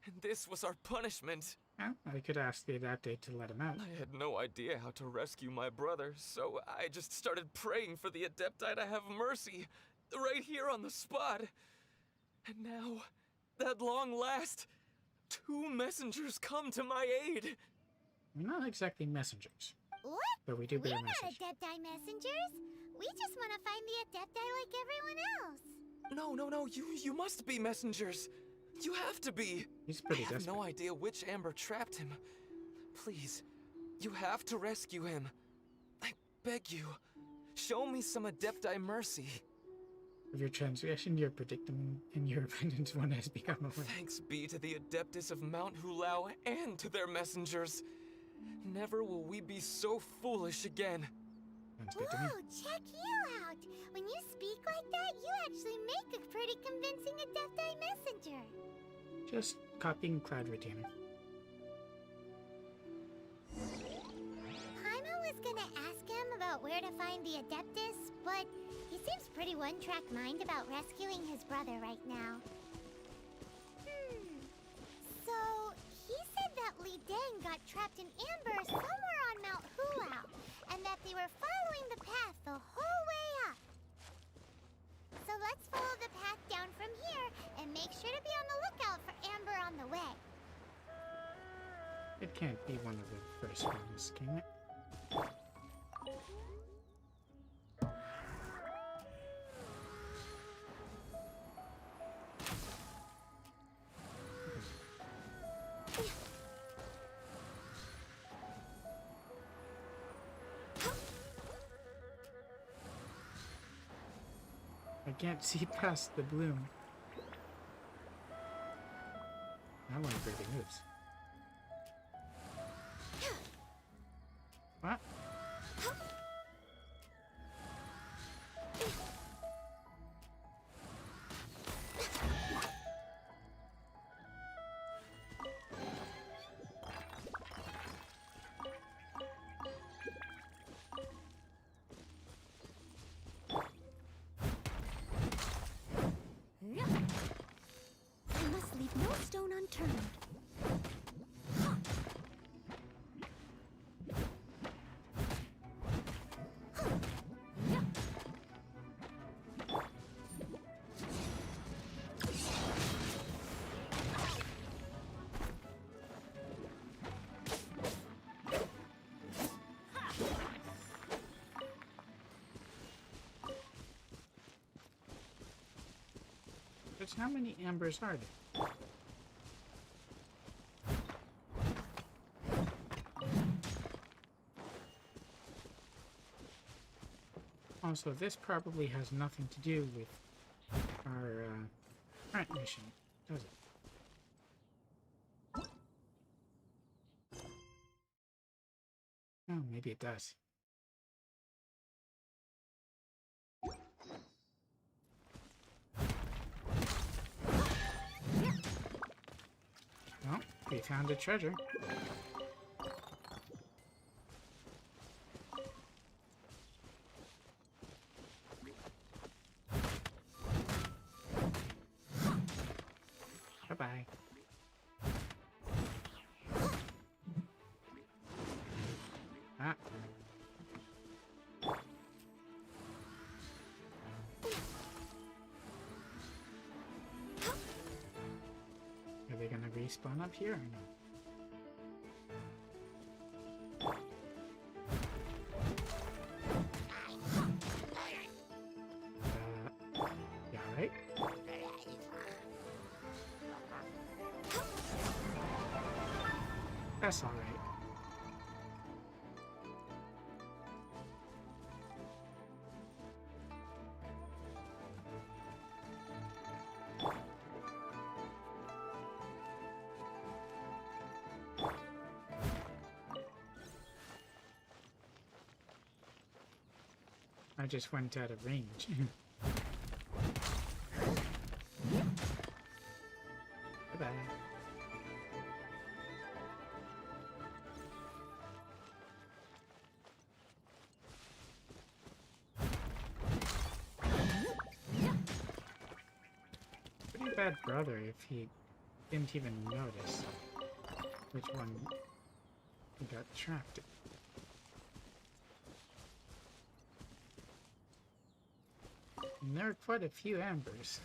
and this was our punishment. Well, I could ask the Adepti to let him out. I had no idea how to rescue my brother, so I just started praying for the Adepti to have mercy, right here on the spot. And now, at long last, 2 messengers come to my aid. We're not exactly messengers. What? But we do bear We're not message. Adepti messengers. We just want to find the Adepti like everyone else. No, you must be messengers. You have to be. He's pretty I have desperate. no idea which amber trapped him. Please, you have to rescue him. I beg you, show me some Adepti mercy. Of your transgression, your predicament, and your repentance, one has become a one. Thanks be to the Adeptus of Mount Hulao and to their messengers. Never will we be so foolish again. Sounds good to me. Whoa, check you out! When you speak like that, you actually make a pretty convincing Adepti messenger. Just copying Cloud Retainer. Paimon was gonna ask him about where to find the Adeptus, but he seems pretty one-track mind about rescuing his brother right now. So, he said that Li Dang got trapped in amber somewhere on Mount Hulao, and that they were following the path the whole way up. So let's follow the path down from here, and make sure to be on the lookout for amber on the way. It can't be one of the first ones, can it? I can't see past the bloom. That one barely moves. What? I must leave no stone unturned. But how many ambers are there? Also, this probably has nothing to do with our current mission, does it? Oh, maybe it does. Well, we found a treasure. Bye-bye. Ah. Are they gonna respawn up here or no? Yeah, right? That's alright. I just went out of range. Bye-bye. Pretty bad brother if he didn't even notice which one he got trapped in. And there are quite a few ambers.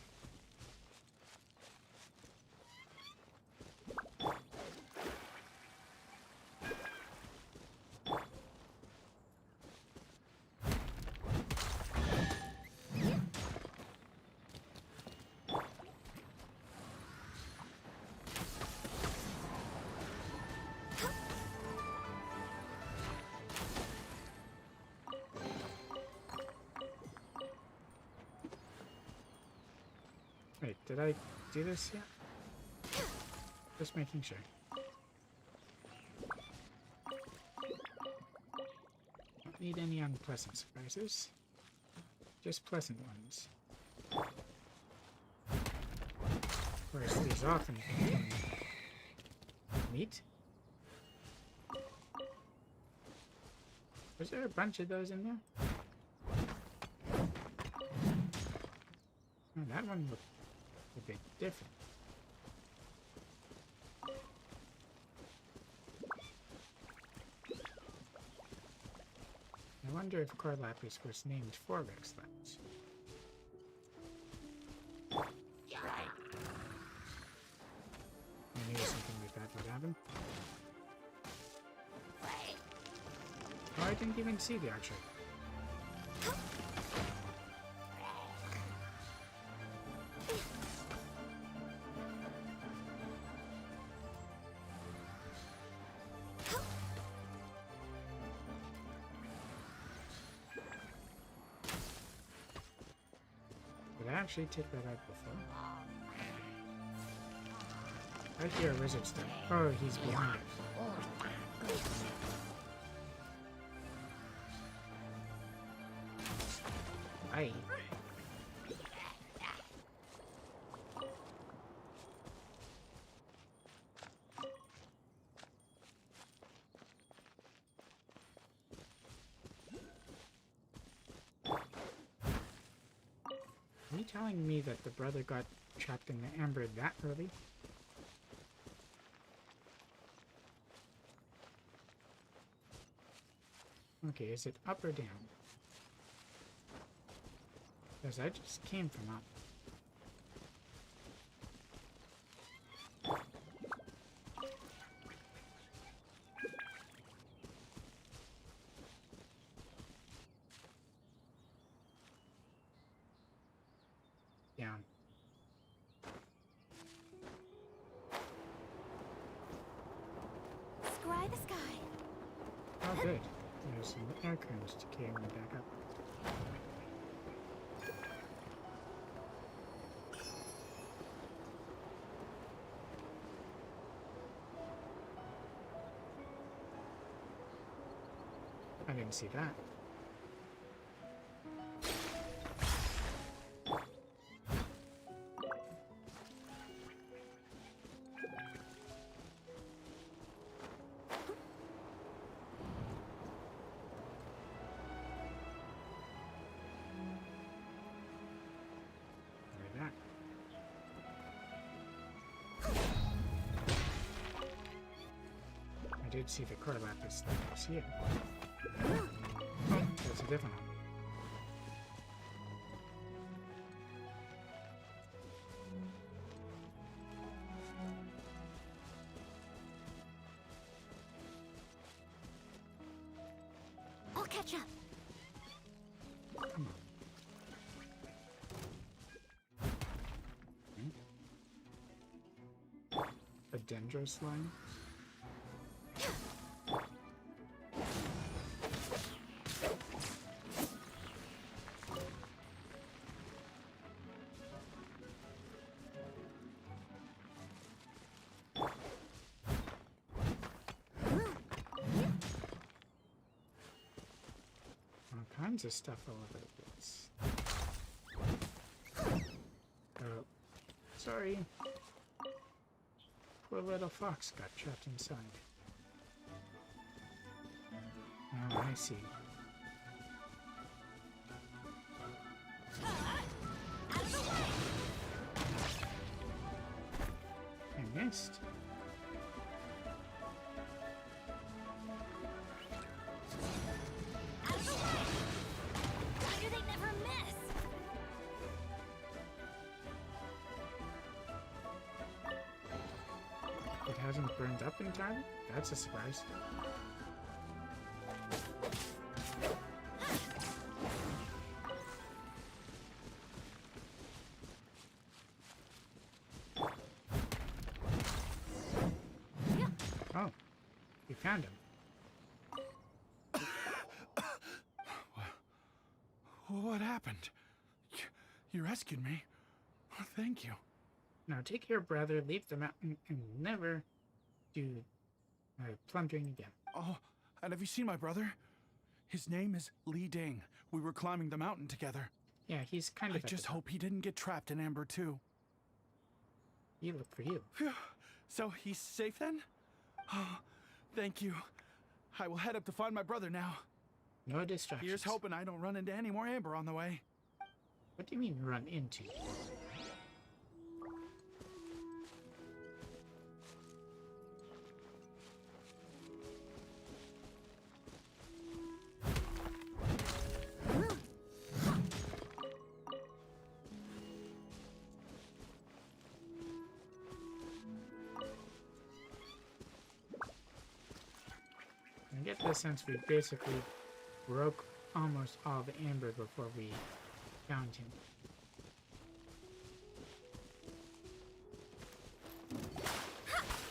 Wait, did I do this yet? Just making sure. Don't need any unpleasant surprises. Just pleasant ones. Of course, these often contain meat. Was there a bunch of those in there? Oh, that one looked a bit different. I wonder if Corlapis was named for Rexlands. I knew something like that would happen. Oh, I didn't even see the archer. Did I actually take that out before? I hear a wizard step. Oh, he's behind it. Aye. Are you telling me that the brother got trapped in the amber that early? Okay, is it up or down? Because I just came from up. Down. Scry the sky. Oh, good. There's some air currents to carry me back up. I didn't see that. I did see the Corlapis that was here. Oh, that's a different one. I'll catch up. Come on. A dendro slime? All kinds of stuff all over the place. Oh, sorry. Poor little fox got trapped inside. Oh, I see. I missed. Why do they never miss? It hasn't burned up entirely? That's a surprise. Oh, we found him. What happened? You rescued me. Oh, thank you. Now take your brother, leave the mountain, and never do plundering again. Oh, and have you seen my brother? His name is Li Ding. We were climbing the mountain together. Yeah, he's kind of. I just hope he didn't get trapped in Amber too. You look for you. Phew. So he's safe then? Oh, thank you. I will head up to find my brother now. No distractions. Here's hoping I don't run into any more Amber on the way. What do you mean run into? I get the sense we basically broke almost all the amber before we found him.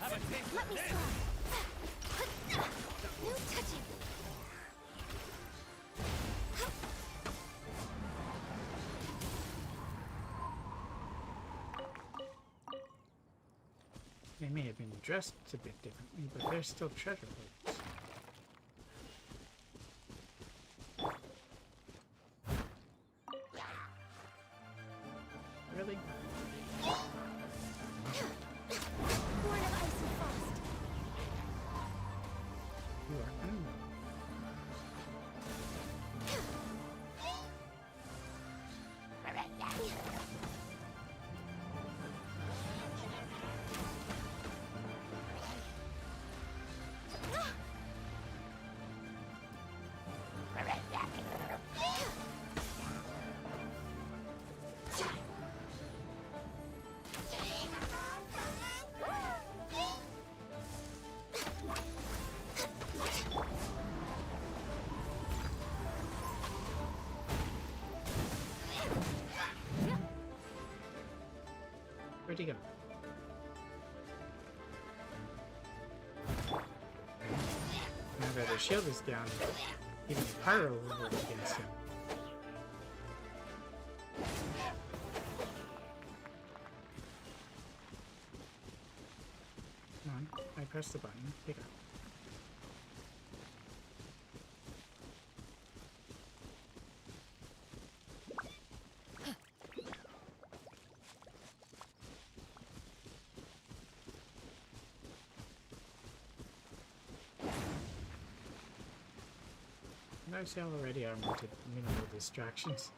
Let me try. No touching. They may have been dressed a bit differently, but they're still treasure hoarders. Really? Born of ice and frost. You are unknown. Where'd he go? Now that his shield is down, even Pyro will work against him. Come on, I pressed the button. Pick up. Notice how already I wanted minimal distractions.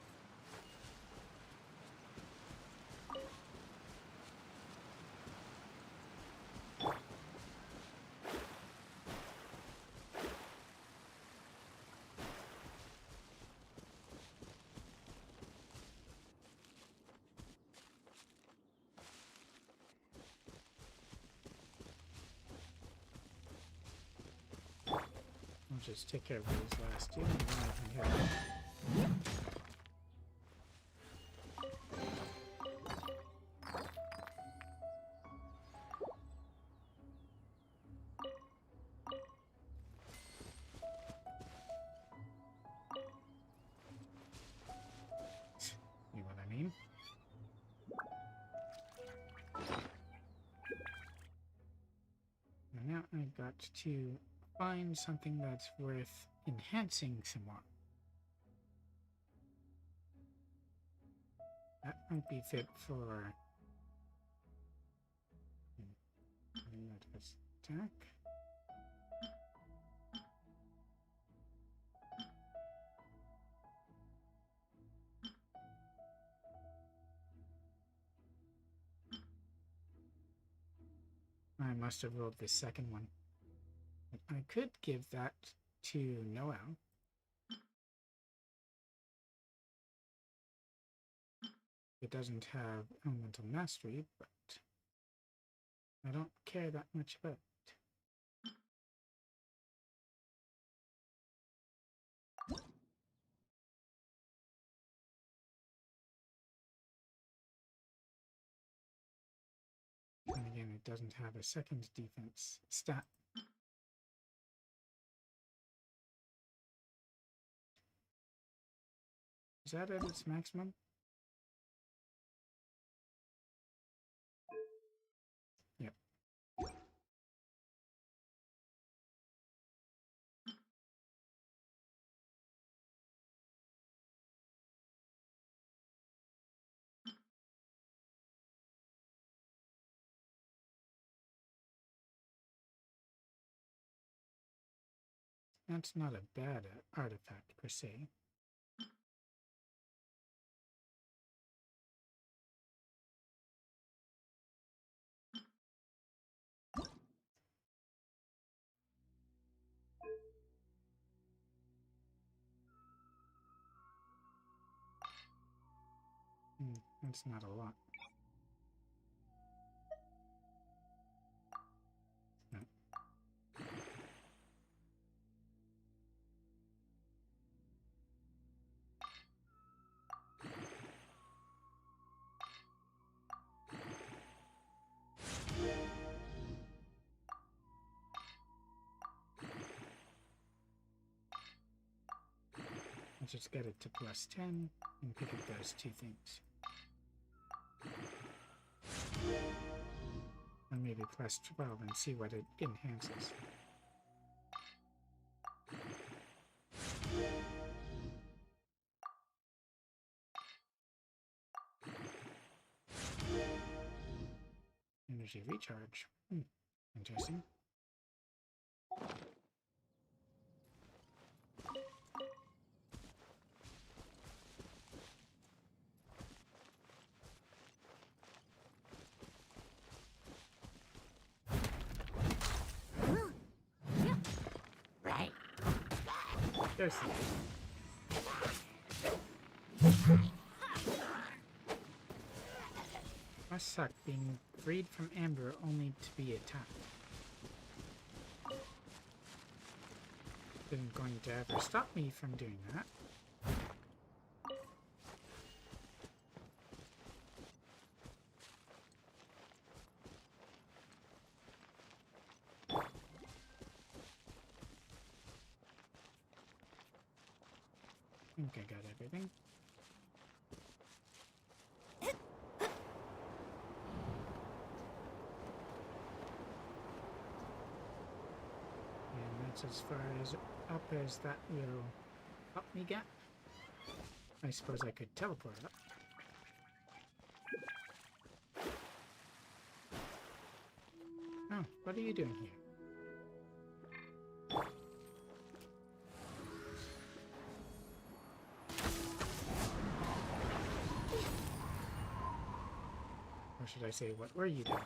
I'll just take care of these last two and then I can head. You know what I mean? And now I've got to find something that's worth enhancing some more. That might be fit for this attack. I must have rolled the second one. But I could give that to Noel. It doesn't have elemental mastery, but I don't care that much about it. And again, it doesn't have a second defense stat. Is that at its maximum? Yep. That's not a bad artifact per se. That's not a lot. No. Let's just get it to +10 and pick up those two things. Or maybe +12 and see what it enhances. Energy recharge. Interesting. Right. There's must suck being freed from Amber only to be attacked. Isn't going to ever stop me from doing that. I think I got everything. And that's as far as up as that will help me get. I suppose I could teleport up. Oh, what are you doing here? Or should I say, what were you doing?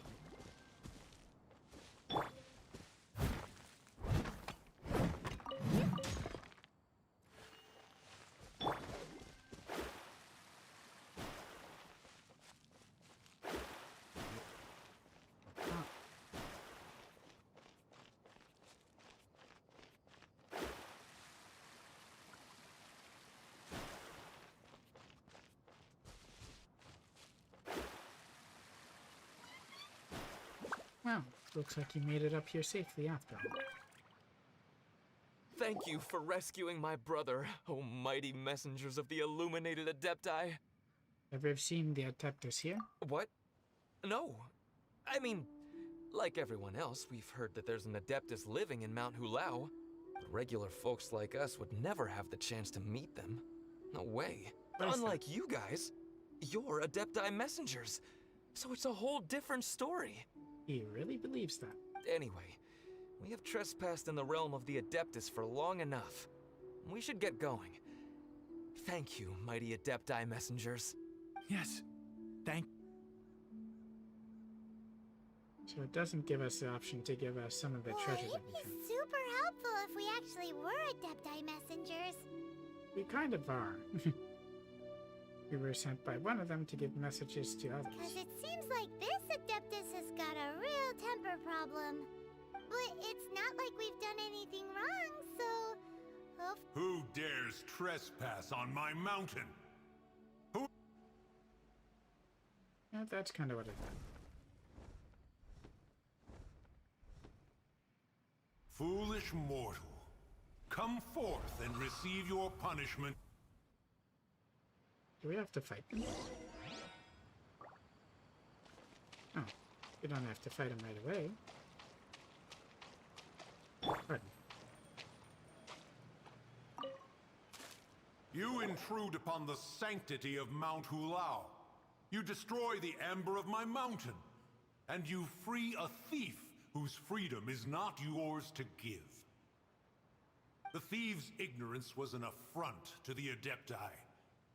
Well, looks like you made it up here safely after all. Thank you for rescuing my brother, O mighty messengers of the illuminated Adepti. Ever have seen the Adeptus here? What? No. I mean, like everyone else, we've heard that there's an Adeptus living in Mount Hulao. But regular folks like us would never have the chance to meet them. No way. Unlike you guys, you're Adepti messengers. So it's a whole different story. He really believes that. Anyway, we have trespassed in the realm of the Adeptus for long enough. We should get going. Thank you, mighty Adepti messengers. Yes, thank. So it doesn't give us the option to give us some of the treasures that we It'd found. be super helpful if we actually were Adepti messengers. We kind of are. We were sent by one of them to give messages to others. Because it seems like this Adeptus has got a real temper problem. But it's not like we've done anything wrong, so... Who dares trespass on my mountain? Who? Yeah, that's kind of what it is. Foolish mortal, come forth and receive your punishment. Do we have to fight them? Oh, we don't have to fight them right away. Pardon. You intrude upon the sanctity of Mount Hulao. You destroy the amber of my mountain. And you free a thief whose freedom is not yours to give. The thief's ignorance was an affront to the Adepti,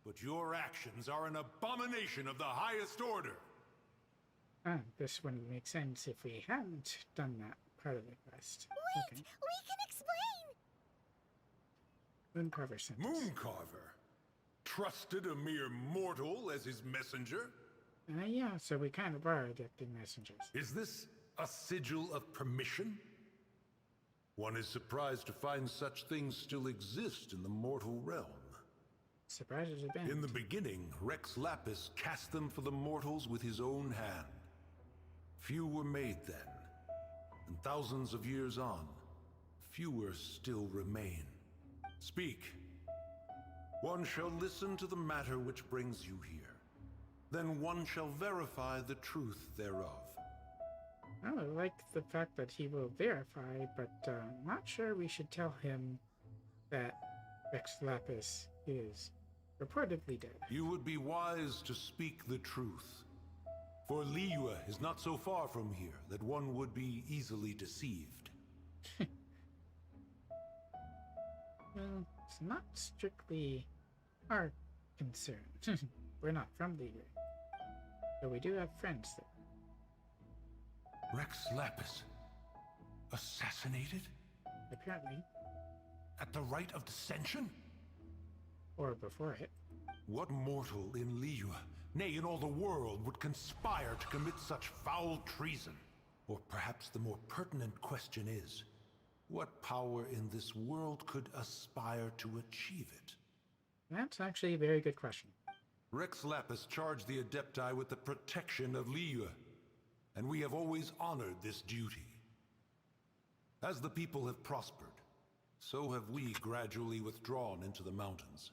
but your actions are an abomination of the highest order. Ah, this wouldn't make sense if we hadn't done that part of the quest. Wait, Okay. we can explain! Mooncarver sent us. Mooncarver? Trusted a mere mortal as his messenger? Yeah, so we kind of are adapting messengers. Is this a sigil of permission? One is surprised to find such things still exist in the mortal realm. Surprises are banned. In the beginning, Rex Lapis cast them for the mortals with his own hand. Few were made then, and thousands of years on, fewer still remain. Speak. One shall listen to the matter which brings you here. Then one shall verify the truth thereof. Well, I like the fact that he will verify, but not sure we should tell him that Rex Lapis is reportedly dead. You would be wise to speak the truth. For Liyue is not so far from here that one would be easily deceived. Well, it's not strictly our concern. We're not from Liyue. But we do have friends there. Rex Lapis? Assassinated? Apparently. At the rite of dissension? Or before it. What mortal in Liyue, nay, in all the world, would conspire to commit such foul treason? Or perhaps the more pertinent question is, what power in this world could aspire to achieve it? That's actually a very good question. Rex Lapis charged the Adepti with the protection of Liyue, and we have always honored this duty. As the people have prospered, so have we gradually withdrawn into the mountains.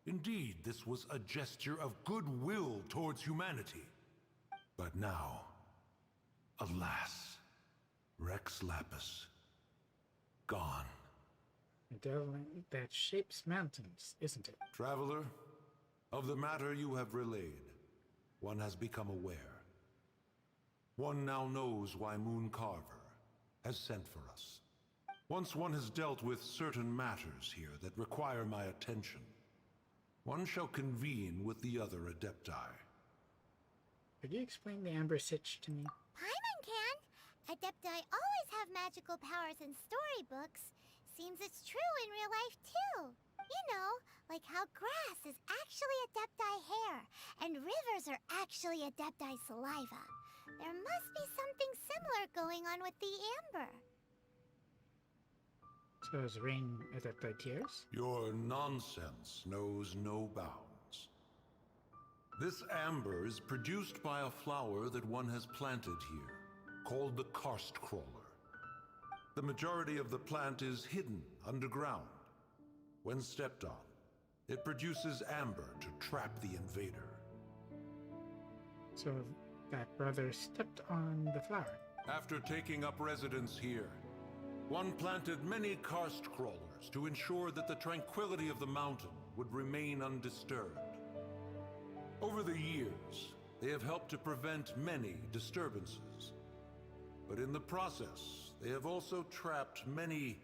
Indeed, this was a gesture of goodwill towards humanity. But now, alas, Rex Lapis, gone. A devil that shapes mountains, isn't it? Traveler, of the matter you have relayed, one has become aware. One now knows why Mooncarver has sent for us. Once one has dealt with certain matters here that require my attention, one shall convene with the other Adepti. Could you explain the Amber Sitch to me? Paimon can! Adepti always have magical powers in storybooks. Seems it's true in real life, too. You know, like how grass is actually Adepti hair, and rivers are actually Adepti saliva. There must be something similar going on with the amber. So is rain Adepti tears? Your nonsense knows no bounds. This amber is produced by a flower that one has planted here, called the karst crawler. The majority of the plant is hidden underground. When stepped on, it produces amber to trap the invader. So that brother stepped on the flower. After taking up residence here, one planted many karst crawlers to ensure that the tranquility of the mountain would remain undisturbed. Over the years, they have helped to prevent many disturbances. But in the process, they have also trapped many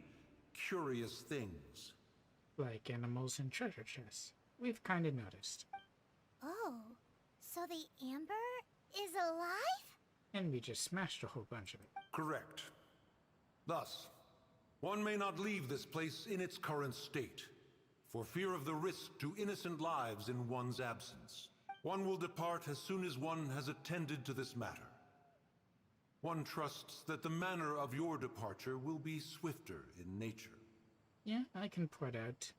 curious things. Like animals in treasure chests. We've kind of noticed. Oh, so the amber is alive? And we just smashed a whole bunch of it. Correct. Thus, one may not leave this place in its current state, for fear of the risk to innocent lives in one's absence. One will depart as soon as one has attended to this matter. One trusts that the manner of your departure will be swifter in nature. Yeah, I can port out.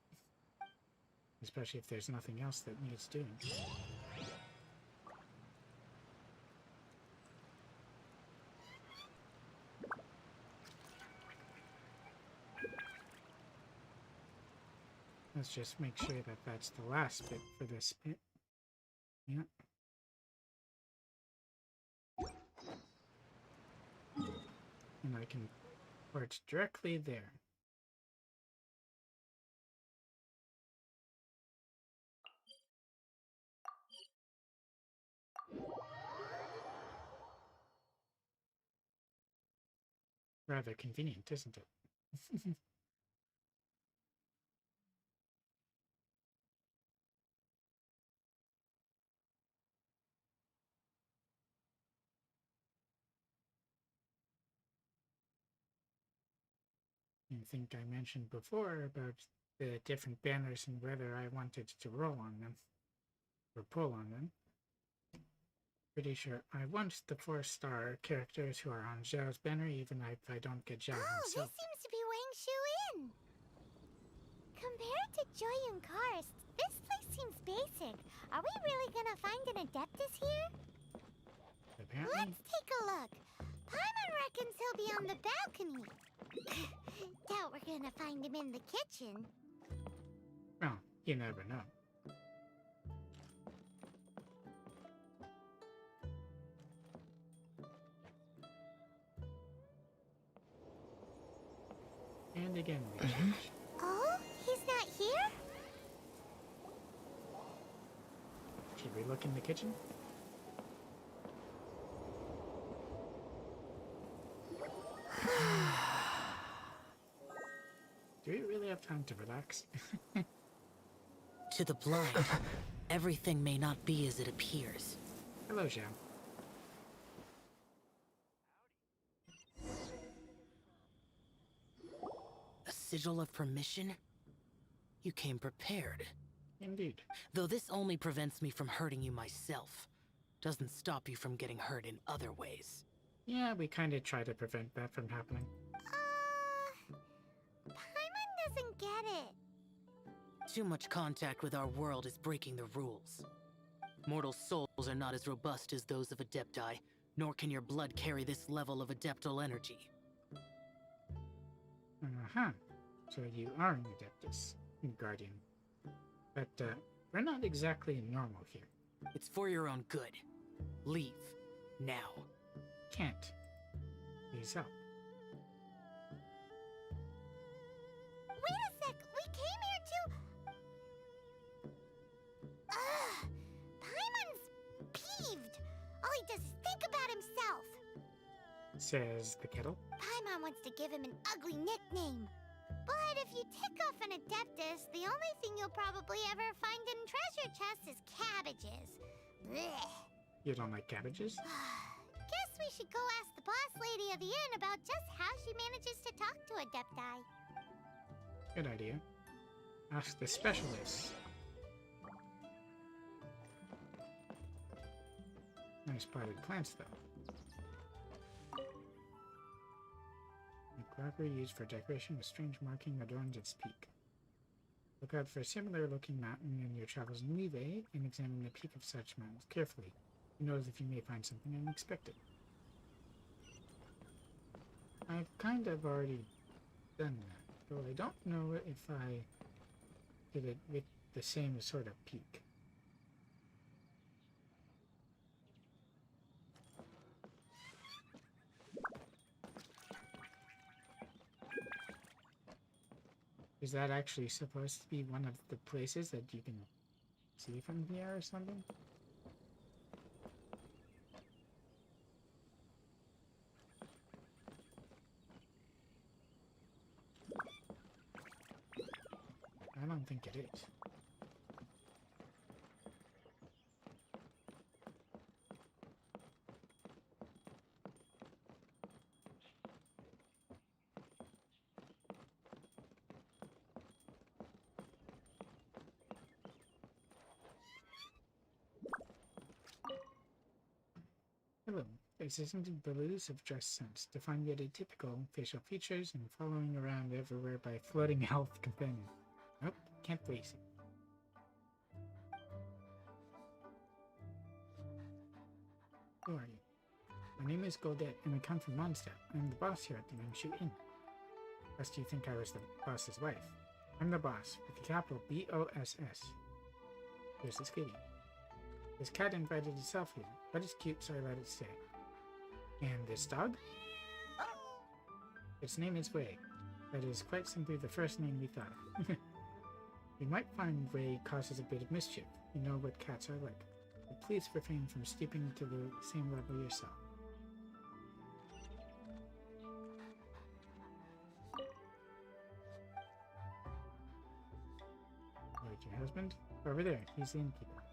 Especially if there's nothing else that needs doing. Let's just make sure that that's the last bit for this bit. Yeah. And I can port directly there. Rather convenient, isn't it? I think I mentioned before about the different banners and whether I wanted to roll on them. Or pull on them. Pretty sure I want the 4-star characters who are on Zhao's banner, even if I don't get Zhao himself. This seems to be Wang Shu in. Compared to Joyun Karst, this place seems basic. Are we really gonna find an Adeptus here? Apparently. Let's take a look. Paimon reckons he'll be on the balcony. Doubt we're gonna find him in the kitchen. Well, you never know. And again, we change. Oh, he's not here? Should we look in the kitchen? Do we really have time to relax? To the blind, everything may not be as it appears. Hello, Zhao. A sigil of permission? You came prepared. Indeed. Though this only prevents me from hurting you myself, doesn't stop you from getting hurt in other ways. Yeah, we kind of try to prevent that from happening. Paimon doesn't get it. Too much contact with our world is breaking the rules. Mortal souls are not as robust as those of Adepti, nor can your blood carry this level of adeptal energy. Uh-huh. So you are an Adeptus, Guardian. But, we're not exactly normal here. It's for your own good. Leave. Now. Can't. Please help. Wait a sec, we came here to... Ugh! Paimon's peeved. All he does is think about himself. Says the kettle. Paimon wants to give him an ugly nickname. But if you tick off an Adeptus, the only thing you'll probably ever find in treasure chests is cabbages. Blech. You don't like cabbages? Guess we should go ask the boss lady of the inn about just how she manages to talk to Adepti. Good idea. Ask the specialist. Nice potted plants, though. A crockery used for decoration with strange marking adorns its peak. Look out for a similar-looking mountain in your travels in Nive and examine the peak of such mountains carefully. Who knows if you may find something unexpected. I've kind of already done that, though I don't know if I did it with the same sort of peak. Is that actually supposed to be one of the places that you can see from here or something? don't think it is. Hello. Existing blues of dress sense. Define the atypical facial features and following around everywhere by floating health companion. Nope, can't place it. Who are you? My name is Goldet, and I come from Mondstadt. I'm the boss here at the Yangshu Inn. Lest you think I was the boss's wife. I'm the boss, with the capital B-O-S-S. Here's this kitty. This cat invited itself here, but it's cute, so I let it stay. And this dog? Its name is Wei. That is quite simply the first name we thought of. You might find Wei causes a bit of mischief. You know what cats are like. But please refrain from stooping to the same level yourself. Wait, your husband? Over there, he's the innkeeper.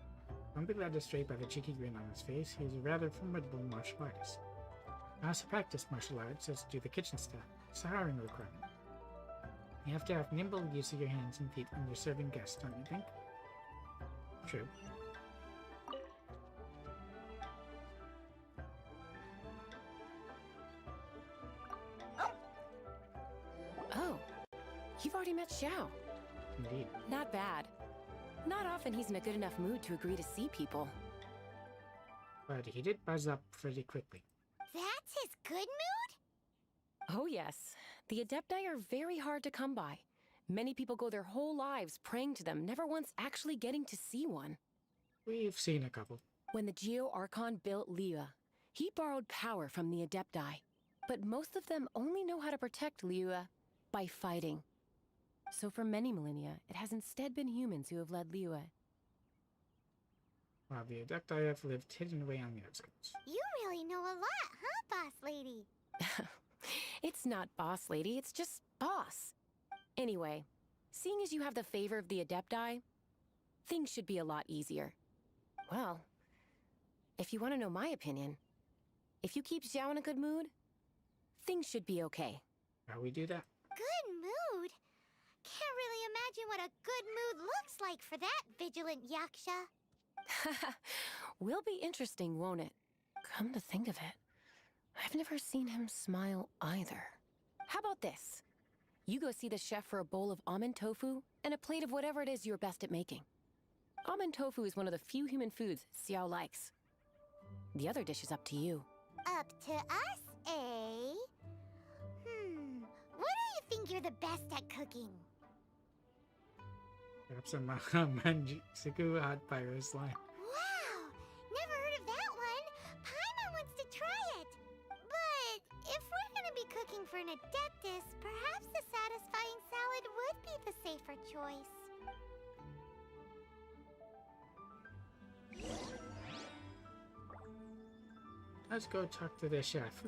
Don't be led astray by the cheeky grin on his face. He's a rather formidable martial artist. I also practice martial arts, as do the kitchen staff. It's a hiring requirement. You have to have nimble use of your hands and feet when you're serving guests, don't you think? True. Oh, you've already met Zhao. Indeed. Not bad. Not often he's in a good enough mood to agree to see people. But he did buzz up pretty quickly. That's his good mood? Oh yes. The Adepti are very hard to come by. Many people go their whole lives praying to them, never once actually getting to see one. We've seen a couple. When the Geo Archon built Liyue, he borrowed power from the Adepti. But most of them only know how to protect Liyue by fighting. So for many millennia, it has instead been humans who have led Liyue. While the Adepti have lived hidden away on the outskirts. You really know a lot, huh, boss lady? It's not boss lady, it's just boss. Anyway, seeing as you have the favor of the Adepti, things should be a lot easier. Well, if you want to know my opinion, if you keep Zhao in a good mood, things should be okay. How we do that? Good mood? Can't really imagine what a good mood looks like for that vigilant yaksha. Will be interesting, won't it? Come to think of it, I've never seen him smile either. How about this? You go see the chef for a bowl of almond tofu and a plate of whatever it is you're best at making. Almond tofu is one of the few human foods Xiao likes. The other dish is up to you. Up to us, eh? What do you think you're the best at cooking? Perhaps a Manjitsuku hot pyro slime. Wow! Never heard of that one! Paimon wants to try it! But if we're gonna be cooking for an Adeptus, perhaps the satisfying salad would be the safer choice. Let's go talk to the chef.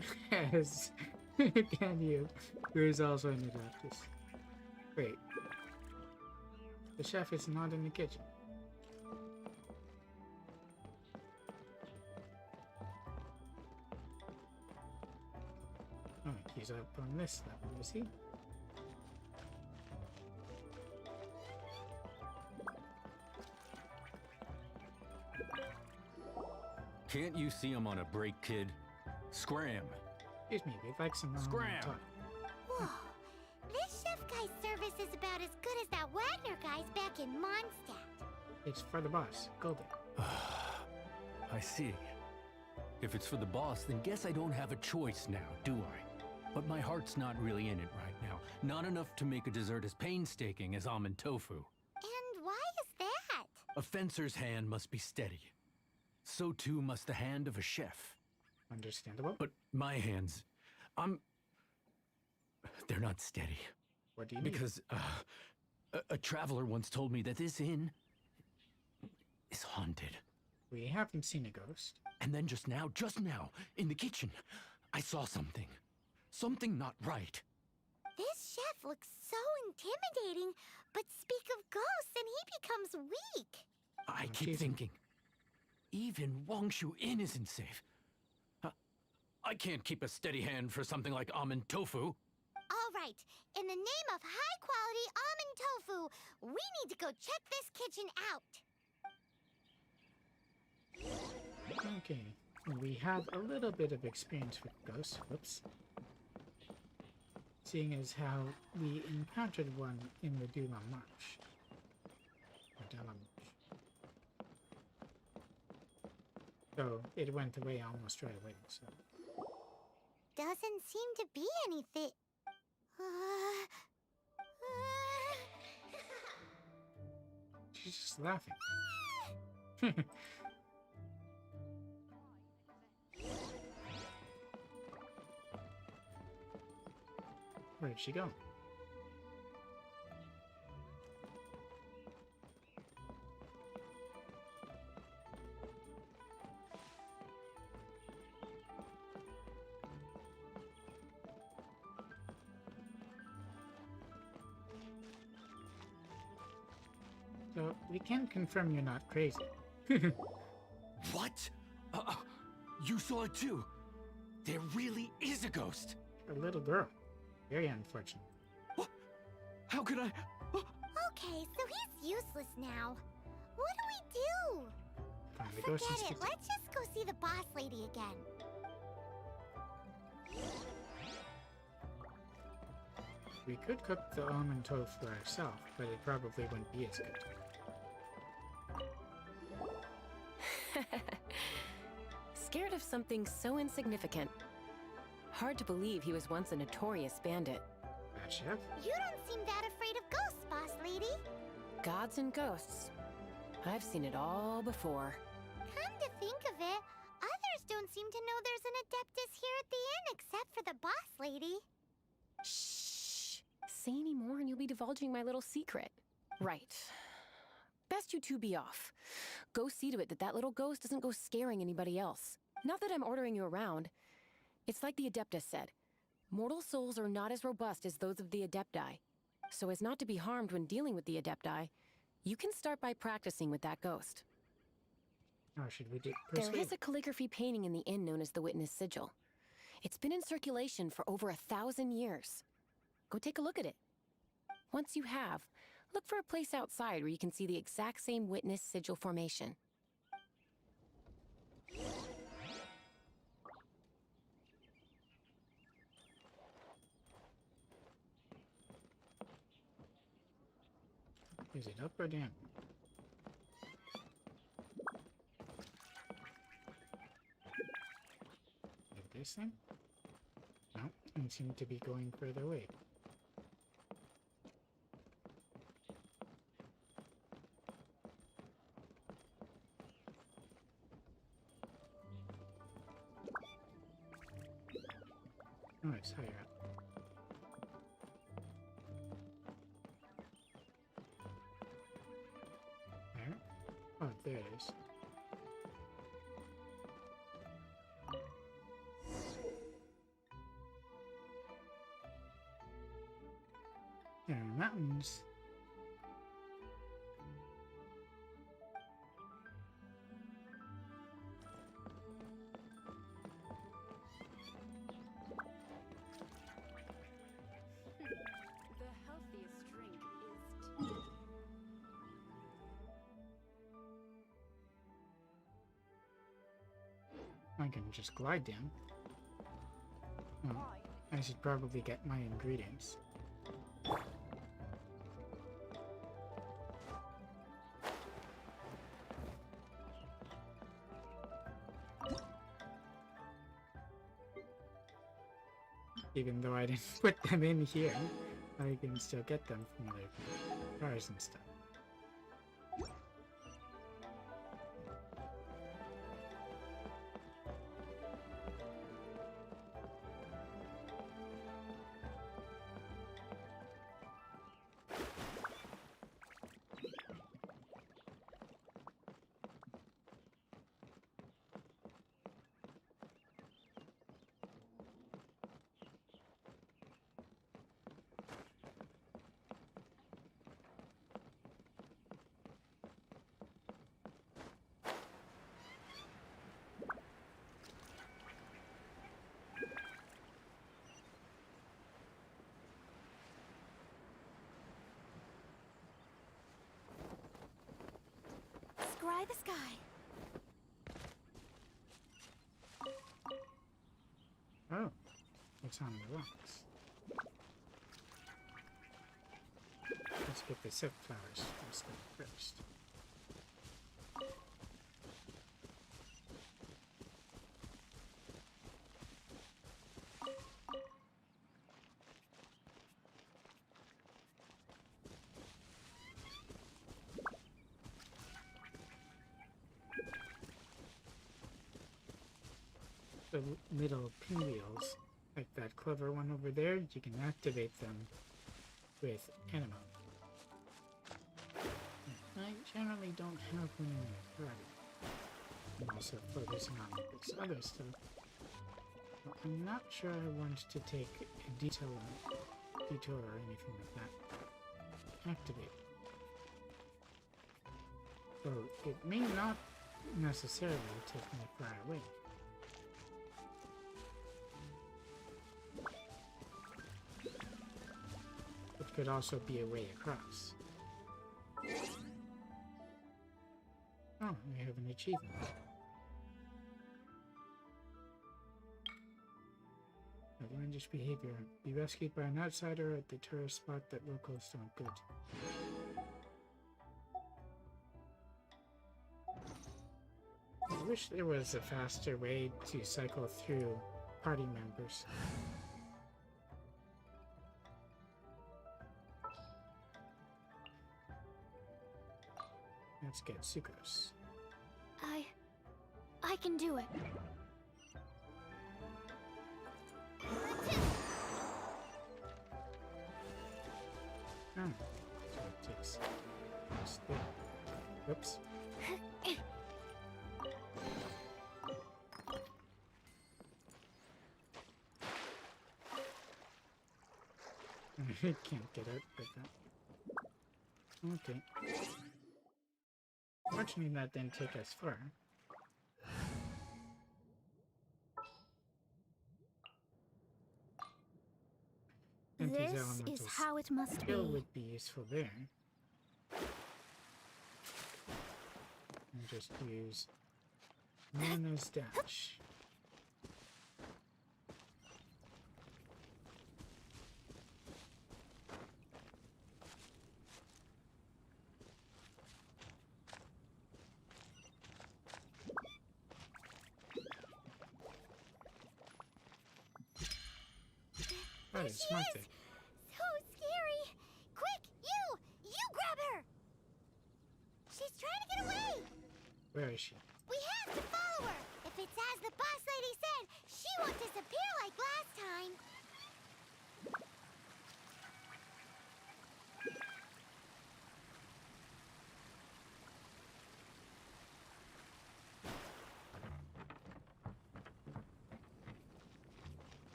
As can you? Who is also an Adeptus. Wait. The chef is not in the kitchen. Oh, he's up on this level, is he? Can't you see I'm on a break, kid? Scram! Excuse me, we'd like some Scram! talk. Whoa! This chef guy's service is about as good as that Wagner guy's back in Mondstadt. It's for the boss. Go there. I see. If it's for the boss, then guess I don't have a choice now, do I? But my heart's not really in it right now. Not enough to make a dessert as painstaking as almond tofu. And why is that? A fencer's hand must be steady. So too must the hand of a chef. Understandable. But my hands, they're not steady. What do you mean? Because a traveler once told me that this inn is haunted. We haven't seen a ghost. And then just now, in the kitchen, I saw something. Something not right. This chef looks so intimidating, but speak of ghosts and he becomes weak. I keep thinking, even Wangshu Inn isn't safe. I can't keep a steady hand for something like almond tofu. All right, in the name of high-quality almond tofu, we need to go check this kitchen out. Okay, we have a little bit of experience with ghosts. Whoops. Seeing as how we encountered one in the Dula March. Or Dula March. So it went away almost right away, so. Doesn't seem to be anything. She's just laughing. Where did she go? So, we can confirm you're not crazy. What? You saw it too? There really is a ghost! A little girl. Very unfortunate. What? How could I? Okay, so he's useless now. What do we do? Find the ghost Forget it. instead. Let's just go see the boss lady again. We could cook the almond tofu ourselves, but it probably wouldn't be as good. Scared of something so insignificant. Hard to believe he was once a notorious bandit. Bad chef? You don't seem that afraid of ghosts, boss lady. Gods and ghosts. I've seen it all before. Come to think of it, others don't seem to know there's an Adeptus here at the inn except for the boss lady. Shh! Say any more and you'll be divulging my little secret. Right. Best you two be off. Go see to it that that little ghost doesn't go scaring anybody else. Not that I'm ordering you around. It's like the Adeptus said. Mortal souls are not as robust as those of the Adepti. So as not to be harmed when dealing with the Adepti, you can start by practicing with that ghost. Or should we do There is a calligraphy painting in the inn known as the Witness Sigil. It's been in circulation for over 1,000 years. Go take a look at it. Once you have, look for a place outside where you can see the exact same Witness Sigil formation. Is it up or down? Like this thing? No, it seemed to be going further away. Oh, it's higher up. There? Oh, there it is. There are mountains. The healthiest drink is tea. I can just glide down. Oh, I should probably get my ingredients. Even though I didn't put them in here, I can still get them from other cars and stuff. Try the sky. Oh, what's on the rocks? Let's get the silk flowers first. The little pinwheels, like that clever one over there, you can activate them with anima. I generally don't have one in my party. I'm also focusing on this other stuff. But I'm not sure I want to take a detour or anything like that. Activate. So it may not necessarily take me far away. It could also be a way across. Oh, we have an achievement. Outlandish behavior. Be rescued by an outsider at the tourist spot that locals don't go to. I wish there was a faster way to cycle through party members. Let's get sucrose. I can do it. Oh, so it takes this thing. Whoops. I can't get out like that. Okay. Fortunately, that didn't take us far. This is how it must be. Would be useful there. And just use Nana's dash. That is smart thing. So scary! Quick, you grab her! She's trying to get away! Where is she? We have to follow her! If it's as the boss lady said, she won't disappear like last time!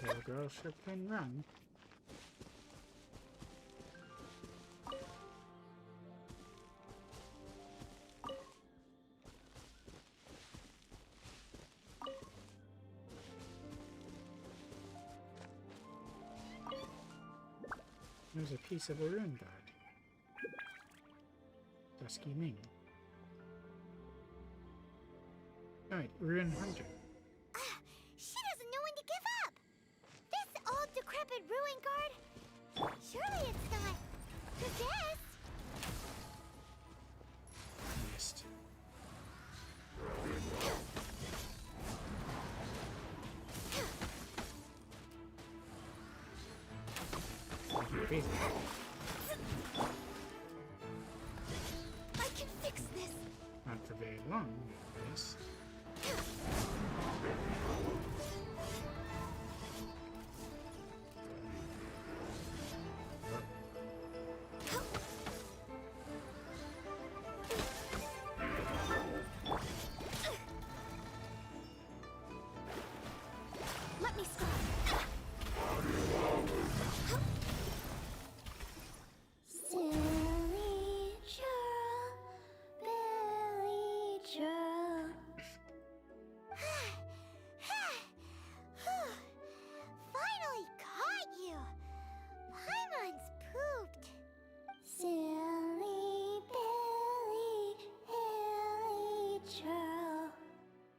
Little girl sure can run. There's a piece of a rune guard. Dusky Ming. Alright, rune hunter. She doesn't know when to give up! This old decrepit ruin guard? Surely it's not possessed? Missed. Crazy. I can fix this! Not for very long, yes. Let me start. Silly churl, Billy churl.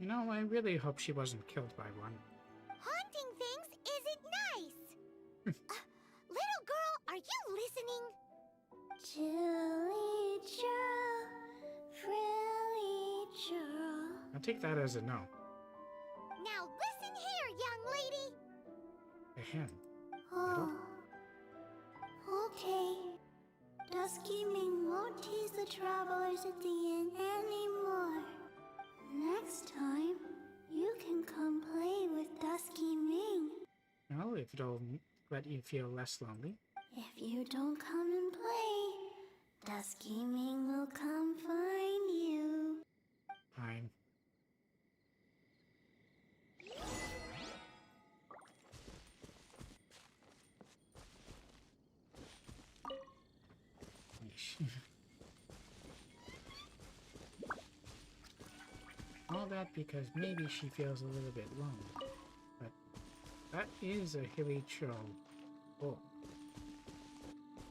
You know, I really hope she wasn't killed by one. Haunting things isn't nice! Little girl, are you listening? Chilly churl, frilly churl. I'll take that as a no. Now listen here, young lady! A hen. Oh, okay. Dusky Ming won't tease the travelers at the inn anymore. Next time, you can come play with Dusky Ming. Well, if it'll let you feel less lonely. If you don't come and play, Dusky Ming will come find you. Fine. All that because maybe she feels a little bit lonely. But that is a hilly trail bowl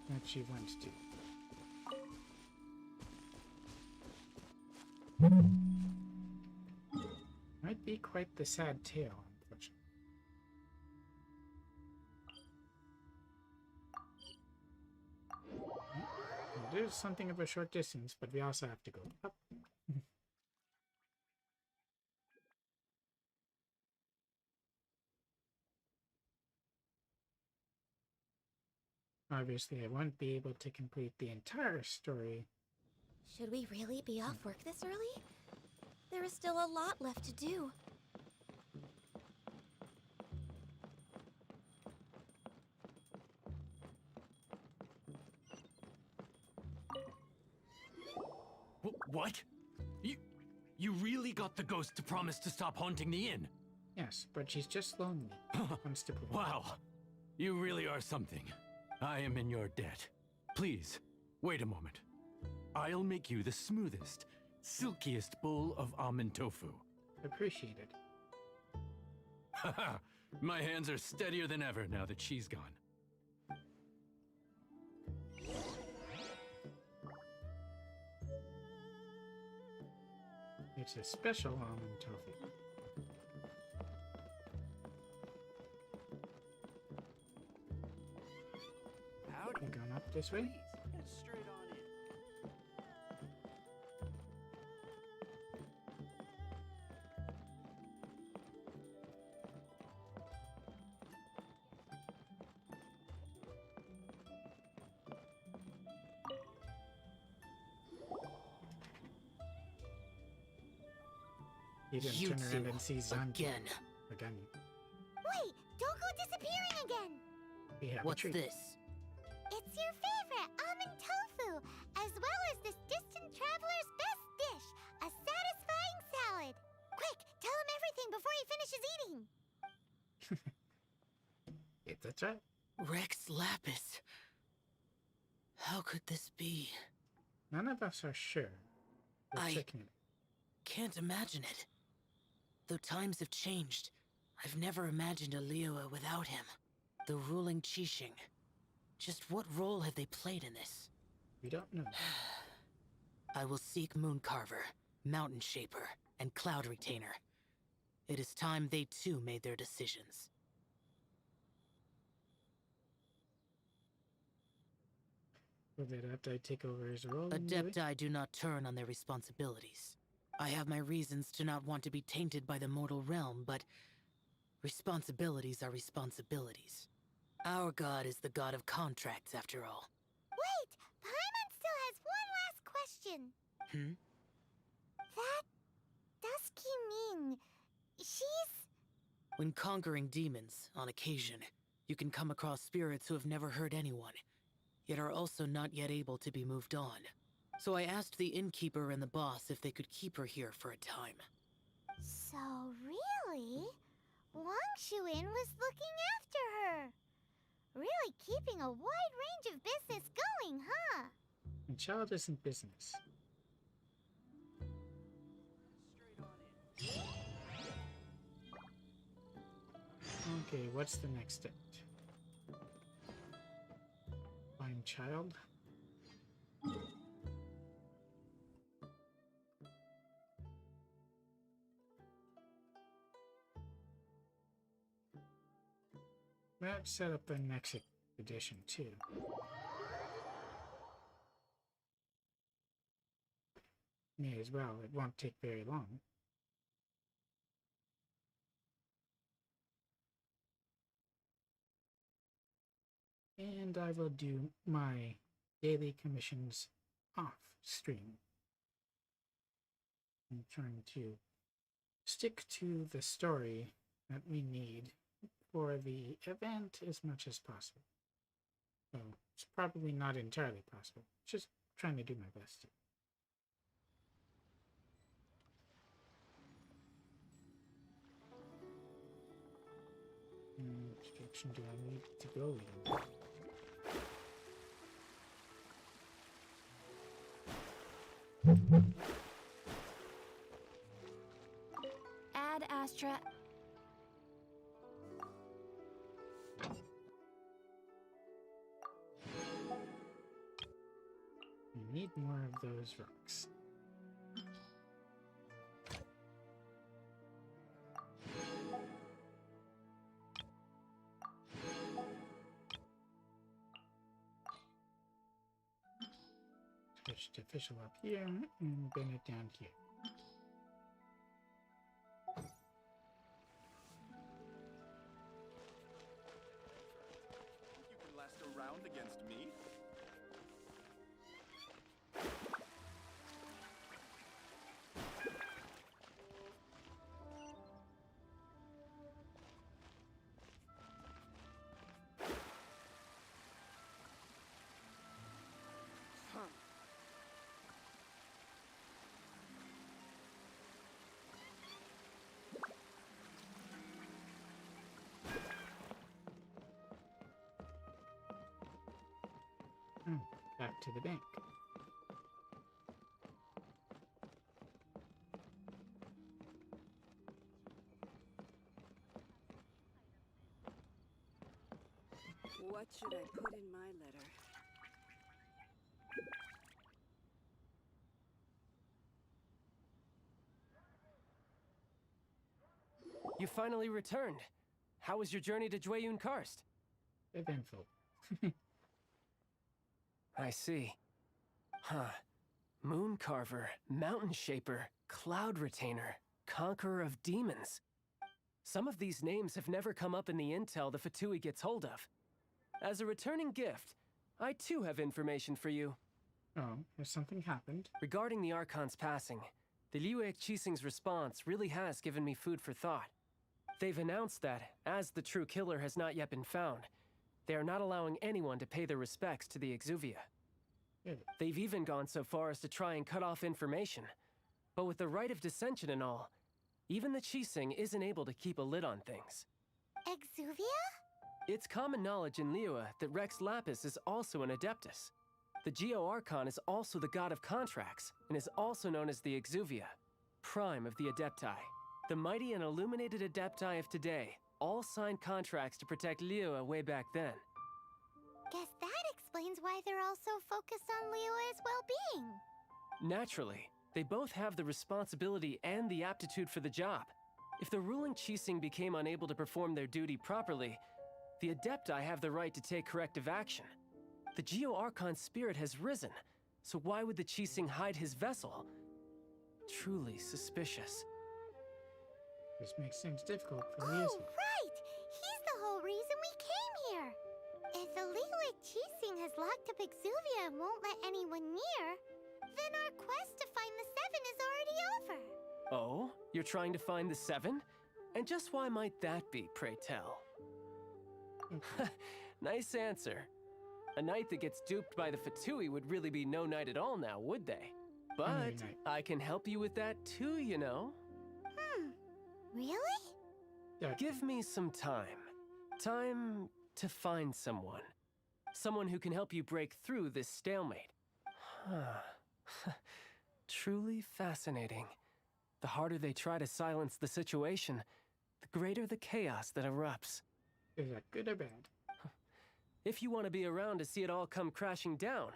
that she went to. Might be quite the sad tale, unfortunately. It is something of a short distance, but we also have to go up. Obviously, I won't be able to complete the entire story. Should we really be off work this early? There is still a lot left to do. What? You really got the ghost to promise to stop haunting the inn? Yes, but she's just lonely. Wants to play. Wow. You really are something. I am in your debt. Please, wait a moment. I'll make you the smoothest, silkiest bowl of almond tofu. Appreciated. Haha, my hands are steadier than ever now that she's gone. It's a special almond tofu. Howdy. You going up this way? Please, get straight on in. He didn't turn around and see Zanki again. Again. Wait, don't go disappearing again! We have What's a treat. this? It's your favorite almond tofu, as well as this distant traveler's best dish, a satisfying salad. Quick, tell him everything before he finishes eating. It's a trap. Rex Lapis. How could this be? None of us are sure. We're checking it. Can't imagine it. Though times have changed, I've never imagined a Liyue without him. The ruling Qixing. Just what role have they played in this? We don't know. I will seek Mooncarver, Mountain Shaper, and Cloud Retainer. It is time they too made their decisions. Will the Adepti take over his role? Adepti do not turn on their responsibilities. I have my reasons to not want to be tainted by the mortal realm, but responsibilities are responsibilities. Our god is the god of contracts, after all. Wait! Paimon still has one last question. That Dusky Ming, she's... When conquering demons, on occasion, you can come across spirits who have never hurt anyone, yet are also not yet able to be moved on. So I asked the innkeeper and the boss if they could keep her here for a time. So really, Wangshu Inn was looking after her. Really keeping a wide range of business going, huh? A child isn't business. Okay, what's the next step? Find child? let's set up the next expedition too. May as well, it won't take very long. And I will do my daily commissions off stream. I'm trying to stick to the story that we need for the event as much as possible. So it's probably not entirely possible. Just trying to do my best. Which direction do I need to go in? Ad Astra. I need more of those rocks. Switch to official up here and bring it down here. You can last a round against me? Back to the bank. What should I put in my letter? You finally returned. How was your journey to Jueyun Karst? Eventful. I see. Huh. Moon Carver, Mountain Shaper, Cloud Retainer, Conqueror of Demons. Some of these names have never come up in the intel the Fatui gets hold of. As a returning gift, I too have information for you. Oh, has something happened? Regarding the Archon's passing, the Liyue Qixing's response really has given me food for thought. They've announced that, as the true killer has not yet been found, they are not allowing anyone to pay their respects to the Exuvia. Really? They've even gone so far as to try and cut off information. But with the right of dissension and all, even the Qixing isn't able to keep a lid on things. Exuvia? It's common knowledge in Liyue that Rex Lapis is also an Adeptus. The Geo Archon is also the god of contracts, and is also known as the Exuvia, prime of the Adepti. The mighty and illuminated Adepti of today all signed contracts to protect Liyue way back then. Guess that explains why they're all so focused on Liyue's well-being. Naturally, they both have the responsibility and the aptitude for the job. If the ruling Qixing became unable to perform their duty properly, the Adepti have the right to take corrective action. The Geo Archon's spirit has risen, so why would the Qixing hide his vessel? Truly suspicious. This makes things difficult for Oh, Liyue. right! He's the whole reason we came here! If the Liyue Qixing has locked up Exuvia and won't let anyone near, then our quest to find the Seven is already over. Oh? You're trying to find the Seven? And just why might that be, pray tell? Nice answer. A knight that gets duped by the Fatui would really be no knight at all now, would they? But I can help you with that too, you know. Really? Yeah. Give me some time. Time to find someone. Someone who can help you break through this stalemate. Truly fascinating. The harder they try to silence the situation, the greater the chaos that erupts. Is that good or bad? If you want to be around to see it all come crashing down,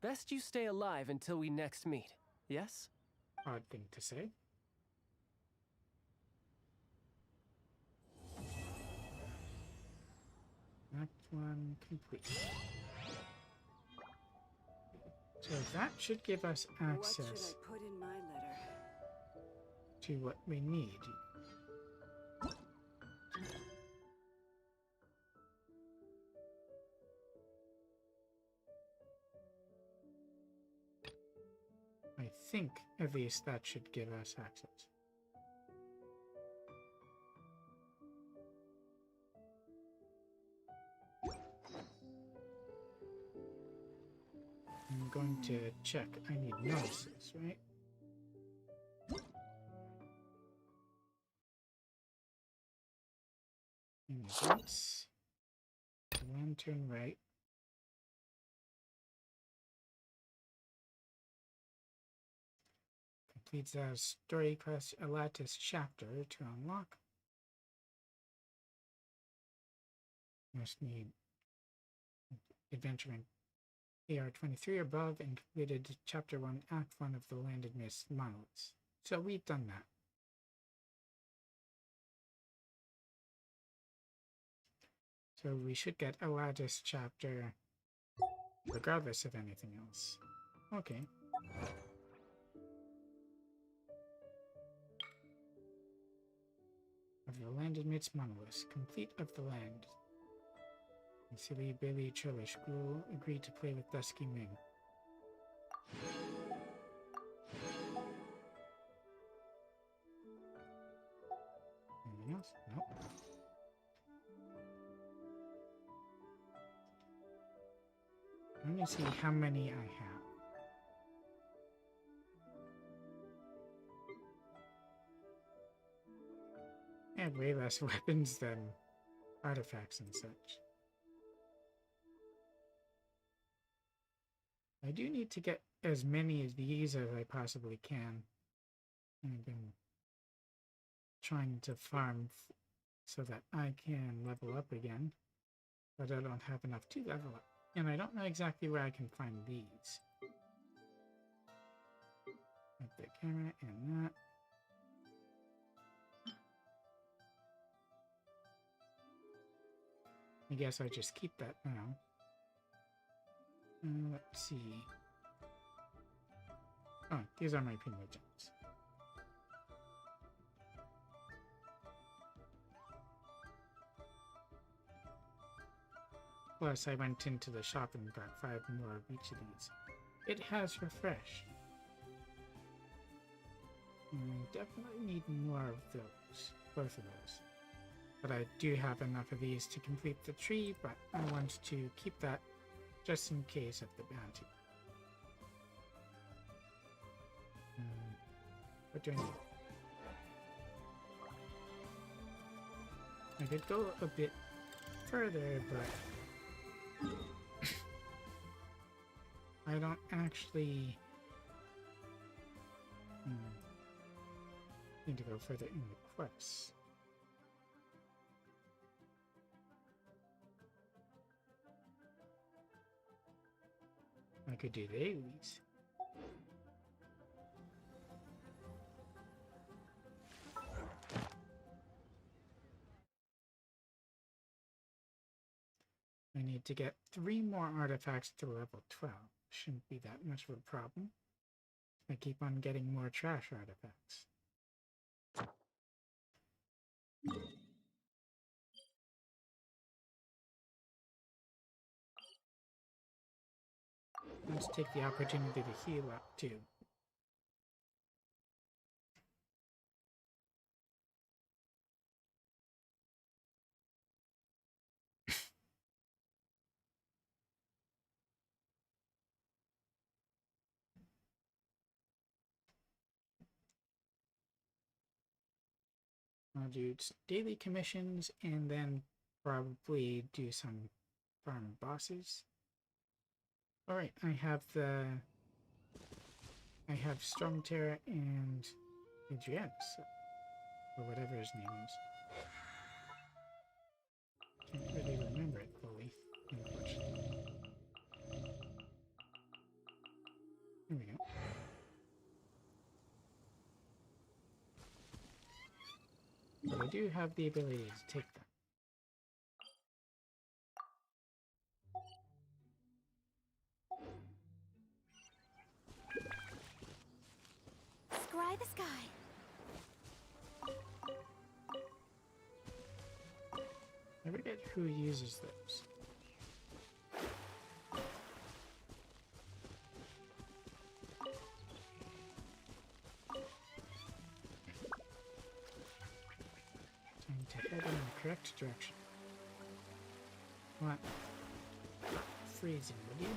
best you stay alive until we next meet, yes? Odd thing to say. one complete. So that should give us access What should I put in my letter? to what we need. I think at least that should give us access. I'm going to check. I need notices, right? In events, lantern right. Completes a story quest, a lattice chapter to unlock. Must need adventuring AR 23 above and completed chapter 1, act 1 of the Landed Mist monoliths. So we've done that. So we should get a lattice chapter regardless of anything else. Okay. Of the Landed Mist monoliths, complete of the land. Silly Billy Churlish Gruel agreed to play with Dusky Ming. Anything else? Nope. Let me see how many I have. I have way less weapons than artifacts and such. I do need to get as many of these as I possibly can. I've been trying to farm so that I can level up again, but I don't have enough to level up. And I don't know exactly where I can find these. Like the camera and that. I guess I just keep that now. Let's see. Oh, these are my primo gems. Plus, I went into the shop and got 5 more of each of these. It has refreshed. Definitely need more of those. Both of those. But I do have enough of these to complete the tree, but I want to keep that just in case of the bounty. What do I need? I could go a bit further, but I don't actually need to go further in the quest. I could do dailies. I need to get 3 more artifacts to level 12. Shouldn't be that much of a problem. I keep on getting more trash artifacts. Let's take the opportunity to heal up too. I'll do daily commissions and then probably do some farm bosses. Alright, I have Stormterror and Adrienne, or whatever his name is. Can't really remember it fully, unfortunately. There we go. But I do have the ability to take them. scry the sky. I forget who uses those. Time to head in the correct direction. What? Freezing, would you?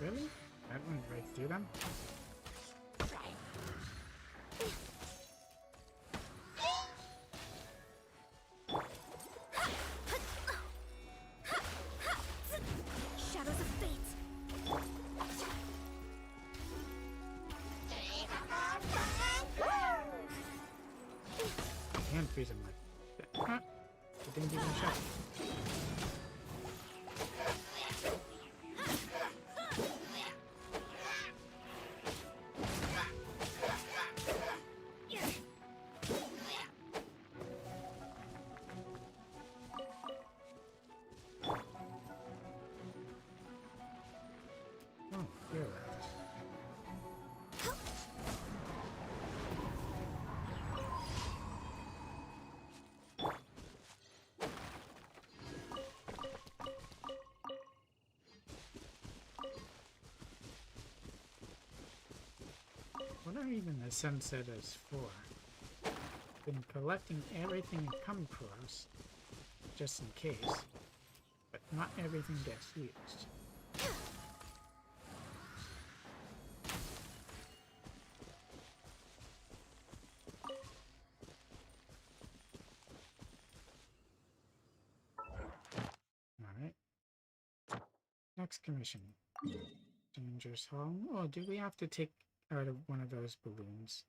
Really? That went right through them? Shadows of fate. I can't freeze them like that. Huh? It didn't even shut. Oh, you're right. What are even the sunsetters for? Been collecting everything I come across, just in case, but not everything gets used. Alright. Next commission. Dangerous Hall. Oh, do we have to take out of one of those balloons?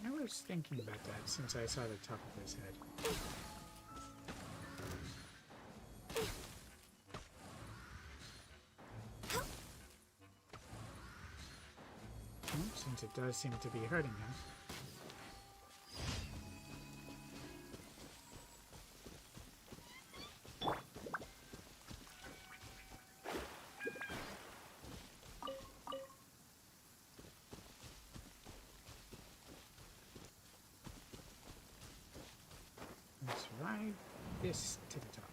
I was thinking about that since I saw the top of his head. Well, since it does seem to be hurting him. Let's ride this to the top.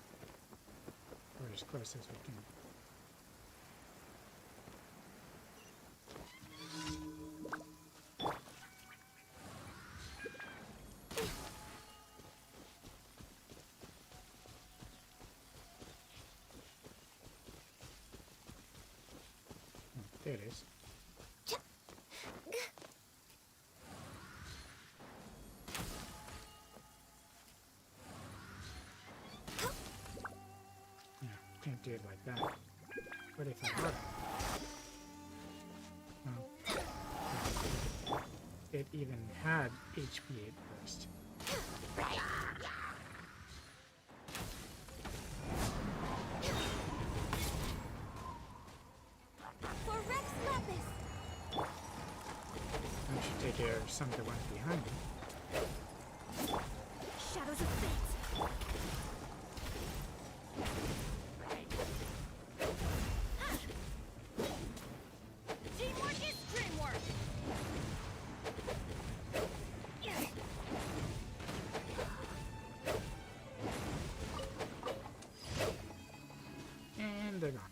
Or as close as we can. Oh, there it is. Can't do it like that. What if I got it? Oh. It even had HP at first. For Rex Lapis. I should take care of some of the ones behind me. Shadows of fate. Teamwork is dreamwork. And they're gone.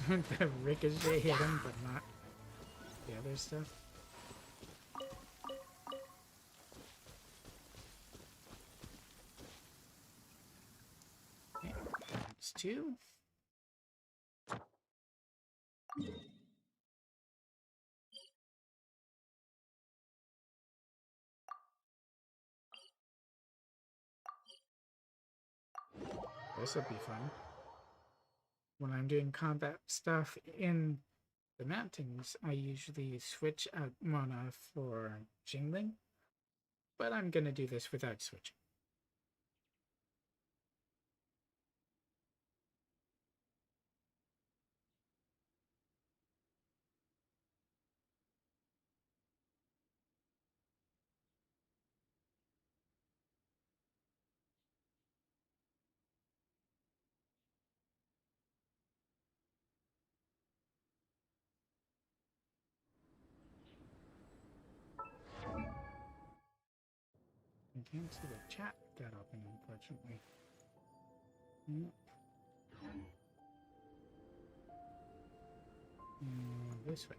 The ricochet hit him, but not the other stuff. Okay, that's 2. This will be fun. When I'm doing combat stuff in the mountains, I usually switch out mana for jingling, but I'm gonna do this without switching. I can't see the chat got open, unfortunately. This way.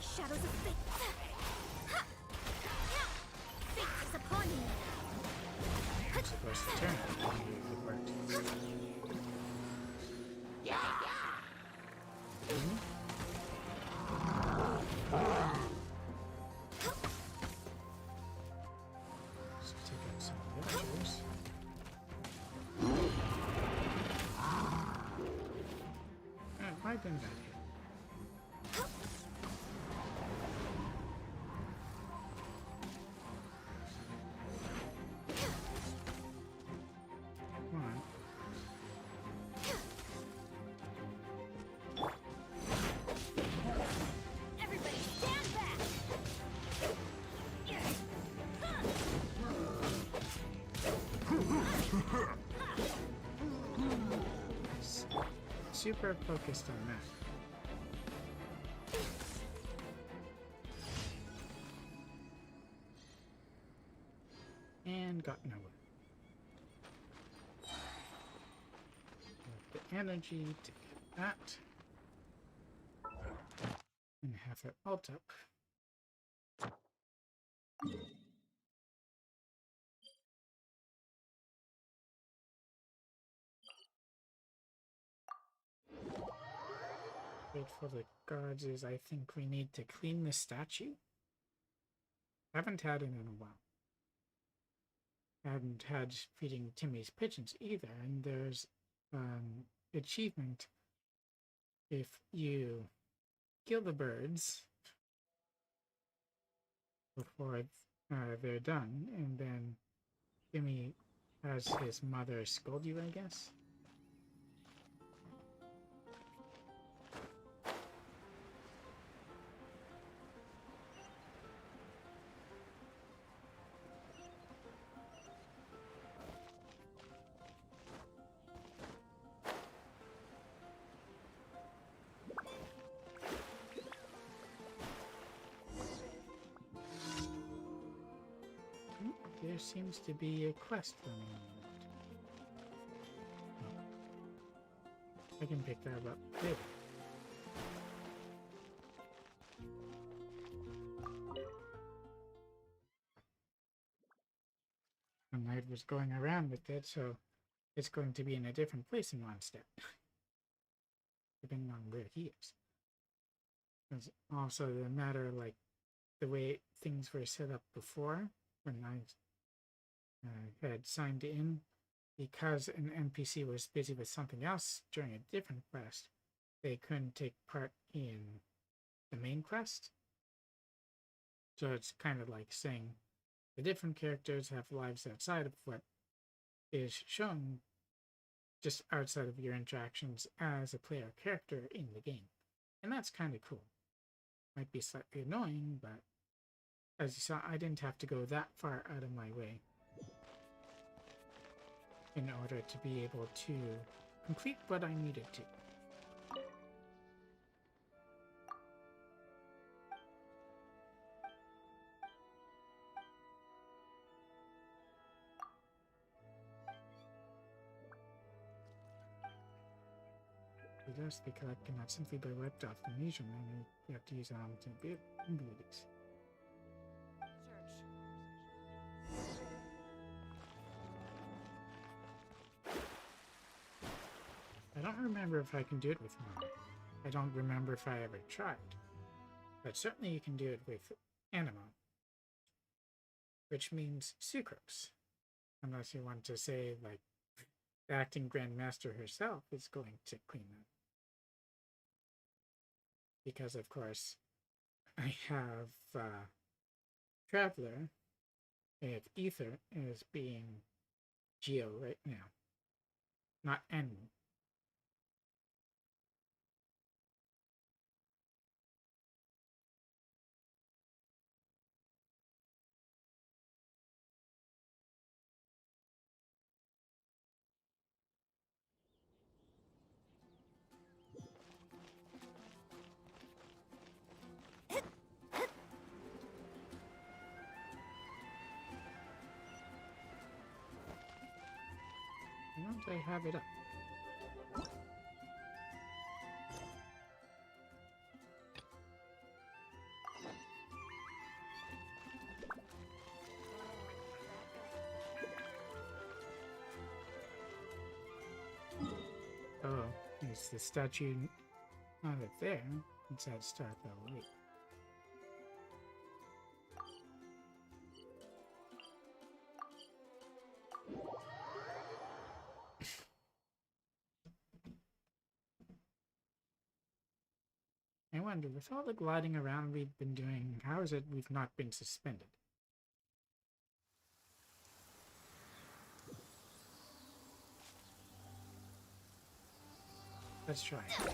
Shadows of fate. Fate is upon you. I'm supposed to turn it. It worked. Let's take out some villagers. Why didn't that hit? Super focused on that. And got nowhere. With the energy to get that. And have her ult up. Wait for the guards is I think we need to clean the statue. Haven't had it in a while. Haven't had feeding Timmy's pigeons either, and there's achievement if you kill the birds before they're done, and then Timmy has his mother scold you, I guess. There seems to be a quest running on it. I can pick that up later. And I was going around with it, so it's going to be in a different place in Mondstadt. Depending on where he is. It's also the matter, like, the way things were set up before, when I had signed in, because an NPC was busy with something else during a different quest, they couldn't take part in the main quest. So it's kind of like saying the different characters have lives outside of what is shown just outside of your interactions as a player character in the game. And that's kind of cool. Might be slightly annoying, but as you saw, I didn't have to go that far out of my way in order to be able to complete what I needed to. Possess the collect cannot simply be wiped off the nation, and you have to use abilities. I don't remember if I can do it with Mom. I don't remember if I ever tried. But certainly you can do it with Anima, which means sucrose. Unless you want to say, like, the acting Grandmaster herself is going to clean them. Because, of course, I have Traveler, if Ether is being Geo right now, not Enemy. Once I have it up. Oh, it's the statue not it there. It's at start level 8. I wonder, with all the gliding around we've been doing, how is it we've not been suspended? Let's try it.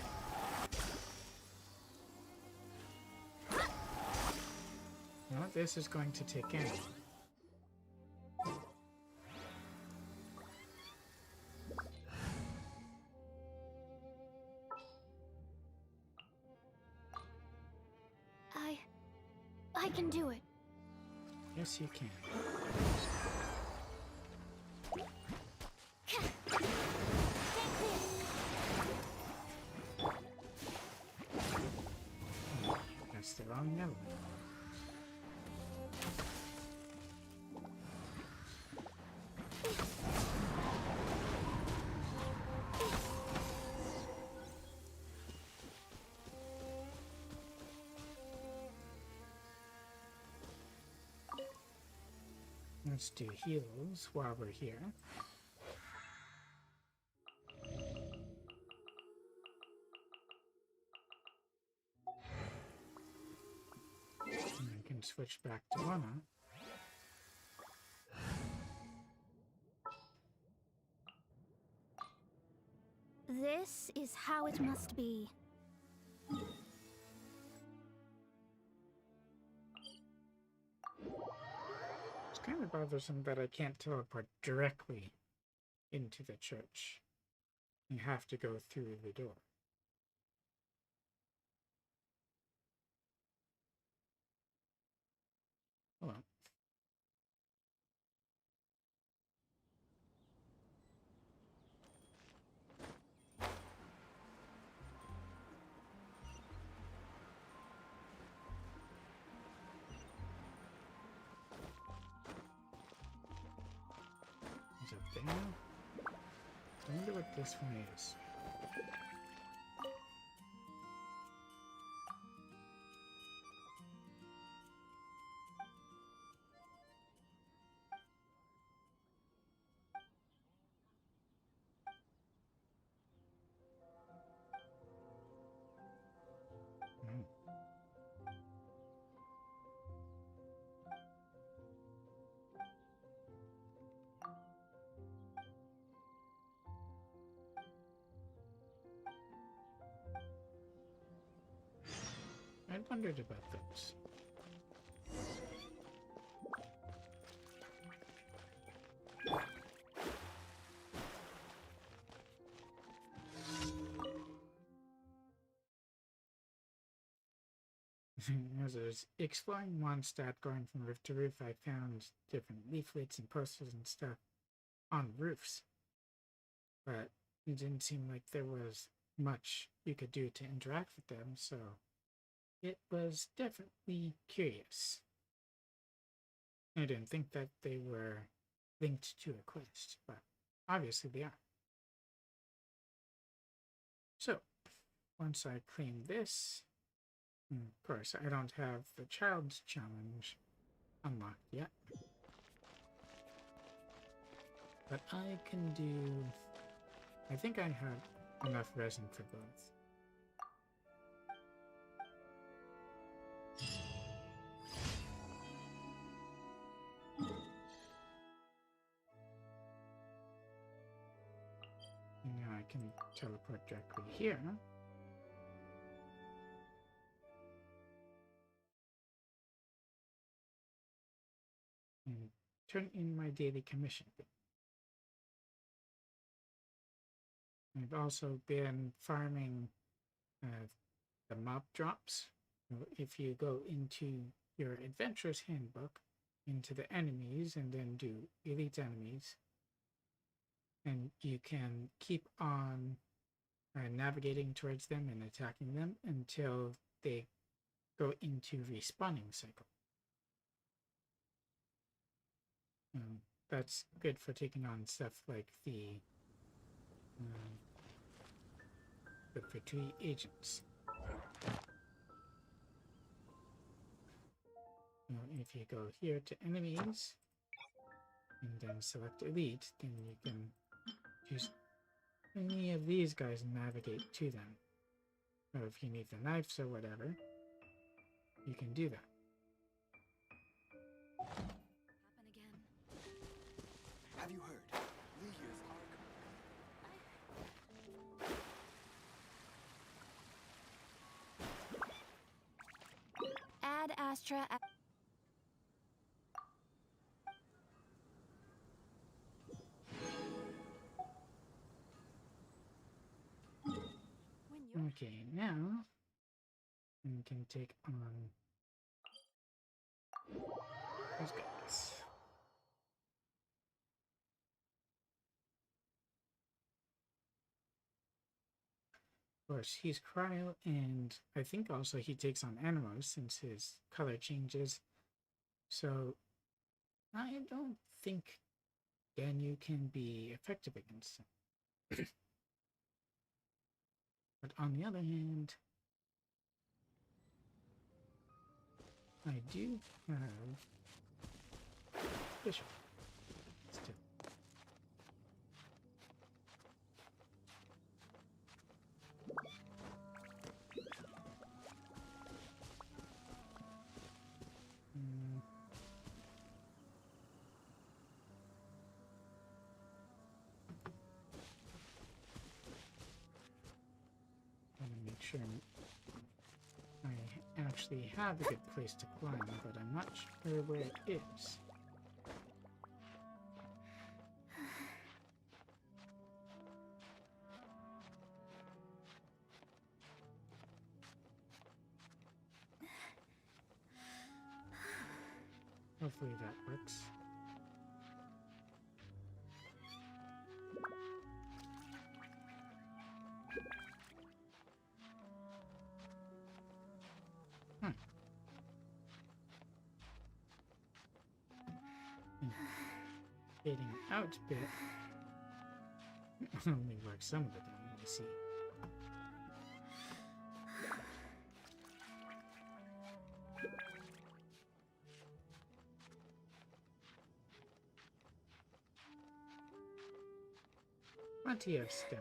You know what? This is going to take energy. I can do it. Yes, you can. That's the wrong element. Let's do heals while we're here. And I can switch back to Lana. This is how it must be. It's kind of bothersome that I can't teleport directly into the church. You have to go through the door. Oh well. Is it there? I wonder what this one is. wondered about those. As I was exploring Mondstadt, going from roof to roof, I found different leaflets and posters and stuff on roofs. But it didn't seem like there was much you could do to interact with them, so it was definitely curious. I didn't think that they were linked to a quest, but obviously they are. So, once I claim this, of course, I don't have the child's challenge unlocked yet. But I can do... I think I have enough resin for both. Now I can teleport directly here. And turn in my daily commission. I've also been farming the mob drops. If you go into your adventurer's handbook, into the enemies, and then do elite enemies, and you can keep on navigating towards them and attacking them until they go into respawning cycle. That's good for taking on stuff like the Fatui agents. If you go here to enemies and then select elite, then you can choose any of these guys and navigate to them. Or if you need the knives or whatever, you can do that. Happen again. Have you heard? Liyue's Add Astra. Okay, now we can take on those guys. Of course, he's cryo, and I think also he takes on animals since his color changes. So I don't think Ganyu can be effective against him. But on the other hand, I do have Bishop still. Make sure I actually have a good place to climb, but I'm not sure where it is. Hopefully that works. Fading out a bit only works some of the time, you see. Plenty of stem.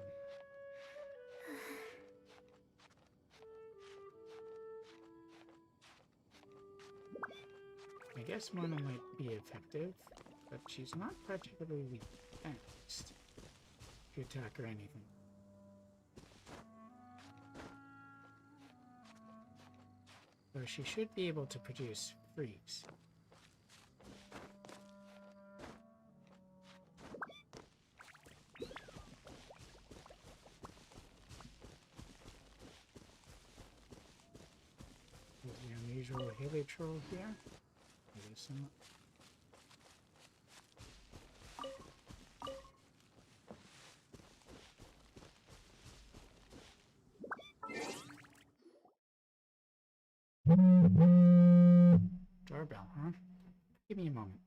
I guess Mona might be effective, but she's not particularly fast to attack or anything. So she should be able to produce freeze. There's the unusual heliotroll here. Maybe some. Doorbell, huh? Give me a moment.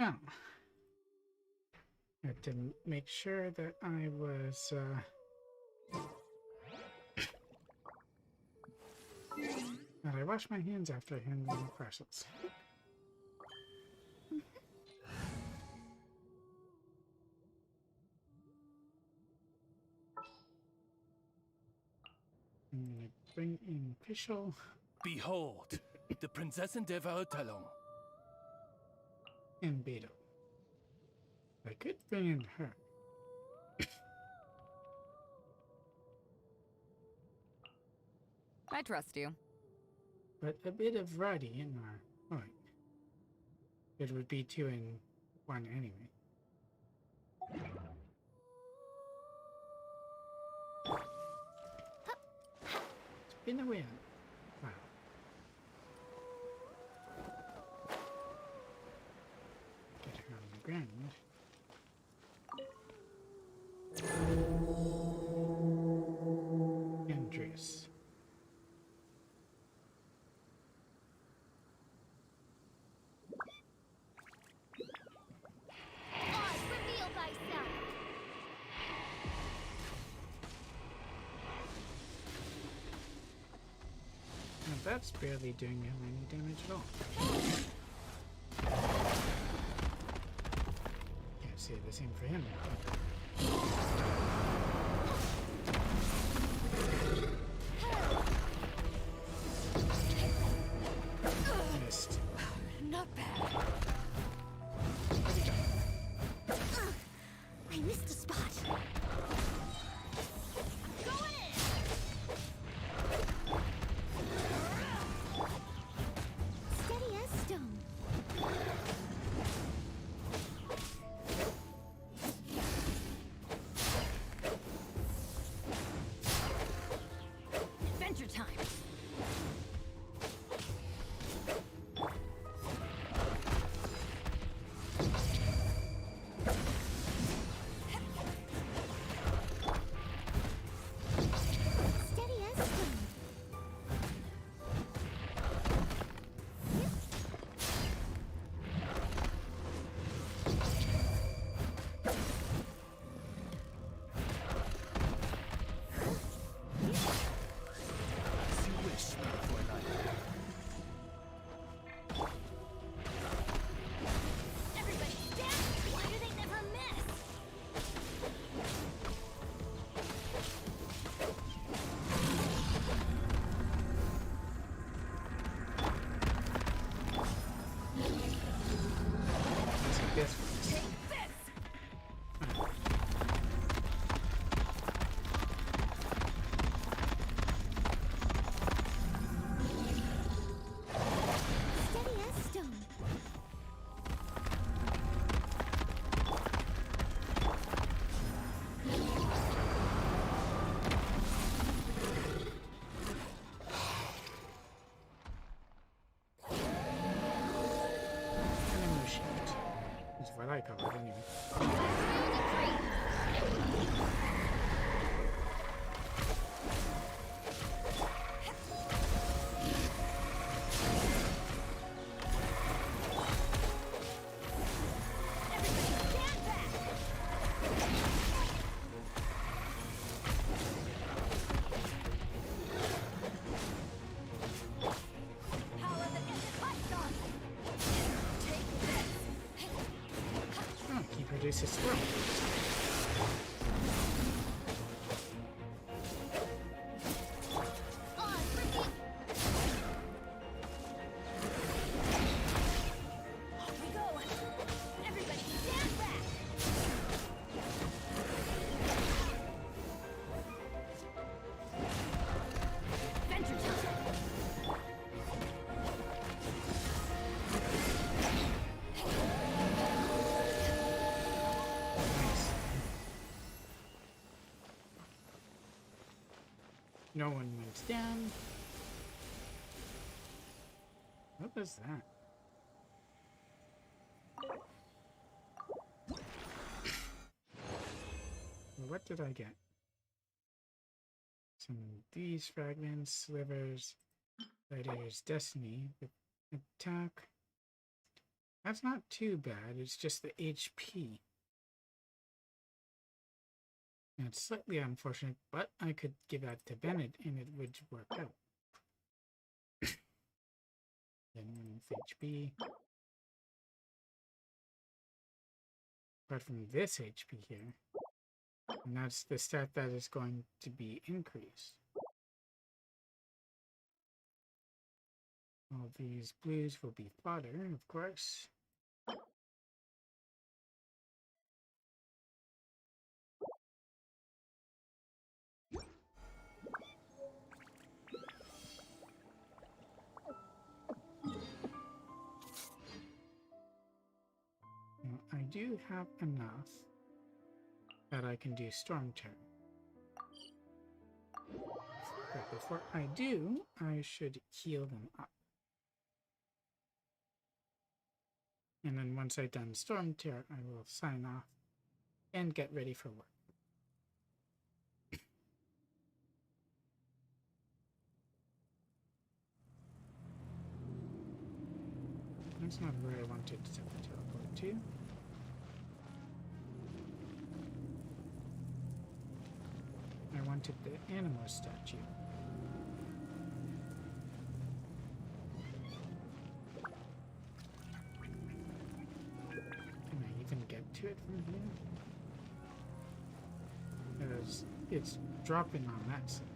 Oh. I had to make sure that I was, that I wash my hands after handling parcels. I'm gonna bring in official. Behold, the Prinzessin der Verurteilung. And Beetle. I could bring in her. I trust you. But a bit of variety in our point. It would be 2 in 1 anyway. Spin away. Wow. Get her on the ground. Andreas. Reveal thyself. Now that's barely doing him any damage at all. Can't say the same for him. Missed. Not bad. What do you got? I missed a spot. Going in. Steady as stone. Adventure time. Steady as stone. As you wish, my Fräulein. Everybody stand! Why do they never miss? Let's take this first. Take this! Steady as stone. Animal shift. That's what I call it anyway. Oh, he produces squirrel. Off we go. Everybody stand back. Adventure time. Nice. No one moves down. What was that? What did I get? Some of these fragments, slivers, Gladiator's Destiny, with attack. That's not too bad, it's just the HP. And it's slightly unfortunate, but I could give that to Bennett and it would work out. Then with HP. Apart from this HP here. And that's the stat that is going to be increased. All these blues will be fodder, of course. do have enough that I can do Storm Terror. But before I do, I should heal them up. And then once I've done Storm Terror, I will sign off and get ready for work. That's not where I wanted to teleport to. I wanted the animal statue. Can I even get to it from here? Because it's dropping on that side.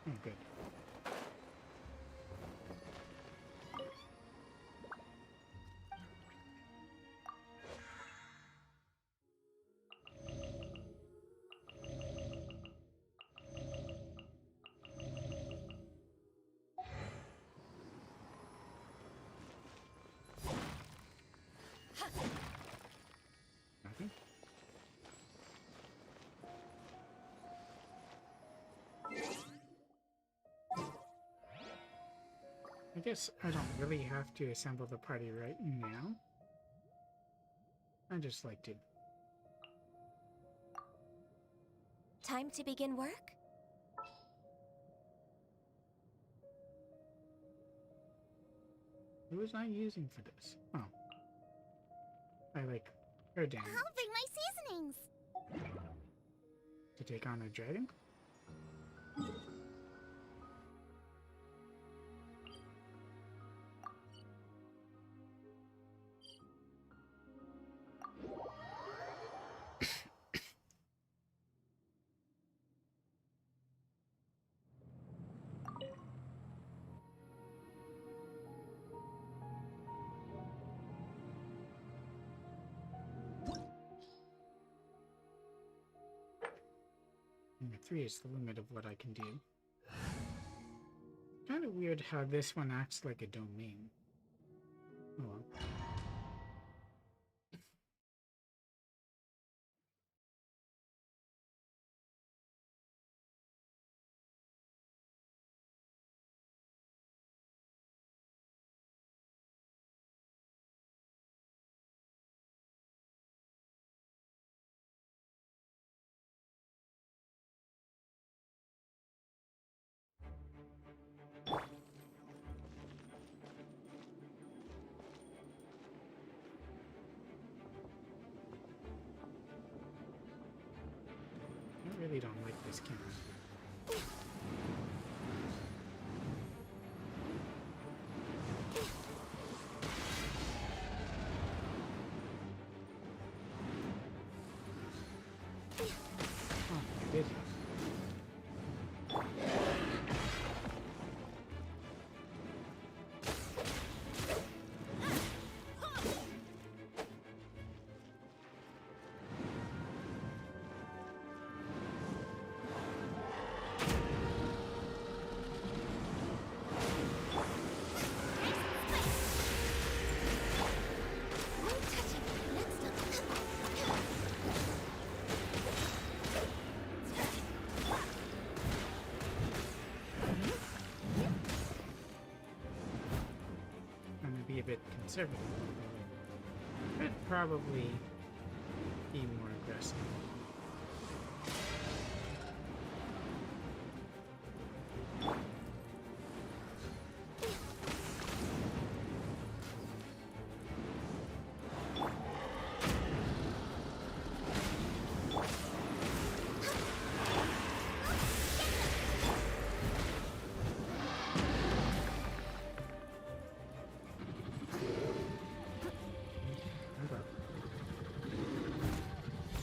Oh, good. Nothing? I guess I don't really have to assemble the party right now. I just like to. Time to begin work? Who was I using for this? Oh. I like her down I'll bring my seasonings. to take on a dragon. And 3 is the limit of what I can do. Kind of weird how this one acts like a domain. Oh well. I really don't like this camera. Oh my goodness. I'm gonna be a bit conservative. Could probably be more aggressive.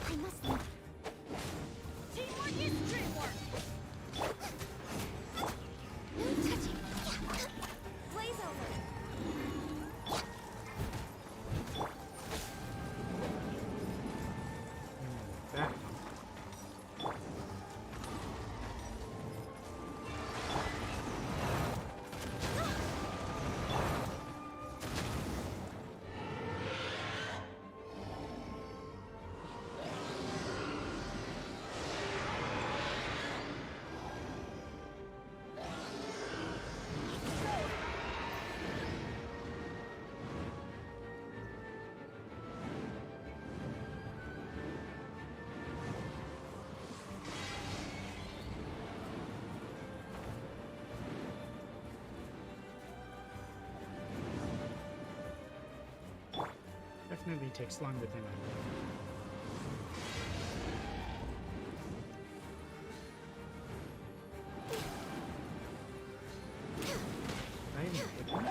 I must leave movie takes longer than I would. I even hit one?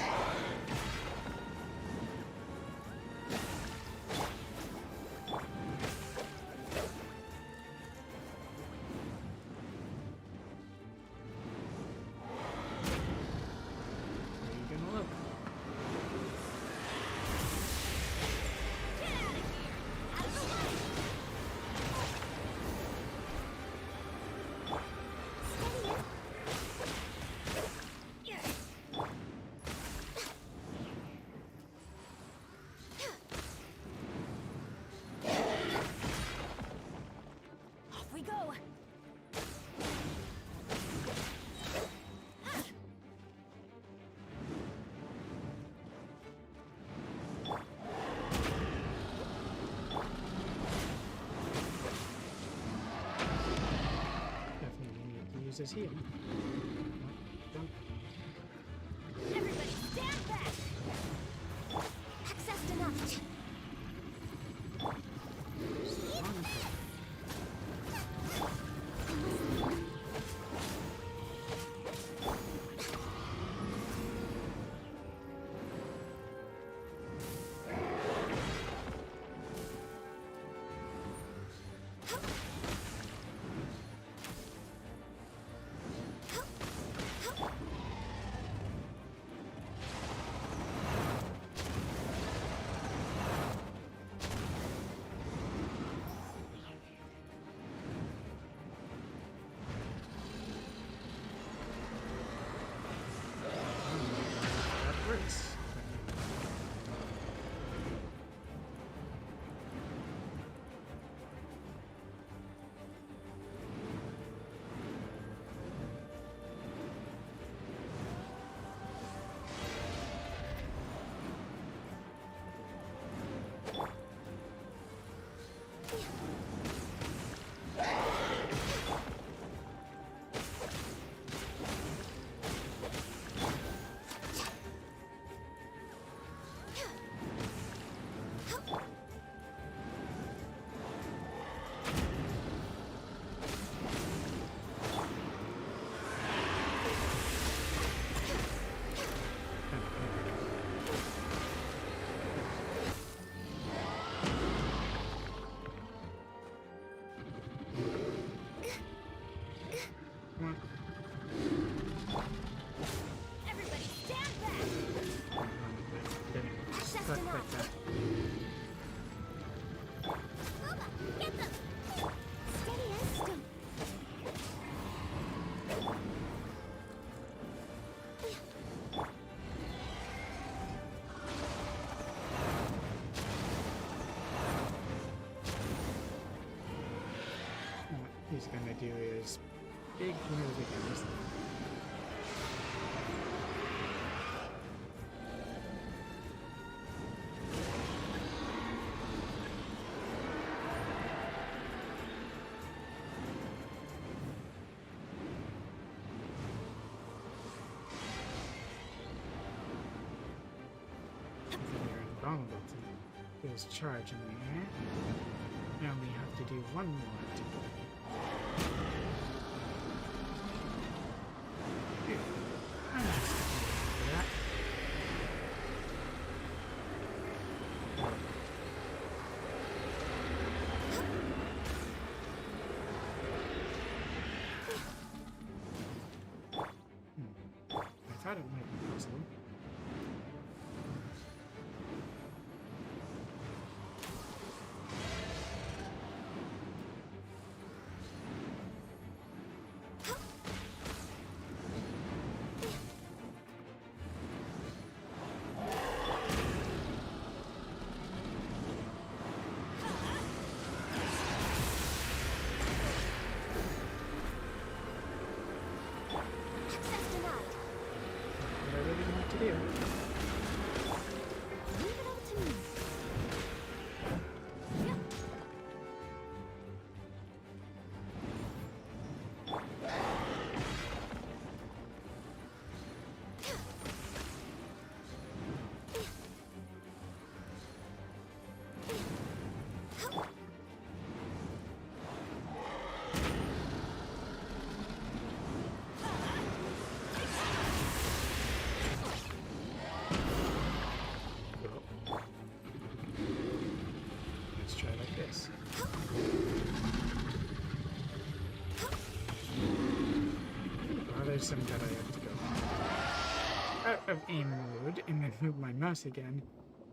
Is here. Everybody stand back! Access denied. He's gonna do his big move against them. You're invulnerable to his charge in the air. You only have to do one more to I thought it might be possible. some that I have to go out of aim mode and then move my mouse again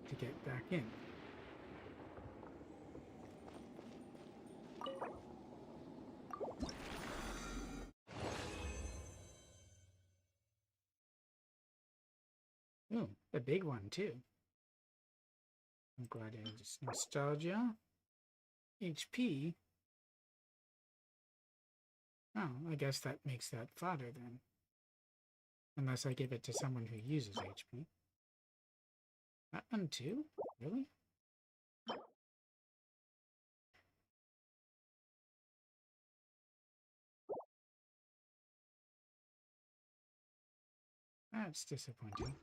to get back in. Oh, a big one too. I'm glad I just nostalgia. HP. Oh, I guess that makes that fodder then. Unless I give it to someone who uses HP. That one too? Really? That's disappointing.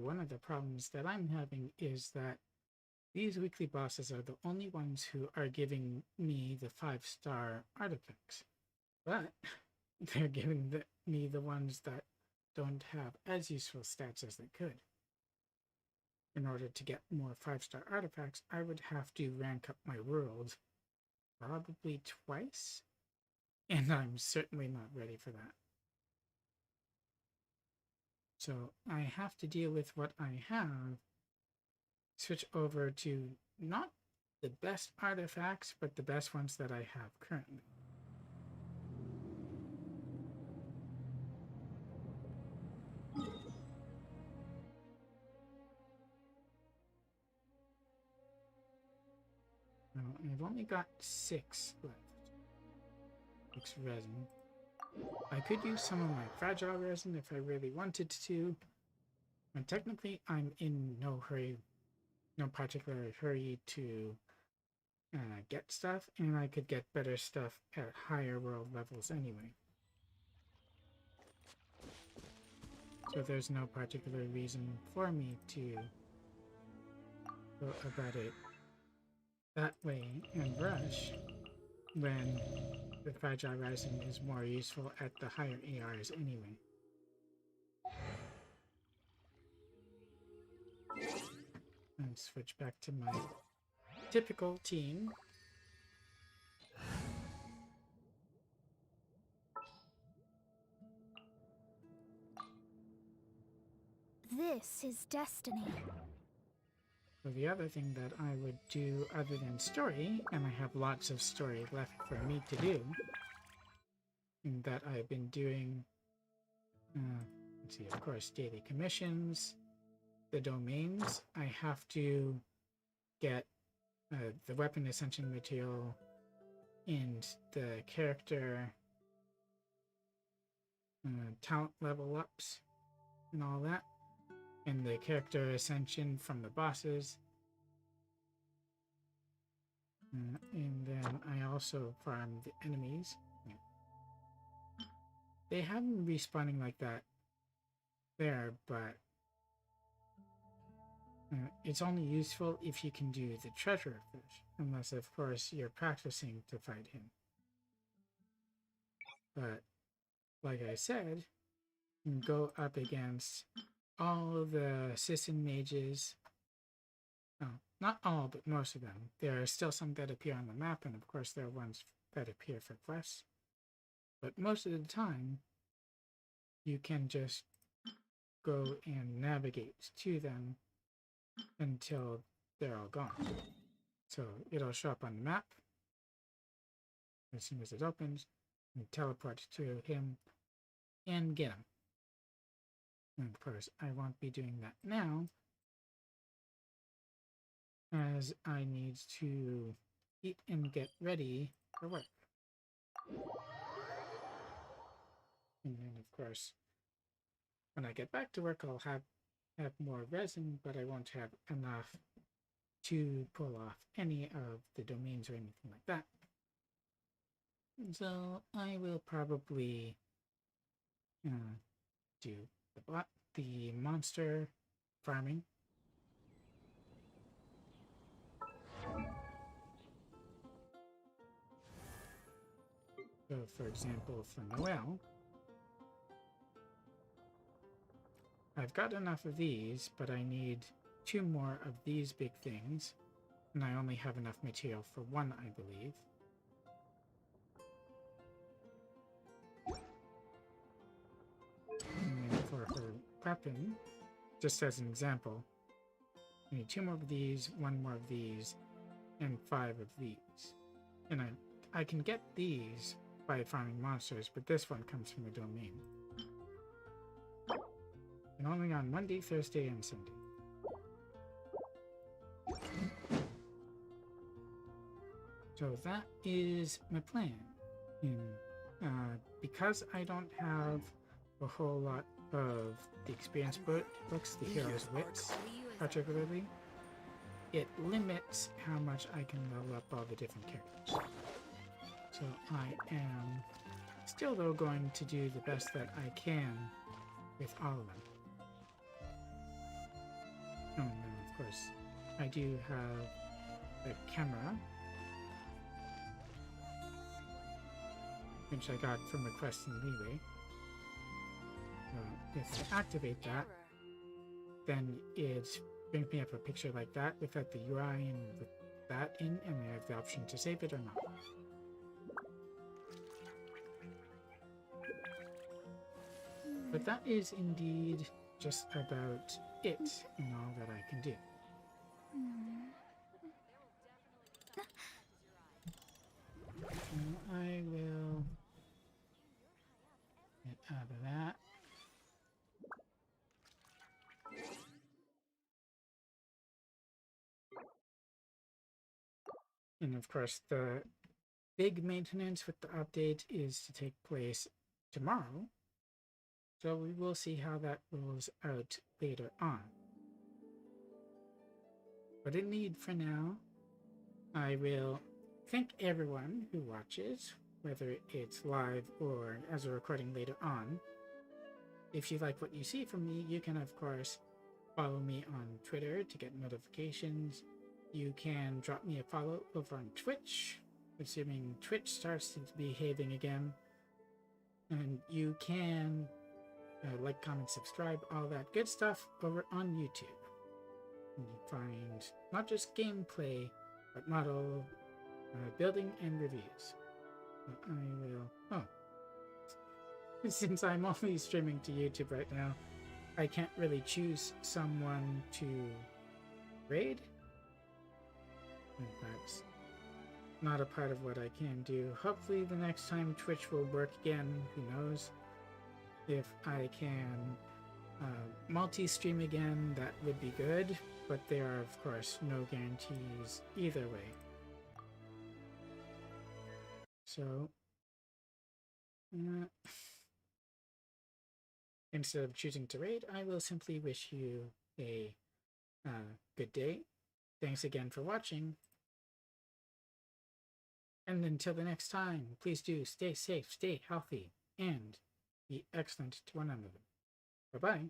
One of the problems that I'm having is that these weekly bosses are the only ones who are giving me the 5-star artifacts. But they're giving me the ones that don't have as useful stats as they could. In order to get more 5-star artifacts, I would have to rank up my world probably twice, and I'm certainly not ready for that. So I have to deal with what I have, switch over to not the best artifacts, but the best ones that I have currently. I've only got 6 left. 6 resin. I could use some of my fragile resin if I really wanted to. And technically, I'm in no particular hurry to get stuff, and I could get better stuff at higher world levels anyway. So there's no particular reason for me to go about it that way and rush when the fragile resin is more useful at the higher ARs anyway. And switch back to my typical team. This is destiny. So the other thing that I would do other than story, and I have lots of story left for me to do, and that I've been doing, let's see, of course, daily commissions, the domains. I have to get the weapon ascension material and the character talent level ups and all that, and the character ascension from the bosses. And then I also farm the enemies. They have them respawning like that there, but it's only useful if you can do the treasure fish, unless of course you're practicing to fight him. But like I said, you can go up against all the Sisson mages. Oh, not all, but most of them. There are still some that appear on the map, and of course there are ones that appear for quests. But most of the time, you can just go and navigate to them until they're all gone. So it'll show up on the map as soon as it opens, and teleport to him and get him. And of course, I won't be doing that now, as I need to eat and get ready for work. And then, of course, when I get back to work, I'll have more resin, but I won't have enough to pull off any of the domains or anything like that. So I will probably do the monster farming. So, for example, for Noel, I've got enough of these, but I need 2 more of these big things, and I only have enough material for 1, I believe. And then for her weapon, just as an example, I need 2 more of these, 1 more of these, and 5 of these. And I can get these by farming monsters, but this one comes from the domain. And only on Monday, Thursday, and Sunday. So that is my plan. And because I don't have a whole lot of the experience books, the Hero's Wits particularly, it limits how much I can level up all the different characters. So I am still though going to do the best that I can with all of them. Oh no, of course, I do have the camera, which I got from Request and Leeway. If I activate that, then it brings me up a picture like that without the UI and with that in, and I have the option to save it or not. But that is indeed just about it in all that I can do. So I will get out of that. And of course, the big maintenance with the update is to take place tomorrow. So we will see how that rolls out later on. But indeed, for now, I will thank everyone who watches, whether it's live or as a recording later on. If you like what you see from me, you can of course follow me on Twitter to get notifications. You can drop me a follow over on Twitch, assuming Twitch starts behaving again. And you can like, comment, subscribe, all that good stuff over on YouTube. And you find not just gameplay, but model building and reviews. I will... Oh. Since I'm only streaming to YouTube right now, I can't really choose someone to raid. And that's not a part of what I can do. Hopefully the next time Twitch will work again, who knows. If I can multi-stream again, that would be good, but there are of course no guarantees either way. So, instead of choosing to raid, I will simply wish you a good day. Thanks again for watching. And until the next time, please do stay safe, stay healthy, and be excellent to one another. Bye-bye.